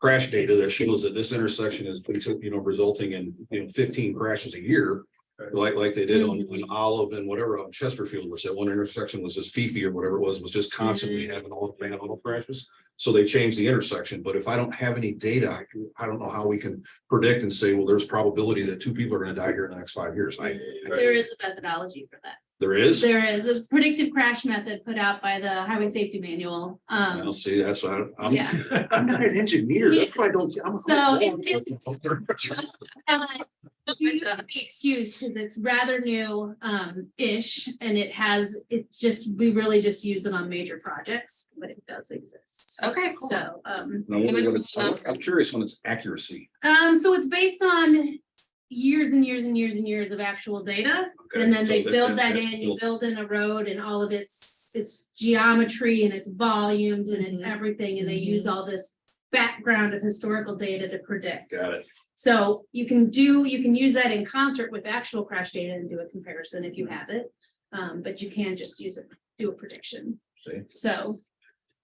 [SPEAKER 2] crash data that shows that this intersection is, resulting in, 15 crashes a year, like they did on Olive and whatever on Chesterfield, which that one intersection was just Fifi or whatever it was just constantly having all the auto crashes. So they changed the intersection, but if I don't have any data, I don't know how we can predict and say, well, there's probability that 2 people are gonna die here in the next 5 years.
[SPEAKER 1] There is a methodology for that.
[SPEAKER 2] There is?
[SPEAKER 1] There is, it's predictive crash method put out by the Highway Safety Manual.
[SPEAKER 2] I'll see, that's, I'm
[SPEAKER 1] Yeah.
[SPEAKER 2] I'm not an engineer, that's why I don't.
[SPEAKER 1] So you have to be excused because it's rather new, ish, and we really just use it on major projects, but it does exist.
[SPEAKER 3] Okay, cool.
[SPEAKER 1] So,
[SPEAKER 2] I'm curious on its accuracy.
[SPEAKER 1] so it's based on years and years and years and years of actual data.
[SPEAKER 2] Okay,
[SPEAKER 1] And then
[SPEAKER 2] so
[SPEAKER 1] they build that
[SPEAKER 2] that
[SPEAKER 1] in, you
[SPEAKER 2] builds-
[SPEAKER 1] build in a road and all of its geometry and its volumes and its
[SPEAKER 3] Mhm.
[SPEAKER 1] everything, and they use all this background of historical data to predict.
[SPEAKER 2] Got it.
[SPEAKER 1] So you can use that in concert with actual crash data and do a comparison if you have it. But you can just use it, do a prediction.
[SPEAKER 2] See,
[SPEAKER 1] So,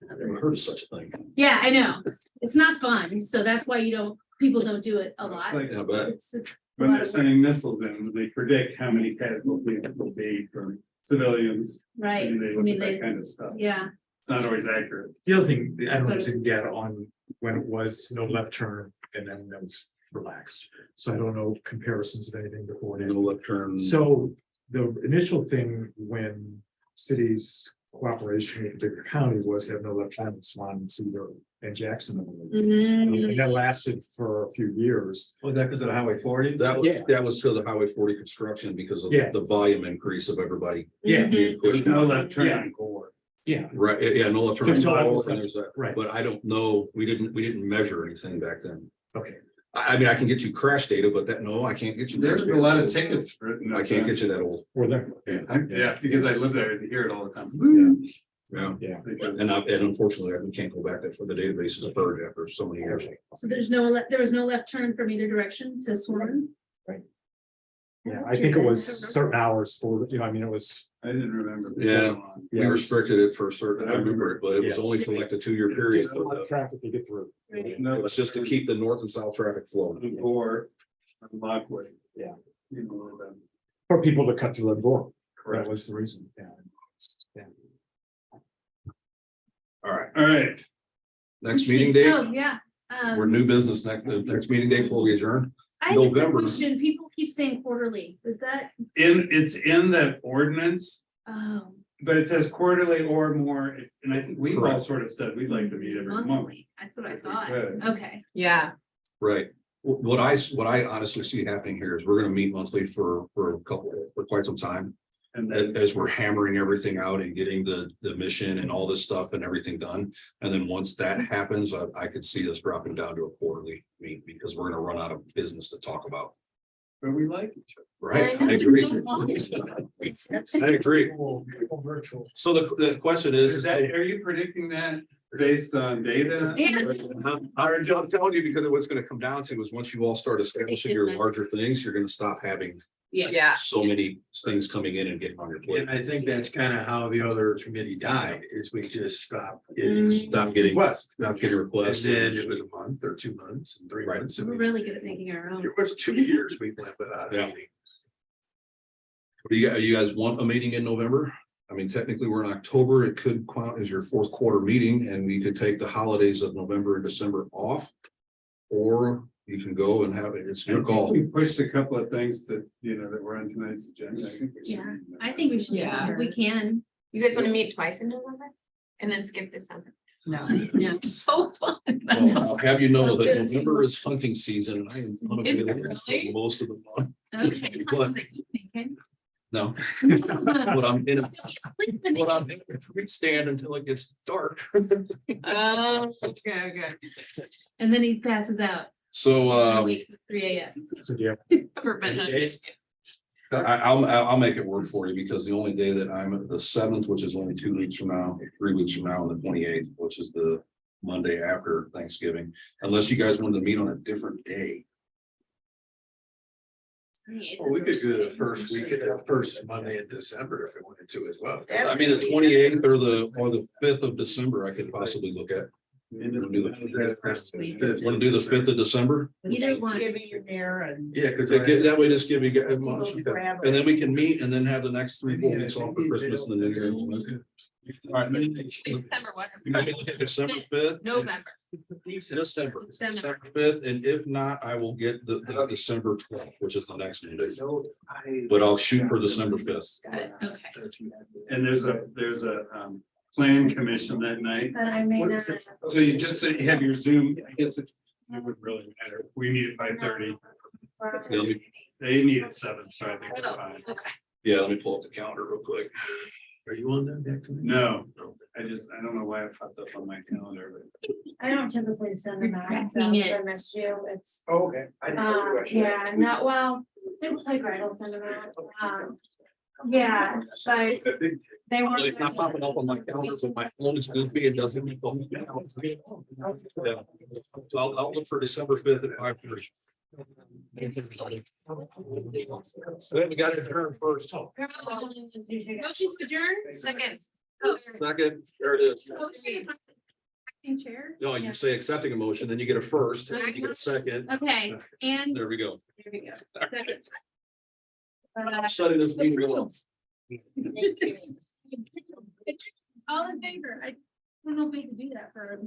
[SPEAKER 2] I've never heard of such a thing.
[SPEAKER 1] yeah, I know, it's not fun, so that's why people don't do it a lot.
[SPEAKER 6] Like,
[SPEAKER 2] Yeah, but
[SPEAKER 1] It's a
[SPEAKER 6] when
[SPEAKER 1] lot
[SPEAKER 6] they're
[SPEAKER 1] of work,
[SPEAKER 6] sending missiles in, they predict how many casualties will be from civilians.
[SPEAKER 1] right?
[SPEAKER 6] And they
[SPEAKER 1] I
[SPEAKER 6] look
[SPEAKER 1] mean,
[SPEAKER 6] at that
[SPEAKER 1] they,
[SPEAKER 6] kind of stuff.
[SPEAKER 1] yeah.
[SPEAKER 6] It's not always accurate.
[SPEAKER 11] The other thing, I don't understand data on when it was no left turn and then that was relaxed. So I don't know comparisons of anything before.
[SPEAKER 2] no left turn.
[SPEAKER 11] So the initial thing when cities cooperation with the bigger county was have no left turn in Swan and Cedar and Jackson.
[SPEAKER 1] Mhm.
[SPEAKER 11] And that lasted for a few years.
[SPEAKER 13] Was that because of the Highway 40?
[SPEAKER 2] That was to the Highway 40 construction because of
[SPEAKER 11] Yeah.
[SPEAKER 2] the volume increase of everybody
[SPEAKER 11] Yeah.
[SPEAKER 2] being
[SPEAKER 6] There's
[SPEAKER 2] pushed
[SPEAKER 6] no
[SPEAKER 2] out.
[SPEAKER 6] left turn
[SPEAKER 11] Yeah.
[SPEAKER 6] on Gore.
[SPEAKER 11] Yeah,
[SPEAKER 2] Right, yeah, no left turn.
[SPEAKER 11] There's no left turn.
[SPEAKER 2] And there's that.
[SPEAKER 11] right.
[SPEAKER 2] But I don't know, we didn't measure anything back then.
[SPEAKER 11] Okay.
[SPEAKER 2] I mean, I can get you crash data, but I can't get you.
[SPEAKER 6] There's
[SPEAKER 2] crash
[SPEAKER 6] a
[SPEAKER 2] data.
[SPEAKER 6] lot of tickets for it.
[SPEAKER 2] I can't get you that old.
[SPEAKER 11] Or there.
[SPEAKER 6] Yeah, because I live there, you hear it all the time.
[SPEAKER 2] Yeah.
[SPEAKER 11] Yeah.
[SPEAKER 6] Because-
[SPEAKER 2] And unfortunately, we can't go back there for the database is purged after so many years.
[SPEAKER 1] So there was no left turn from either direction to Swan.
[SPEAKER 11] Yeah, I think it was certain hours for, I mean, it was.
[SPEAKER 6] I didn't remember.
[SPEAKER 2] Yeah. We
[SPEAKER 11] Yeah, it was-
[SPEAKER 2] restricted it for a certain, I remember it, but it was
[SPEAKER 11] Yeah.
[SPEAKER 2] only for like the 2 year period.
[SPEAKER 11] A lot of traffic to get through.
[SPEAKER 2] It was just to keep the north and south traffic flowing.
[SPEAKER 6] Or Lockwood.
[SPEAKER 11] Yeah.
[SPEAKER 6] You know, them.
[SPEAKER 11] For people to cut through the door.
[SPEAKER 6] Correct.
[SPEAKER 11] That was the reason, yeah. Yeah.
[SPEAKER 2] All right,
[SPEAKER 6] All right,
[SPEAKER 2] next meeting date,
[SPEAKER 1] Oh, yeah.
[SPEAKER 2] we're new business next meeting date before we adjourn.
[SPEAKER 1] I have a
[SPEAKER 2] November.
[SPEAKER 1] question. People keep saying quarterly. Is that,
[SPEAKER 6] it's in the ordinance,
[SPEAKER 1] oh,
[SPEAKER 6] but it says quarterly or more, and I think we've all
[SPEAKER 2] Correct.
[SPEAKER 6] sort of said we'd like to meet every month.
[SPEAKER 1] monthly? That's what I
[SPEAKER 6] If we
[SPEAKER 1] thought.
[SPEAKER 6] could.
[SPEAKER 1] Okay.
[SPEAKER 3] Yeah,
[SPEAKER 2] Right. What I honestly see happening here is we're gonna meet monthly for quite some time.
[SPEAKER 6] And then,
[SPEAKER 2] As we're hammering everything out and getting the mission and all this stuff and everything done. And then once that happens, I could see us dropping down to a quarterly meet because we're gonna run out of business to talk about.
[SPEAKER 6] but we like each other.
[SPEAKER 2] Right?
[SPEAKER 1] I
[SPEAKER 2] I
[SPEAKER 1] know.
[SPEAKER 2] agree. I agree.
[SPEAKER 7] Virtual.
[SPEAKER 2] So the question is,
[SPEAKER 6] Are you predicting that based on data?
[SPEAKER 2] I'm telling you, because what's gonna come down to is once you all start establishing your larger things, you're gonna stop having
[SPEAKER 3] yeah.
[SPEAKER 2] so many things coming in and getting on your plate.
[SPEAKER 13] And I think that's kind of how the other committee died, is we just stopped
[SPEAKER 1] Mm.
[SPEAKER 13] getting
[SPEAKER 2] Stop getting,
[SPEAKER 13] requests.
[SPEAKER 2] stop getting
[SPEAKER 13] And
[SPEAKER 2] requests.
[SPEAKER 13] then it was a month or 2 months and 3
[SPEAKER 2] Right.
[SPEAKER 13] months.
[SPEAKER 1] We're really good at making our own.
[SPEAKER 13] It was 2 years we went without a
[SPEAKER 2] Yeah.
[SPEAKER 13] meeting.
[SPEAKER 2] You guys want a meeting in November? I mean, technically, we're in October. It could count as your fourth quarter meeting, and we could take the holidays of November and December off. Or you can go and have it. It's your call.
[SPEAKER 6] We pushed a couple of things that, that were on tonight's agenda. I think we should.
[SPEAKER 1] Yeah, I think we should,
[SPEAKER 3] Yeah.
[SPEAKER 1] if we can.
[SPEAKER 3] You guys want to meet twice in November? And then skip December?
[SPEAKER 12] No.
[SPEAKER 1] Yeah.
[SPEAKER 3] So fun.
[SPEAKER 2] Well, I'll have you know that November is hunting season. I am
[SPEAKER 3] Is it
[SPEAKER 2] unavailable for
[SPEAKER 3] really?
[SPEAKER 2] most of the month.
[SPEAKER 1] Okay.
[SPEAKER 2] What?
[SPEAKER 1] Okay.
[SPEAKER 2] No, but I'm in, but I'm in a tree stand until it gets dark.
[SPEAKER 3] Oh, okay.
[SPEAKER 1] And then he passes out.
[SPEAKER 2] So,
[SPEAKER 1] Wakes at 3 a.m.
[SPEAKER 11] So, yeah.
[SPEAKER 3] Never been on this.
[SPEAKER 2] I'll make it work for you because the only day that I'm at the 7th, which is only 2 weeks from now, 3 weeks from now, and the 28th, which is the Monday after Thanksgiving, unless you guys wanted to meet on a different day.
[SPEAKER 13] Well, we could do the first week, first Monday in December if we wanted to as well.
[SPEAKER 2] I mean, the 28th or the 5th of December, I could possibly look at.
[SPEAKER 13] Want to
[SPEAKER 2] do the 5th of December?
[SPEAKER 1] Either one.
[SPEAKER 12] Thanksgiving in there and.
[SPEAKER 13] Yeah, because.
[SPEAKER 2] That way, just give you guys a month.
[SPEAKER 12] people grab
[SPEAKER 2] And
[SPEAKER 12] it.
[SPEAKER 2] then we can meet and then have the next 3-4 weeks off for Christmas and the New Year. All right.
[SPEAKER 3] December, what?
[SPEAKER 2] You might be looking at December 5th.
[SPEAKER 3] November.
[SPEAKER 2] December
[SPEAKER 1] December.
[SPEAKER 2] 5th, and if not, I will get the December 12th, which is the next Monday. But I'll shoot for December 5th.
[SPEAKER 1] Got it. Okay.
[SPEAKER 6] And there's a plan commission that night.
[SPEAKER 10] But I may not.
[SPEAKER 6] So you just have your Zoom, I guess it wouldn't really matter. We meet at 5:30.
[SPEAKER 2] Yeah, let me-
[SPEAKER 6] They meet at 7, so I think we're fine.
[SPEAKER 2] Yeah, let me pull up the calendar real quick.
[SPEAKER 13] Are you on that? Committee?
[SPEAKER 6] No, I don't know why it popped up on my calendar, but.
[SPEAKER 10] I don't typically send them out.
[SPEAKER 1] Cracking it.
[SPEAKER 10] I miss you. It's,
[SPEAKER 7] Oh, okay. I didn't know the question.
[SPEAKER 10] yeah, not well, they play Greg will send them out. Yeah, but they
[SPEAKER 2] Well,
[SPEAKER 10] weren't.
[SPEAKER 2] It's not popping up on my calendar, but my phone is goofy. It doesn't. Yeah. So I'll look for December 5th at 5:30. So we got it here first.
[SPEAKER 1] Motion to adjourn?
[SPEAKER 3] Second.
[SPEAKER 1] Oh,
[SPEAKER 2] Second, there it is.
[SPEAKER 1] motion. Acting chair?
[SPEAKER 2] No, you say accepting a motion, then you get a first, then you get a second.
[SPEAKER 1] Okay, and
[SPEAKER 2] There we go.
[SPEAKER 1] there we go. Second.
[SPEAKER 2] I'm shutting this meeting off.
[SPEAKER 1] All in favor? I don't know if we can do that for.